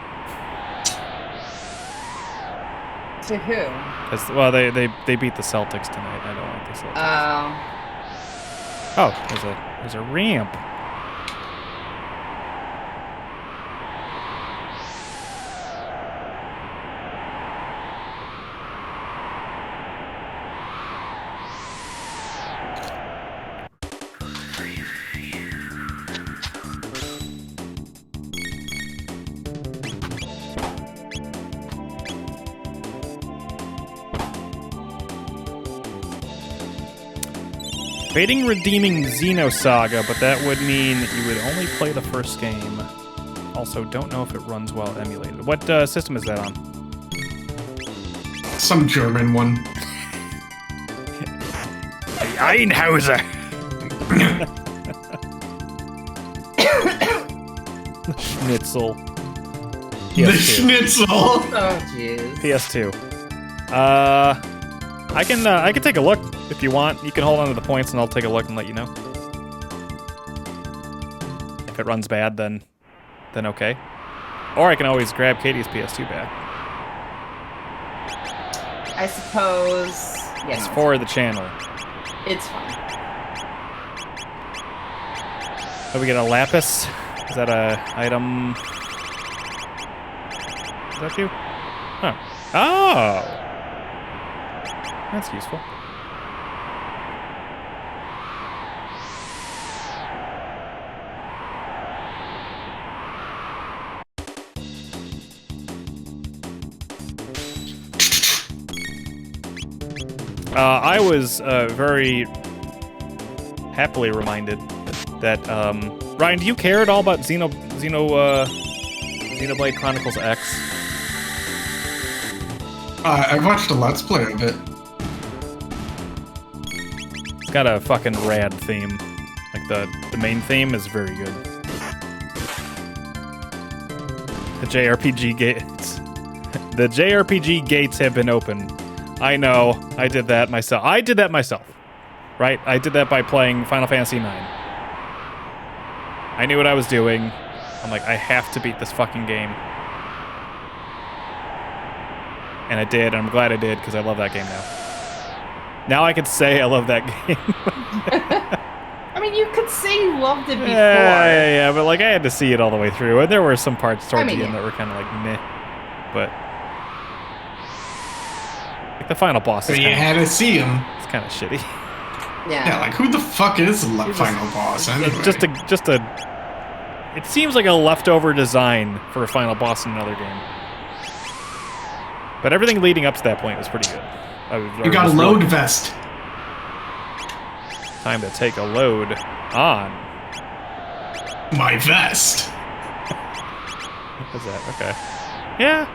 To who? Well, they beat the Celtics tonight. I don't like the Celtics. Oh, there's a ramp. Fading Redeeming Xenosaga, but that would mean you would only play the first game. Also, don't know if it runs well emulated. What system is that on? Some German one. Einhauser. Schnitzel. The PS2. Schnitzel! Oh, jeez. PS2. I can take a look if you want. You can hold on to the points, and I'll take a look and let you know. If it runs bad, then okay. Or I can always grab Katie's PS2 back. I suppose. Yeah, It's for the channel. It's fine. Oh, we get a lapis. Is that a item? Is that you? Huh. Oh! That's useful. I was very happily reminded that Ryan, do you care at all about Xenoblade Chronicles X? I've watched a Let's Play of it. It's got a fucking rad theme. Like the main theme is very good. The JRPG gates. The JRPG gates have been opened. I know. I did that myself. Right? I did that by playing Final Fantasy IX. I knew what I was doing. I'm like, I have to beat this fucking game. And I did, and I'm glad I did, because I love that game now. Now I can say I love that game. I mean, you could say you loved it before. Yeah, but like I had to see it all the way through, and there were some parts towards the end that were kind of like meh. But like the final boss So is you had to see him. It's kind of shitty. Yeah, like who the fuck is the final boss anyway? Just a. It seems like a leftover design for a final boss in another game. But everything leading up to that point was pretty good. You got a load vest. Time to take a load on. My vest. What's that? Okay. Yeah.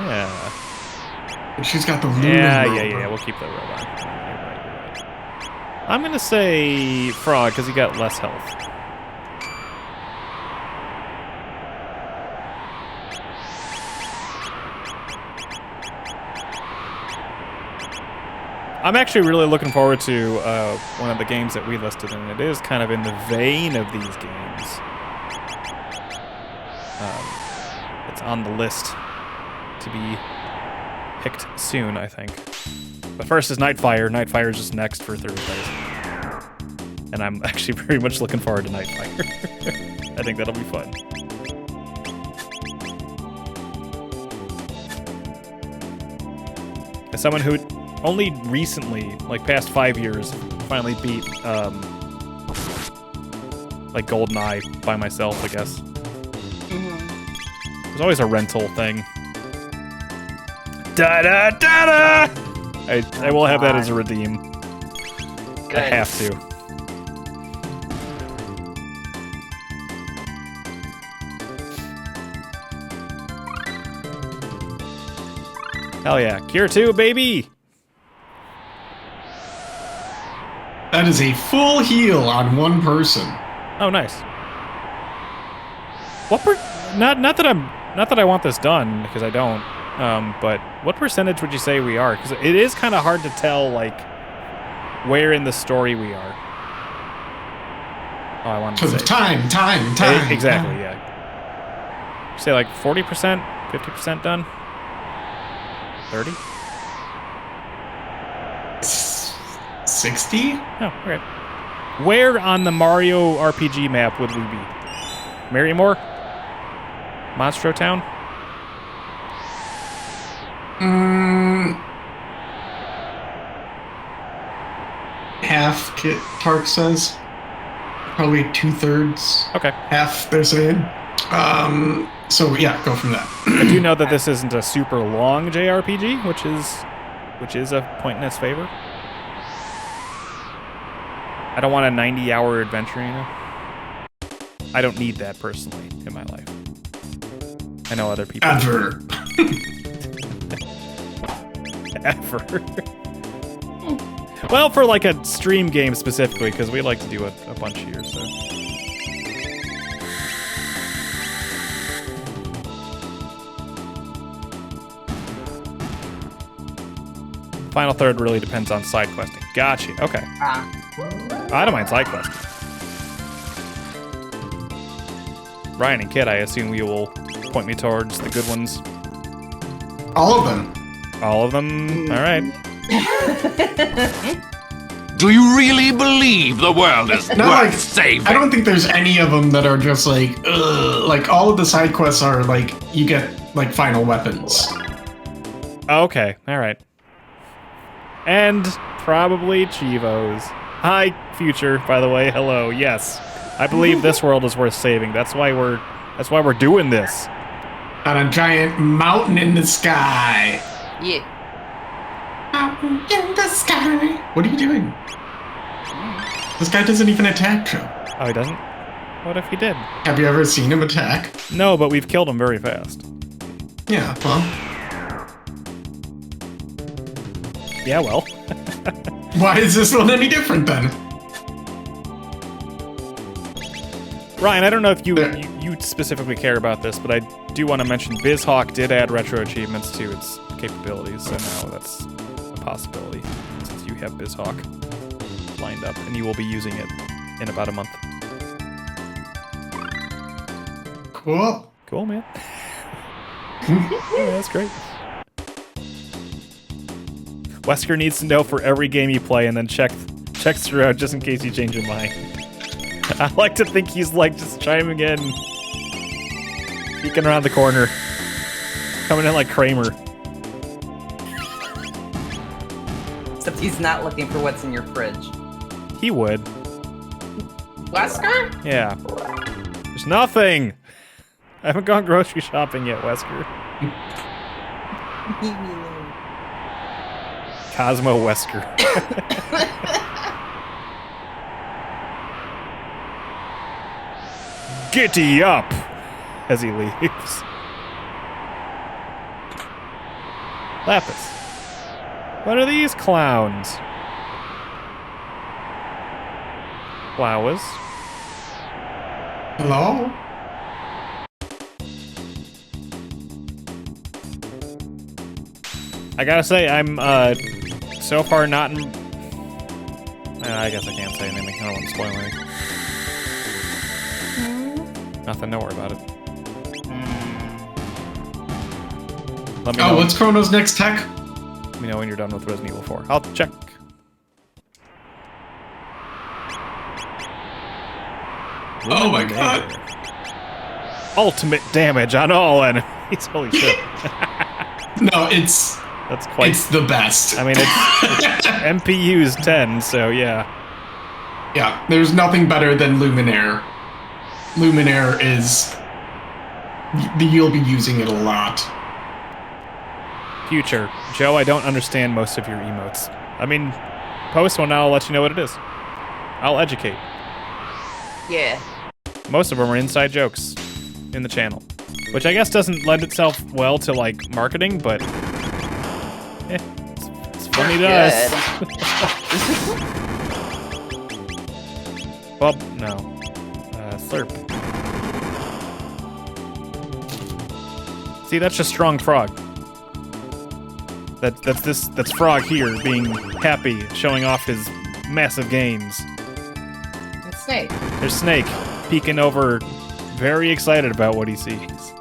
Yeah. She's got the lunar Yeah. We'll keep that robe on. You're right. I'm gonna say Frog because he got less health. I'm actually really looking forward to one of the games that we listed, and it is kind of in the vein of these games. It's on the list to be picked soon, I think. But first is Nightfire. Nightfire is just next for Thursdays. And I'm actually very much looking forward to Nightfire. I think that'll be fun. As someone who only recently, like past 5 years, finally beat like GoldenEye by myself, I guess. There's always a rental thing. Da-da-da-da! I will have that as a redeem. Good. I have to. Hell yeah. Cure 2, baby! That is a full heal on one person. Oh, nice. Not that I want this done, because I don't. But what percentage would you say we are? Because it is kind of hard to tell, like, where in the story we are. Oh, I wanted to Because say. of time. Exactly, yeah. Say like 40%, 50% done? 30? 60? Oh, okay. Where on the Mario RPG map would we be? Marrymore? Monstro Town? Half, Kit Tark says. Probably 2/3. Okay. Half, they're saying. So yeah, go from that. I do know that this isn't a super long JRPG, which is a point in its favor. I don't want a 90-hour adventure, you know? I don't need that personally in my life. I know other people. Ever. Ever. Well, for like a stream game specifically, because we like to do a bunch here, so. Final third really depends on side questing. Gotcha. Okay. I don't mind side questing. Ryan and Kit, I assume you will point me towards the good ones. All of them. All of them? All right. Do you really believe the world is Not worth like saving? I don't think there's any of them that are just like, ugh. Like all of the side quests are like you get like final weapons. Okay. All right. And probably Chivos. Hi, future, by the way. Hello. Yes. I believe this world is worth saving. That's why we're doing this. On a giant mountain in the sky. Yeah. Mountain in the sky. What are you doing? This guy doesn't even attack, Joe. Oh, he doesn't? What if he did? Have you ever seen him attack? No, but we've killed him very fast. Yeah, well. Yeah, well. Why is this one any different then? Ryan, I don't know if you specifically care about this, but I do want to mention BizHawk did add retro achievements to its capabilities, so now that's a possibility since you have BizHawk lined up, and you will be using it in about a month. Cool. Cool, man. Yeah, that's great. Wesker needs to know for every game you play, and then checks throughout just in case you change your mind. I like to think he's like just chiming in, peeking around the corner, coming in like Kramer. Except he's not looking for what's in your fridge. He would. Wesker? Yeah. There's nothing. I haven't gone grocery shopping yet, Wesker. Cosmo Wesker. Giddy up as he leaves. Lapis. What are these clowns? Flowers. Hello? I gotta say, I'm so far not in. I guess I can't say anything. I don't want to spoil anything. Nothing. Don't worry about it. Let me know. Oh, what's Chrono's next tech? Let me know when you're done with Resident Evil 4. I'll check. Oh my god. Ultimate damage on all enemies. Holy shit. No, it's the best. I mean, it's MPU's 10, so yeah. Yeah, there's nothing better than Luminaire. Luminaire is... You'll be using it a lot. Future. Joe, I don't understand most of your emotes. I mean, post one, I'll let you know what it is. I'll educate. Yeah. Most of them are inside jokes in the channel, which I guess doesn't lend itself well to, like, marketing, but It's funny to us. Bub, no. Slurp. See, that's just strong frog. That's frog here being happy, showing off his massive gains. It's Snake. There's Snake peeking over, very excited about what he sees.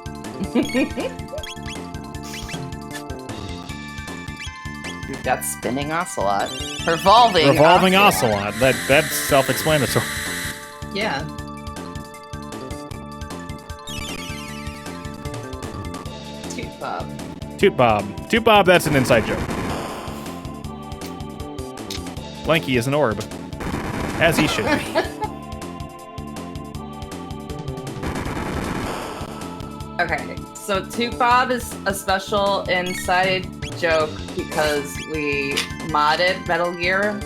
We've got Spinning Ocelot. Revolving Ocelot. That's self-explanatory. Yeah. Toot Bob. Toot Bob, that's an inside joke. Lanky is an orb. As he should be. Okay, so Toot Bob is a special inside joke because we modded Metal Gear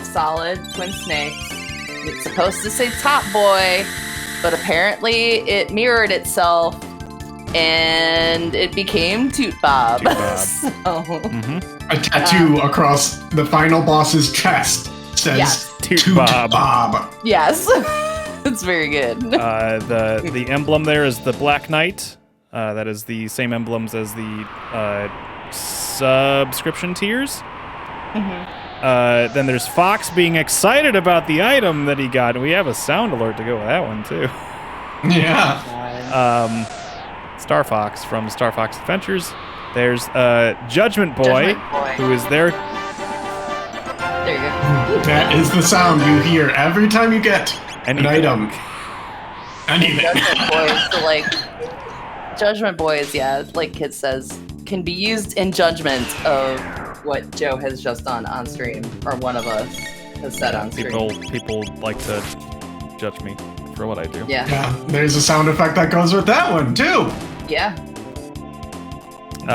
Solid Twin Snakes. It's supposed to say Top Boy, but apparently it mirrored itself and it became Toot Bob. Toot Bob. So, A tattoo across the final boss's chest says Yes. Toot Bob. yes, it's very good. The emblem there is the Black Knight. That is the same emblems as the subscription tiers. Then there's Fox being excited about the item that he got, and we have a sound alert to go with that one too. Yeah. Star Fox from Star Fox Adventures. There's Judgment Boy, who is there. There you go. That is the sound you hear every time you get an item. Anything. Judgment Boy, so like Judgment Boy is, yeah, like Kid says, can be used in judgment of what Joe has just done on stream, or one of us has said on stream. People like to judge me for what I do. Yeah. Yeah, there's a sound effect that goes with that one too. Yeah.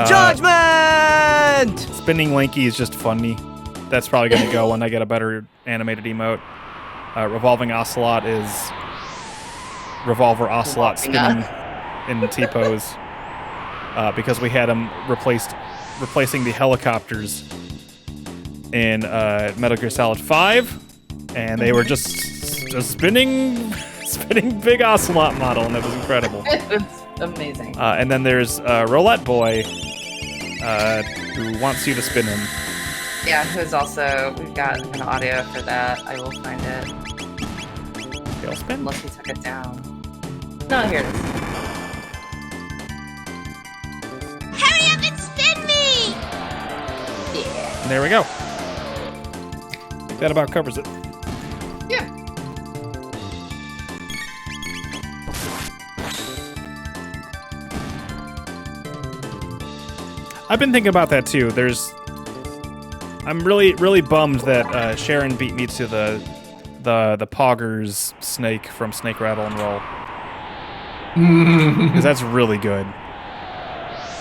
Judgment! Spinning Lanky is just funny. That's probably going to go when I get a better animated emote. Revolving Ocelot is Revolver Ocelot spinning in T-pose. Because we had him replacing the helicopters in Metal Gear Solid 5, and they were just spinning big Ocelot model, and it was incredible. It's amazing. And then there's Roulette Boy, who wants you to spin him. Yeah, who's also, we've got an audio for that. I will find it. Tail spin? Unless we took it down. No, here it is. Hurry up and spin me! Yeah. And there we go. I think that about covers it. Yeah. I've been thinking about that too. I'm really bummed that Sharon beat me to the Poggers snake from Snake Rattle and Roll. Because that's really good.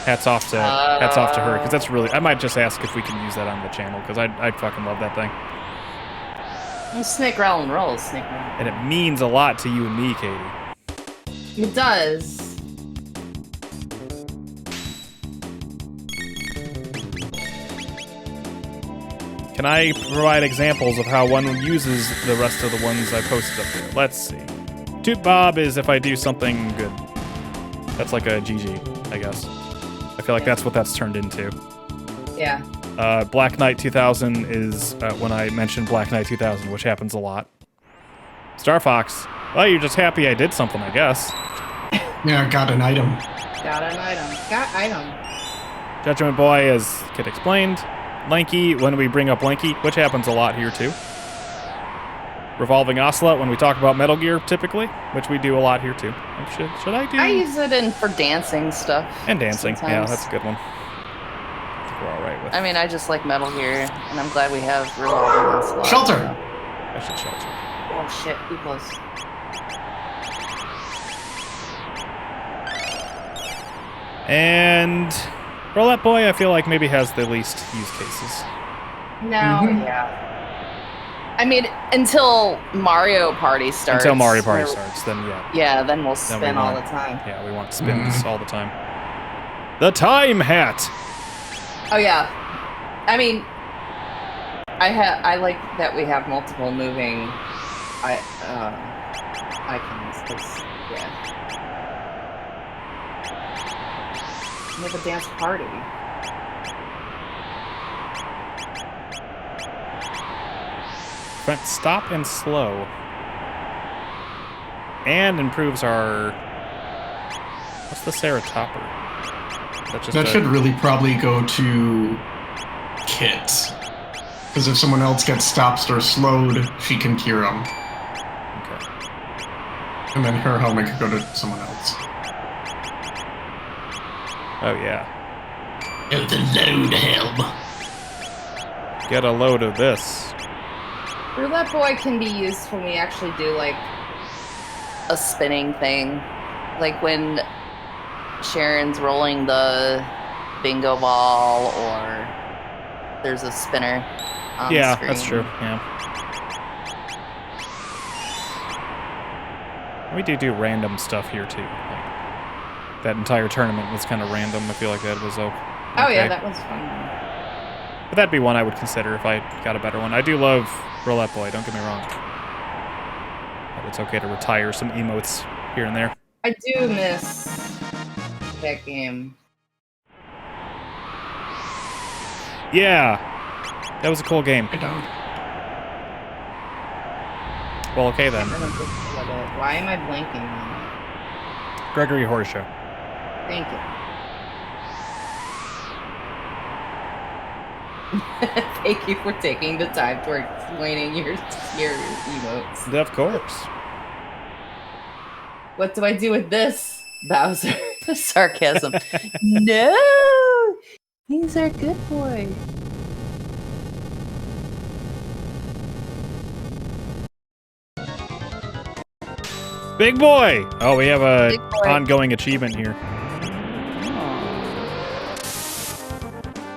Hats off to her, because that's really. I might just ask if we can use that on the channel, because I'd fucking love that thing. Well, Snake Rattle and Roll is Snake Rattle. And it means a lot to you and me, Katie. It does. Can I provide examples of how one uses the rest of the ones I posted up there? Let's see. Toot Bob is if I do something good. That's like a GG, I guess. I feel like that's what that's turned into. Yeah. Black Knight 2000 is when I mention Black Knight 2000, which happens a lot. Star Fox, well, you're just happy I did something, I guess. Yeah, got an item. Got an item. Got item. Judgment Boy, as Kid explained. Lanky, when we bring up Lanky, which happens a lot here too. Revolving Ocelot, when we talk about Metal Gear, typically, which we do a lot here too. Should I do? I use it for dancing stuff. And dancing, sometimes. yeah, that's a good one. I think we're all right with. I mean, I just like Metal Gear, and I'm glad we have Revolving Ocelot. Shelter! I should shelter. Oh shit, too close. And Roulette Boy, I feel like maybe has the least use cases. No, yeah. I mean, until Mario Party starts. Until Mario Party starts, then yeah. Yeah, then we'll spin all the time. Yeah, we want spins all the time. The Time Hat! Oh yeah. I mean, I like that we have multiple moving icons. 'Cause, yeah. We have a dance party. Prevent stop and slow. And improves our... What's the Sarah Topper? That should really probably go to Kit. Because if someone else gets stopped or slowed, she can cure them. Okay. And then her helmet could go to someone else. Oh, yeah. Oh, the load helm. Get a load of this. Roulette Boy can be used when we actually do like a spinning thing. Like when Sharon's rolling the bingo ball or there's a spinner on the screen. That's true. Yeah. We do random stuff here too. Like, that entire tournament was kind of random. I feel like that was okay. Oh yeah, that was fun. But that'd be one I would consider if I got a better one. I do love Roulette Boy, don't get me wrong. But it's okay to retire some emotes here and there. I do miss that game. Yeah, that was a cool game. I don't. Well, okay then. Why am I blanking on Gregory Horseshoe. it? Thank you. Thank you for taking the time for explaining your emotes. Of course. What do I do with this, Bowser? Sarcasm. No! He's our good boy. Big boy! Oh, we have a Big boy. ongoing achievement here.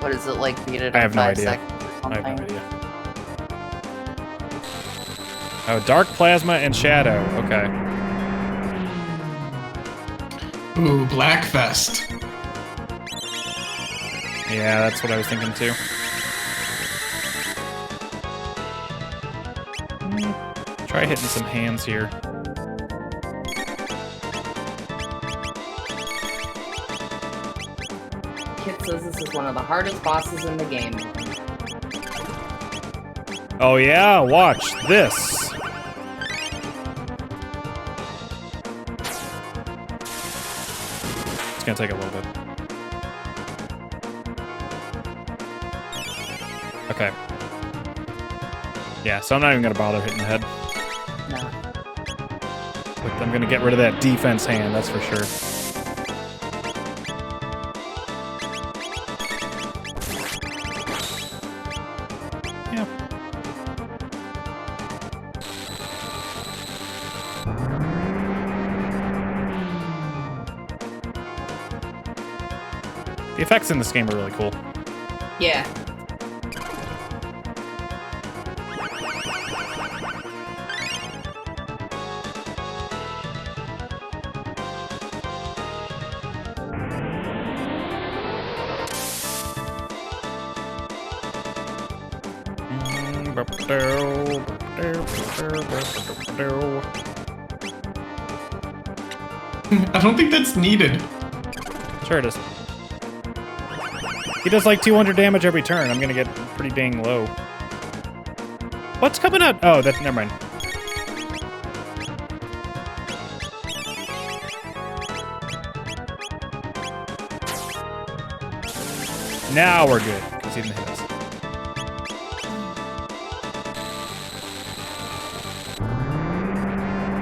What is it like? Beat it I in have no 5 idea. seconds or I have no something? idea. Oh, dark plasma and shadow. Okay. Ooh, Blackfest. Yeah, that's what I was thinking too. Try hitting some hands here. Kit says this is one of the hardest bosses in the game. Oh yeah, watch this. It's gonna take a little bit. Okay. Yeah, so I'm not even gonna bother hitting the head. No. But I'm gonna get rid of that defense hand, that's for sure. Yeah. The effects in this game are really cool. Yeah. I don't think that's needed. Sure it is. He does like 200 damage every turn. I'm gonna get pretty dang low. What's coming out? Oh, that's never mind. Now we're good, because he didn't hit us.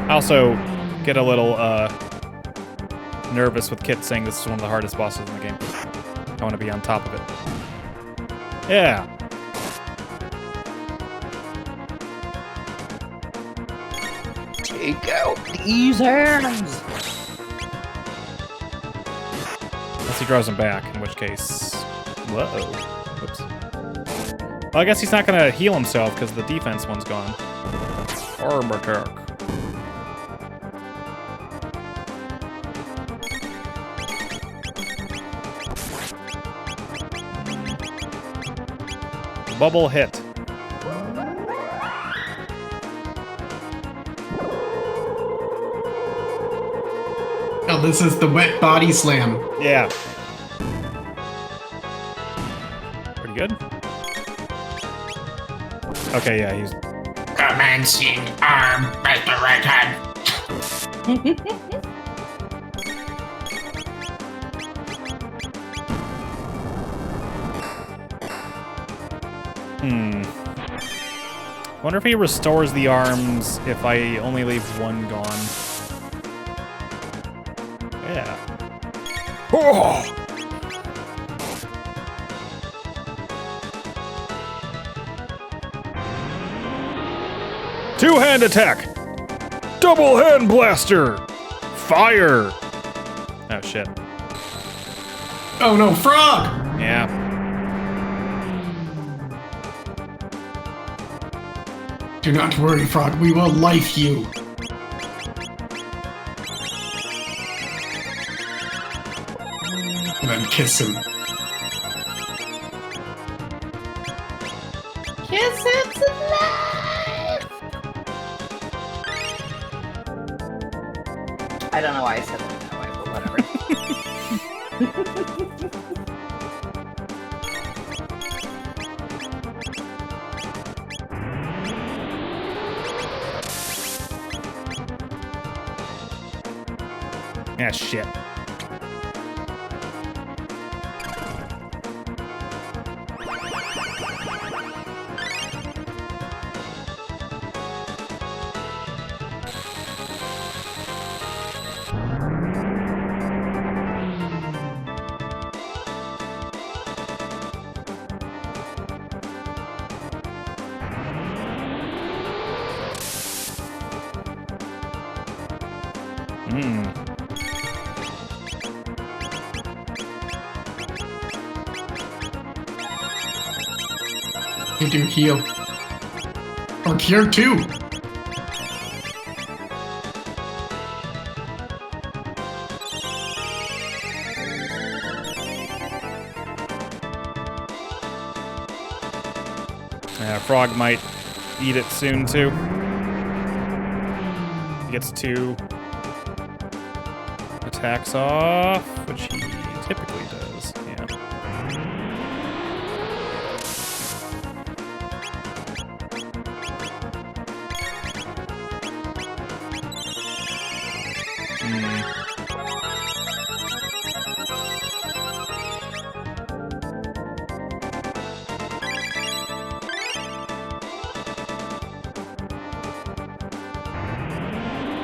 I also get a little nervous with Kit saying this is one of the hardest bosses in the game. I want to be on top of it. Yeah. Take out these hands. Unless he draws him back, in which case... Whoa. Whoops. Well, I guess he's not going to heal himself because the defense one's gone. Arm attack. Bubble hit. Oh, this is the wet body slam. Yeah. Pretty good. Okay, yeah, he's... Commencing arm at the right hand. Wonder if he restores the arms if I only leave one gone. Yeah. Oh! Two-hand attack! Double hand blaster! Fire! Oh shit. Oh no, frog! Yeah. Do not worry, frog. We will life you. And then kiss him. Kiss him to life! I don't know why I said it that way, but whatever. Yeah, shit. You do heal. Or cure too. Yeah, Frog might eat it soon too. He gets 2 attacks off, which he typically does. Yeah.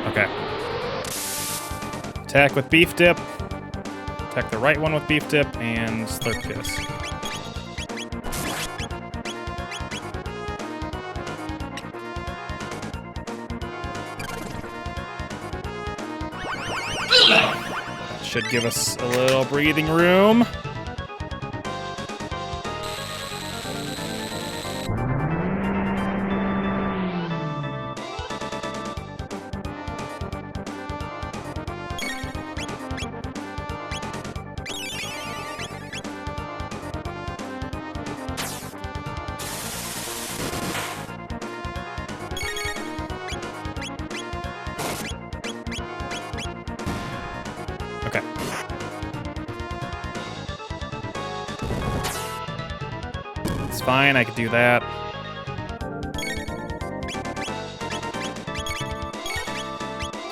Okay. Attack with beef dip. Attack the right one with beef dip and slurp kiss. That should give us a little breathing room. Okay. It's fine, I could do that.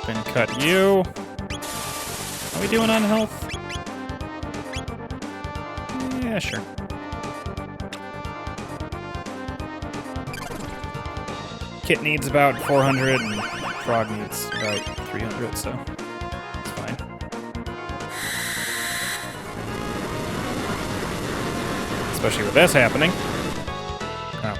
Spin cut you. How are we doing on health? Yeah, sure. Kit needs about 400 and Frog needs about 300, so it's fine. Especially with this happening. Oh.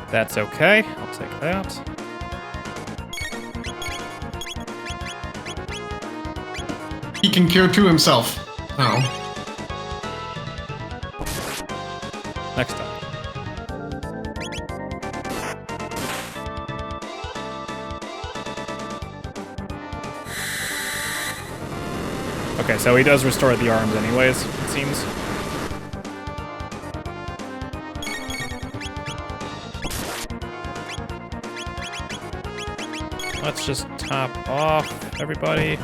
That's okay. I'll take that. He can cure to himself. Oh. Next time. Okay, so he does restore the arms anyways, it seems. Let's just top off everybody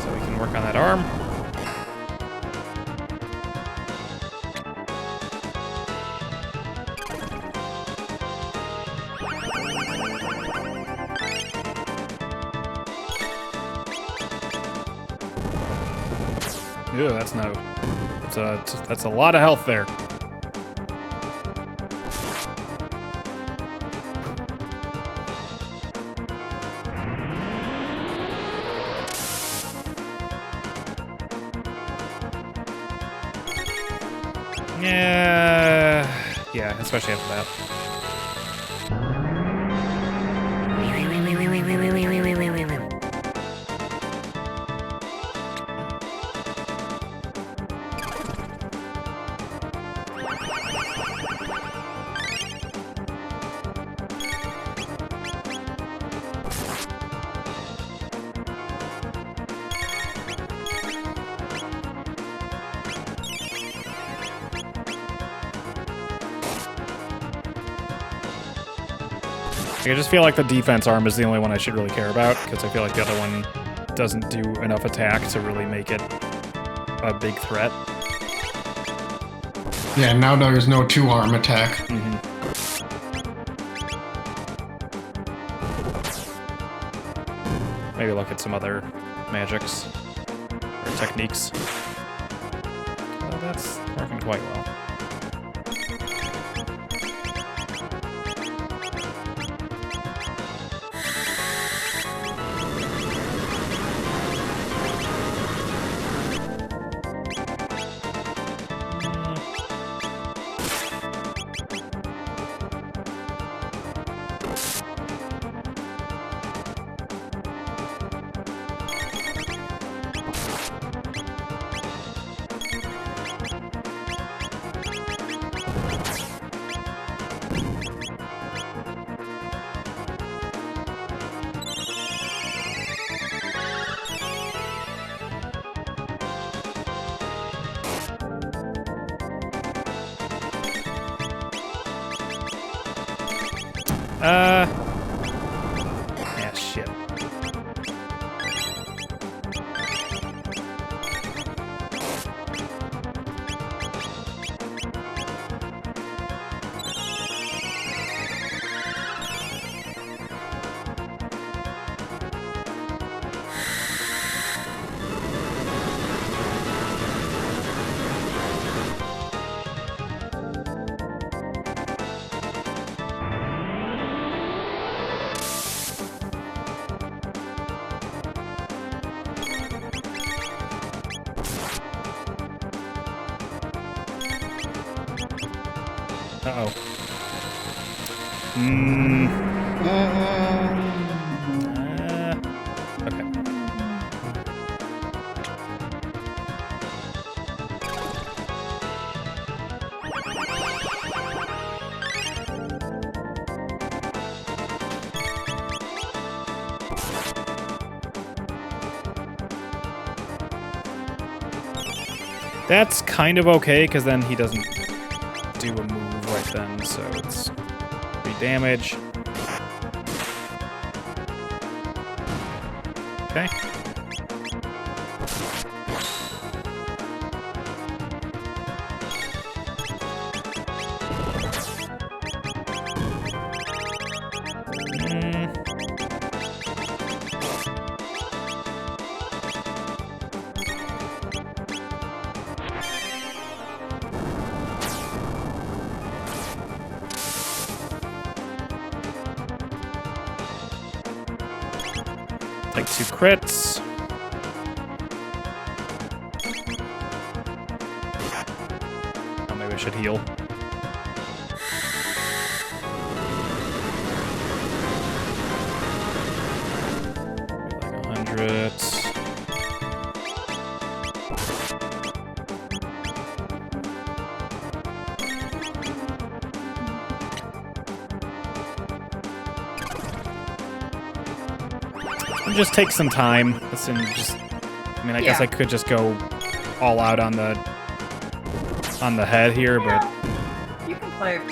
so we can work on that arm. Ew, that's no. That's a lot of health there. Yeah, especially after that. I just feel like the defense arm is the only one I should really care about, because I feel like the other one doesn't do enough attack to really make it a big threat. Yeah, now there's no 2-arm attack. Mm-hmm. Maybe look at some other magics or techniques. Oh, that's working quite well. Yeah, shit. Uh-oh. Okay. That's kind of okay, because then he doesn't do a move right then, so it's 3 damage. Okay. Take 2 crits. Oh, maybe I should heal. Like 100. just take some time. Listen, just. I mean, I guess I could just go all out on the head here, but You can play. What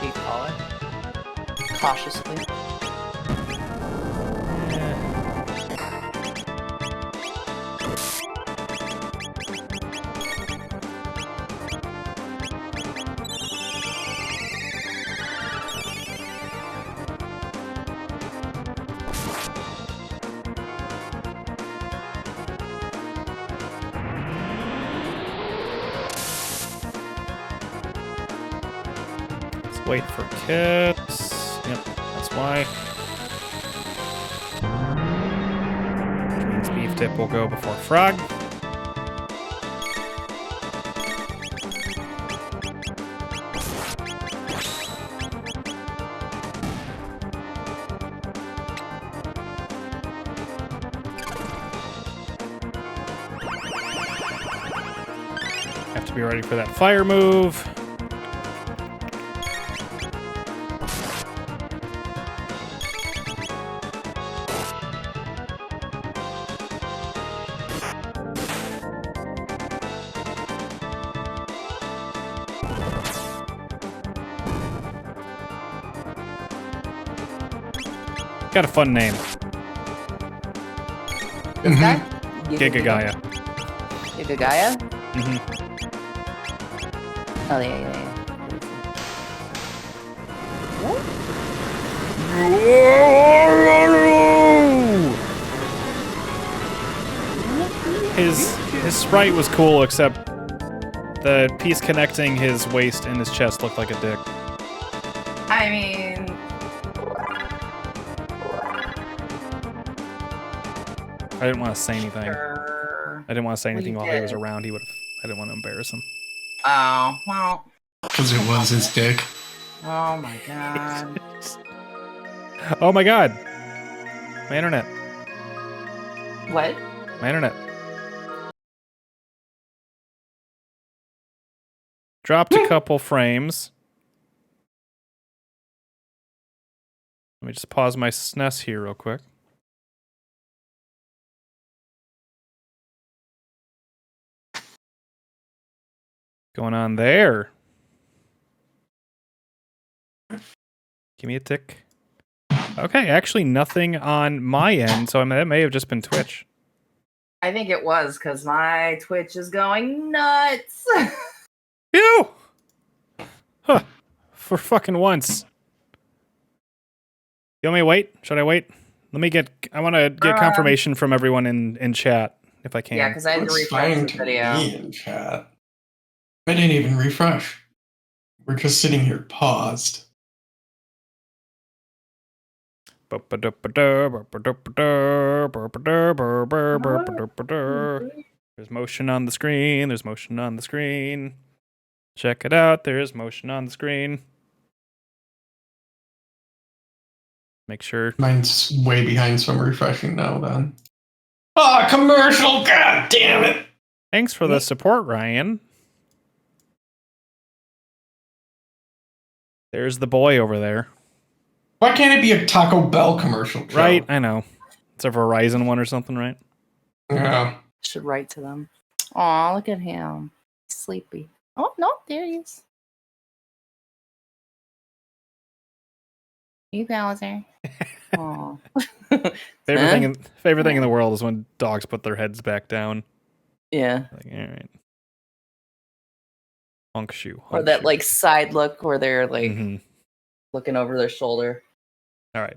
do you call it? Cautiously. wait for kits. Yep, that's why. Which means beef dip will go before frog. Have to be ready for that fire move. Got a fun name. This guy? Gigagaya. Gigagaya? Mm-hmm. Oh, yeah. His sprite was cool, except the piece connecting his waist and his chest looked like a dick. I mean... I didn't want to say anything. Sure. I didn't want to say anything Well, while you he was did. around. I didn't want to embarrass him. Oh, well... Because it was his dick. Oh my god. Oh my god! My internet. What? My internet. Dropped a couple frames. Let me just pause my SNES here real quick. Going on there? Give me a tick. Okay, actually nothing on my end, so that may have just been Twitch. I think it was, because my Twitch is going nuts! Ew! Huh. For fucking once. You want me to wait? Should I wait? I want to get confirmation from everyone in chat, if I can. Yeah, because I had to Looks refresh fine the to video. me in chat. I didn't even refresh. We're just sitting here paused. There's motion on the screen. There's motion on the screen. Check it out. There's motion on the screen. Make sure. Mine's way behind, so I'm refreshing now then. Ah, commercial! God damn it! Thanks for the support, Ryan. There's the boy over there. Why can't it be a Taco Bell commercial? Joe? Right, I know. It's a Verizon one or something, right? Yeah. Should write to them. Aw, look at him. Sleepy. Oh, no, there he is. You Bowser. Aw. Favorite thing in the world is when dogs put their heads back down. Yeah. Like, all right. Honk shoe. Or that, like, side look where they're, like, looking over their shoulder. All right.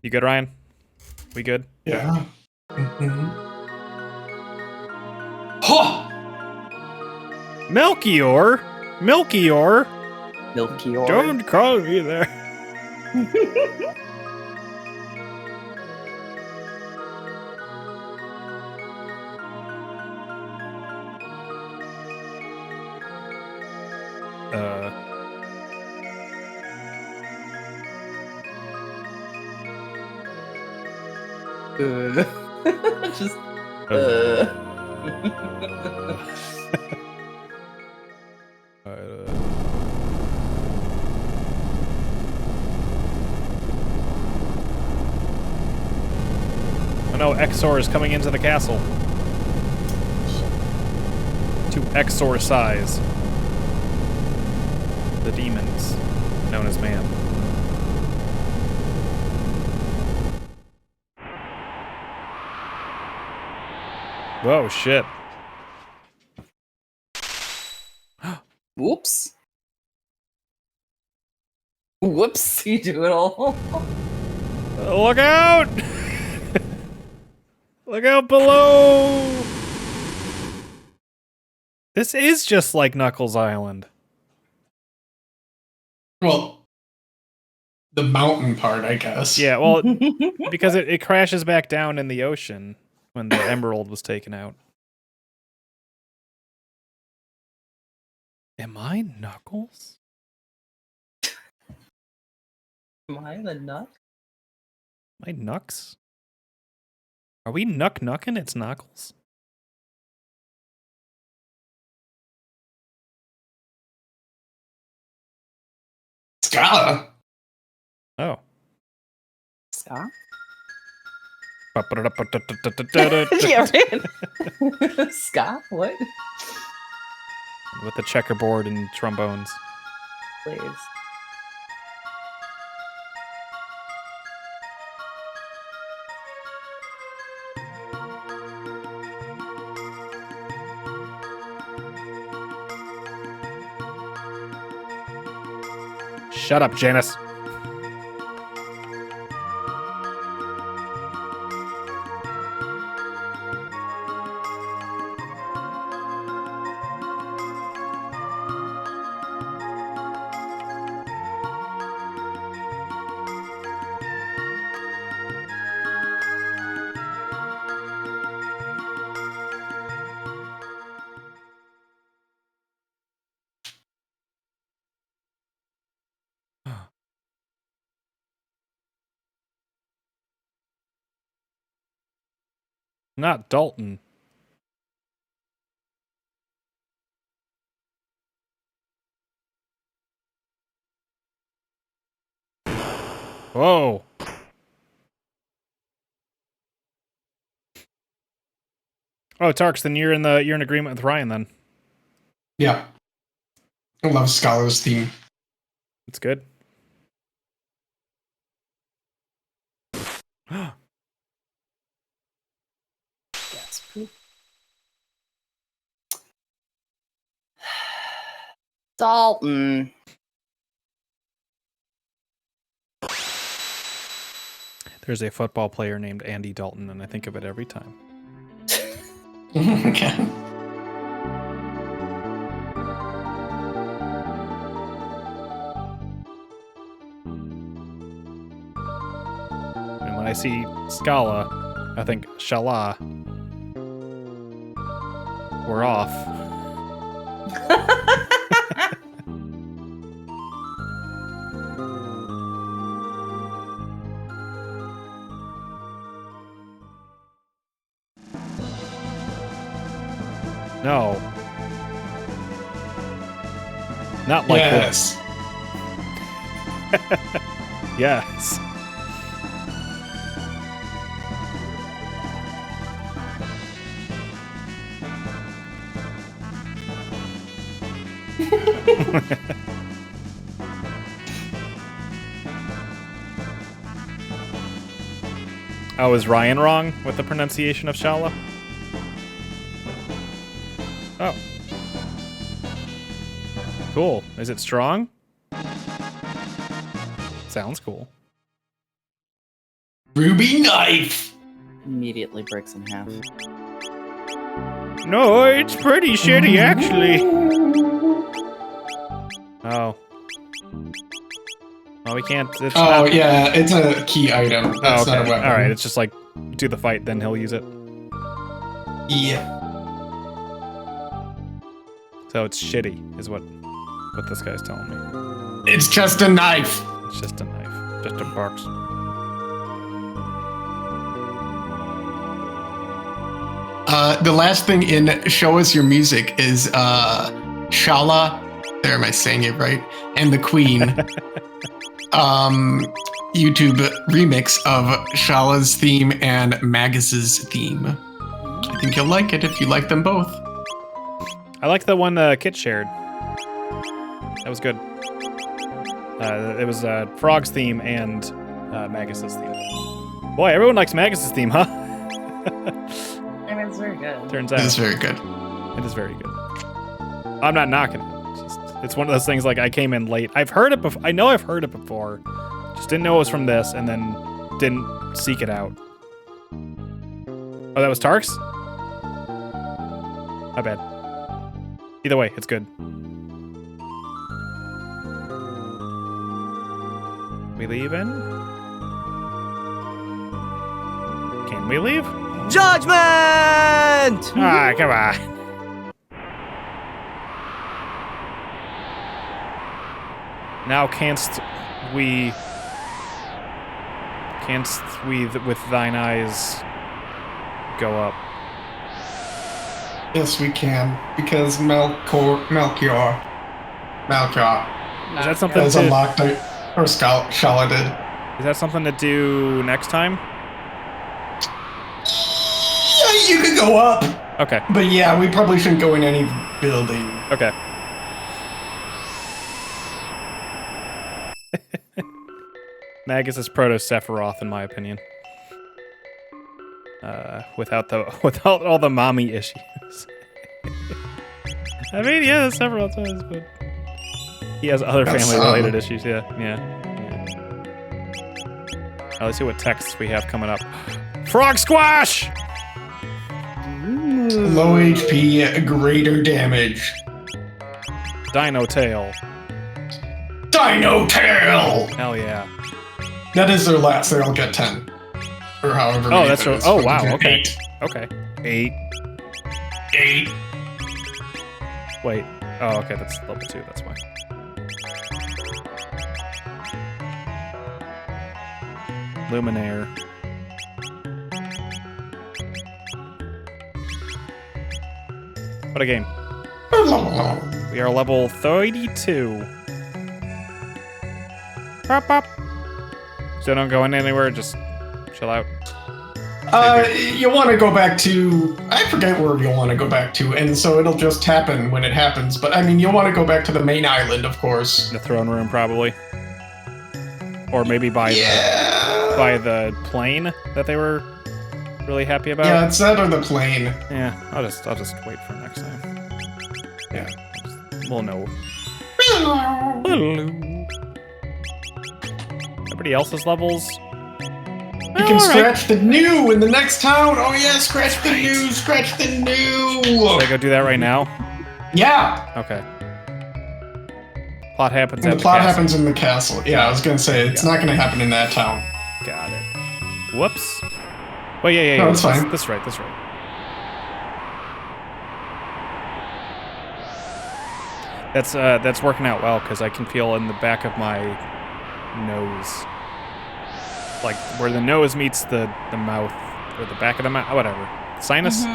You good, Ryan? We good? Yeah. Mm-hmm. Huh! Melchior? Melchior? Melchior. Don't call me there. Just. no, Exor is coming into the castle. To exorcise the demons known as man. Whoa, shit. Whoops. Whoops, you do it all. Look out! Look out below! This is just like Knuckles Island. Well, the mountain part, I guess. Yeah, well, because it crashes back down in the ocean when the emerald was taken out. Am I Knuckles? Am I the nut? Am I Nux? Are we Nuckin'? It's Knuckles. Scala. Oh. Scott? Yeah, right. Scott? What? With the checkerboard and trombones. Please. Shut up, Janice. Not Dalton. Whoa. Oh, Tarks, then you're in agreement with Ryan then. Yeah. I love Scala's theme. It's good. Dalton. There's a football player named Andy Dalton, and I think of it every time. Okay. And when I see Scala, I think Shala. We're off. No. Not like Yes. this. Yes. Oh, is Ryan wrong with the pronunciation of Shala? Oh. Cool. Is it strong? Sounds cool. Ruby knife. Immediately breaks in half. No, it's pretty shitty, actually. Oh. Oh, we can't. It's Oh, not... yeah, it's a key item. That's not a weapon. Alright, it's just like, do the fight, then he'll use it. Yeah. So it's shitty, is what this guy's telling me. It's just a knife. It's just a knife. Just a box. The last thing in Show Us Your Music is Shala. There, am I saying it right? And the Queen. YouTube remix of Shala's theme and Magus's theme. I think you'll like it if you like them both. I like the one Kit shared. That was good. It was Frog's theme and Magus's theme. Boy, everyone likes Magus's theme, huh? I mean, it's very good. Turns out. It is very good. It is very good. I'm not knocking it. It's one of those things like I came in late. I've heard it before. I know I've heard it before. Just didn't know it was from this and then didn't seek it out. Oh, that was Tark's? My bad. Either way, it's good. We leaving? Can we leave? Judgment! Ah, come on. Now canst we with thine eyes go up? Yes, we can, because Melchior Is that something has to, unlocked it, or Shala did. is that something to do next time? Yeah, you could go up. Okay. But yeah, we probably shouldn't go in any building. Okay. Magus is Proto Sephiroth, in my opinion. Without all the mommy issues. I mean, yeah, that's Sephiroth is, but he has other family-related issues. Yeah. Let's see what texts we have coming up. Frog Squash! Low HP, greater damage. Dino Tail. Dino Tail! Hell yeah. That is their last. They all get 10. Or however many. Oh, that's that is. oh wow. Okay. 8. Okay. 8. 8. Wait. Oh, okay. That's level 2. That's why. Luminaire. What a game. We are level 32. Pop, pop. So don't go in anywhere, just chill out. You want to go back to... I forget where you'll want to go back to, and so it'll just happen when it happens. But, I mean, you'll want to go back to the main island, of course. The throne room, probably. Or maybe by the plane that they were really happy about. Yeah, it's that or the plane. Yeah, I'll just wait for next time. Yeah. We'll know. Everybody else's levels? You can scratch the new in the next town. Oh yeah, scratch the new, scratch the new. Should I go do that right now? Yeah. Okay. Plot happens And at the plot castle. happens in the castle. Yeah, I was gonna say it's not gonna happen in that town. Got it. Whoops. Wait, yeah. No, it's fine. That's right. That's working out well because I can feel in the back of my nose, like where the nose meets the mouth, or the back of the mouth, whatever. Sinuses.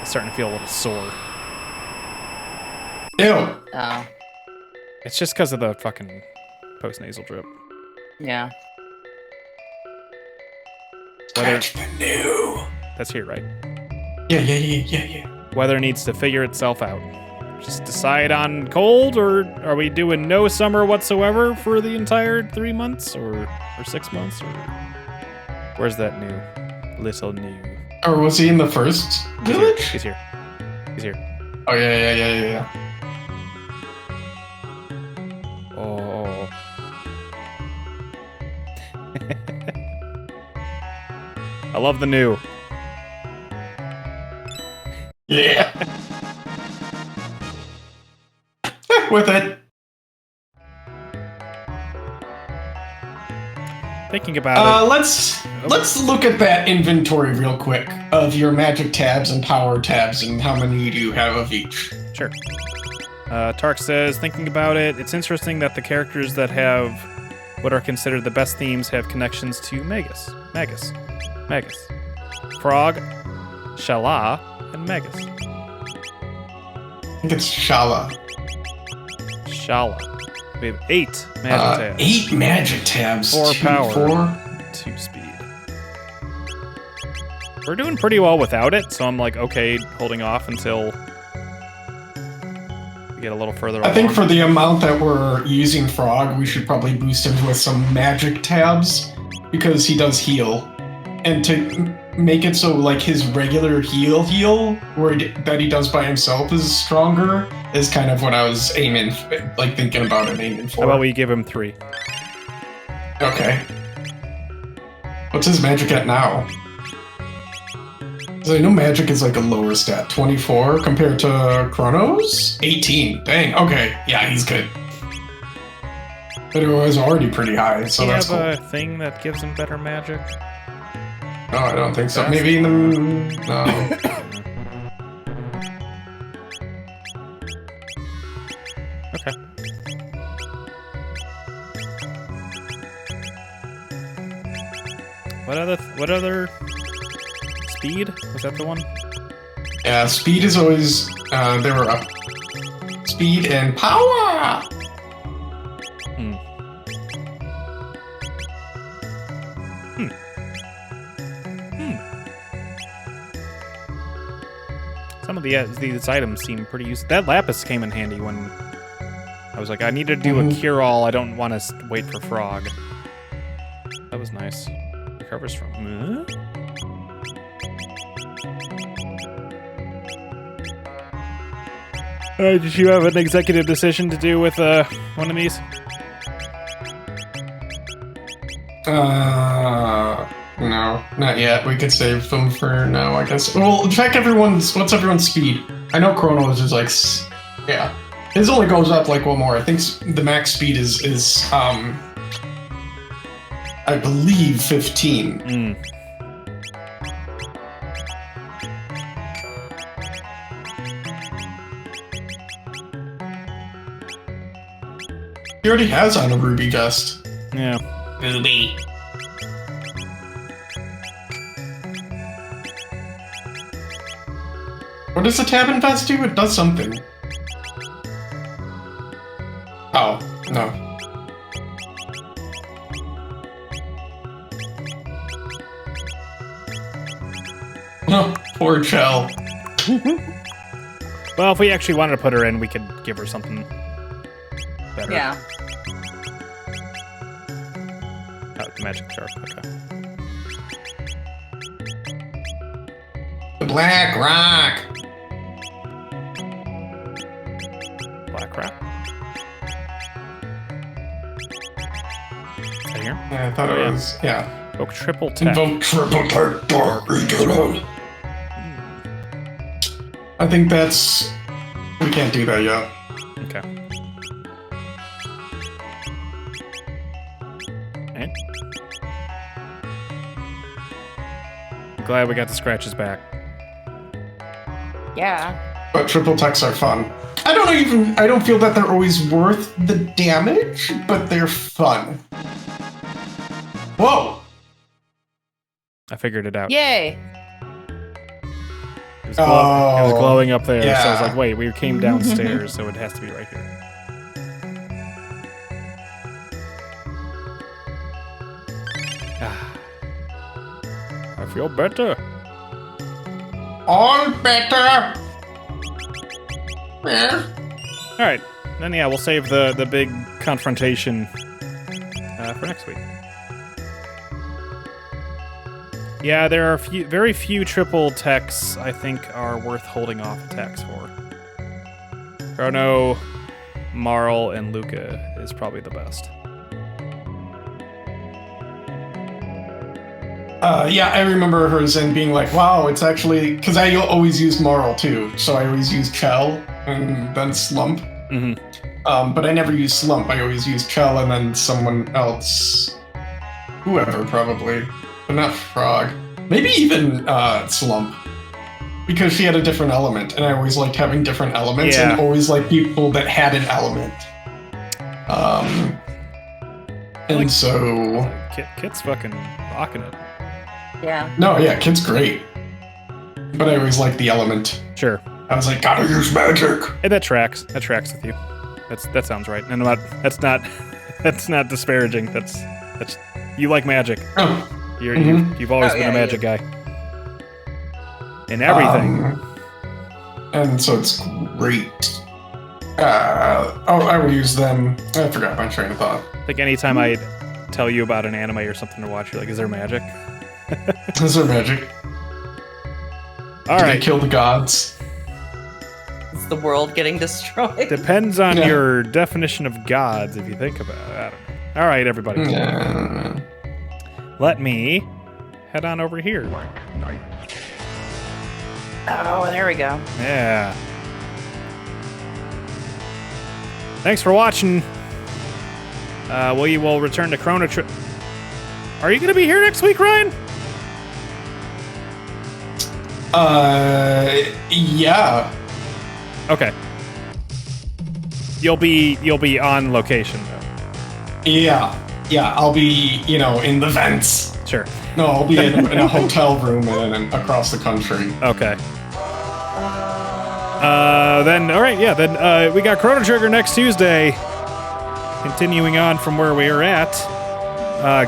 It's starting to feel a little sore. Ew. Oh, It's just because of the fucking post-nasal drip. yeah. Scratch the new. That's here, right? Yeah. Weather needs to figure itself out. Just decide on cold, or are we doing no summer whatsoever for the entire 3 months, or 6 months, or where's that new? Little new. Or was he in the first village? He's here. Oh yeah. Oh. I love the new. Yeah. With it. Thinking about it. Let's look at that inventory real quick of your magic tabs and power tabs and how many do you have of each. Sure. Tark says, thinking about it, it's interesting that the characters that have what are considered the best themes have connections to Magus. Frog, Shala, and Magus. I think it's Shala. Shala. We have 8 magic tabs. 8 magic tabs. 4 power. 4. 2 speed. We're doing pretty well without it, so I'm like, okay, holding off until we get a little further along. I think for the amount that we're using Frog, we should probably boost him with some magic tabs, because he does heal. And to make it so like his regular heal that he does by himself is stronger is kind of what I was thinking about and aiming for. How about we give him 3? Okay. What's his magic at now? I know magic is like a lower stat. 24 compared to Chrono's? 18. Dang, okay. Yeah, he's good. But it was already pretty high, so that's cool. Do you have a thing that gives him better magic? No, I don't think so. Maybe in the... No. Okay. What other... Speed? Was that the one? Yeah, speed is always... they were up. Speed and power! Some of these items seem pretty useful. That lapis came in handy when I was like, I need to do a cure-all. I don't want to wait for Frog. That was nice. Recovers from... did you have an executive decision to do with one of these? No, not yet. We could save them for now, I guess. Well, check what's everyone's speed? I know Chrono's is like, yeah. His only goes up like one more. I think the max speed is I believe 15. He already has on a Ruby Gust. Yeah. Ruby. What does the tab invest do? It does something. Oh, no. No, poor Chell. Well, if we actually wanted to put her in, we could give her something better. Yeah. Oh, the magic shark. Okay. The Black Rock. Black Rock? Is that here? Yeah, I thought it was, yeah. Invoke triple tech. Invoke triple tech dark eternal. I think that's... We can't do that yet. Okay. Alright. I'm glad we got the scratches back. Yeah. But triple techs are fun. I don't feel that they're always worth the damage, but they're fun. Whoa! I figured it out. Yay! It was glowing up there, yeah. so I was like, wait, we came downstairs, so it has to be right here. I feel better. All better! Yeah. Alright, then yeah, we'll save the big confrontation for next week. Yeah, there are very few triple techs I think are worth holding off attacks for. Chrono, Marl, and Luca is probably the best. Yeah, I remember hers and being like, wow, it's actually... Because I always use Marl too, so I always use Chell and then Slump. Mm-hmm. But I never use Slump, I always use Chell and then someone else. Whoever, probably. But not Frog. Maybe even Slump. Because she had a different element, and I always liked having different elements, and always liked people that had an element. And so... Kit's fucking rocking it. Yeah. No, yeah, Kit's great. But I always liked the element. Sure. I was like, gotta use magic! Hey, that tracks. That tracks with you. That sounds right. And that's not disparaging. That's you like magic. Oh. You've always been a magic guy. In everything. And so it's great. I would use them. I forgot my train of thought. Like anytime I tell you about an anime or something to watch, you're like, is there magic? Is there magic? All Did right. they kill the gods? Is the world getting destroyed? Depends on your definition of gods, if you think about it. I don't know. All right, everybody. Yeah. Let me head on over here. Oh, there we go. Yeah. Thanks for watching. We will return to Chrono Trigger. Are you going to be here next week, Ryan? Yeah. Okay. You'll be on location though. Yeah. I'll be, in the vents. Sure. No, I'll be in a hotel room and across the country. Okay. Then all right, yeah. Then we got Chrono Trigger next Tuesday. Continuing on from where we are at,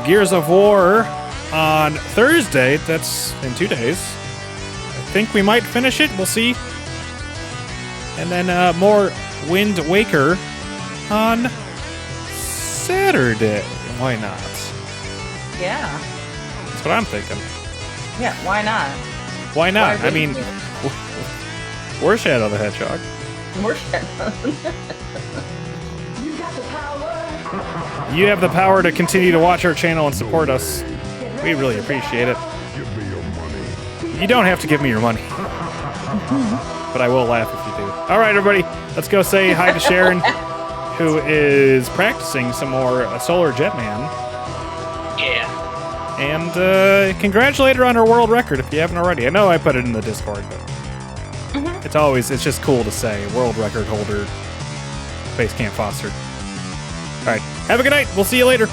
Gears of War on Thursday. That's in 2 days. I think we might finish it. We'll see. And then more Wind Waker on Saturday. Why not? Yeah. That's what I'm thinking. Yeah, why not? Why not? Why I mean, wouldn't we're Shadow the Hedgehog. More shit. You have the power to continue to watch our channel and support us. We really appreciate it. You don't have to give me your money. But I will laugh if you do. All right, everybody. Let's go say hi to Sharon, who is practicing some more Solar Jetman. Yeah. And congratulate her on her world record if you haven't already. I know I put it in the Discord, but it's just cool to say. World record holder, Space Camp Foster. All right. Have a good night. We'll see you later.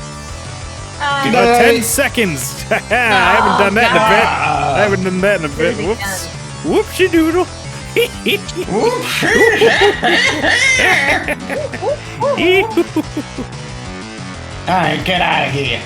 10 seconds. I haven't done that in a bit. I haven't done that in a bit. Whoops. Whoopsie doodle. All right, get out of here.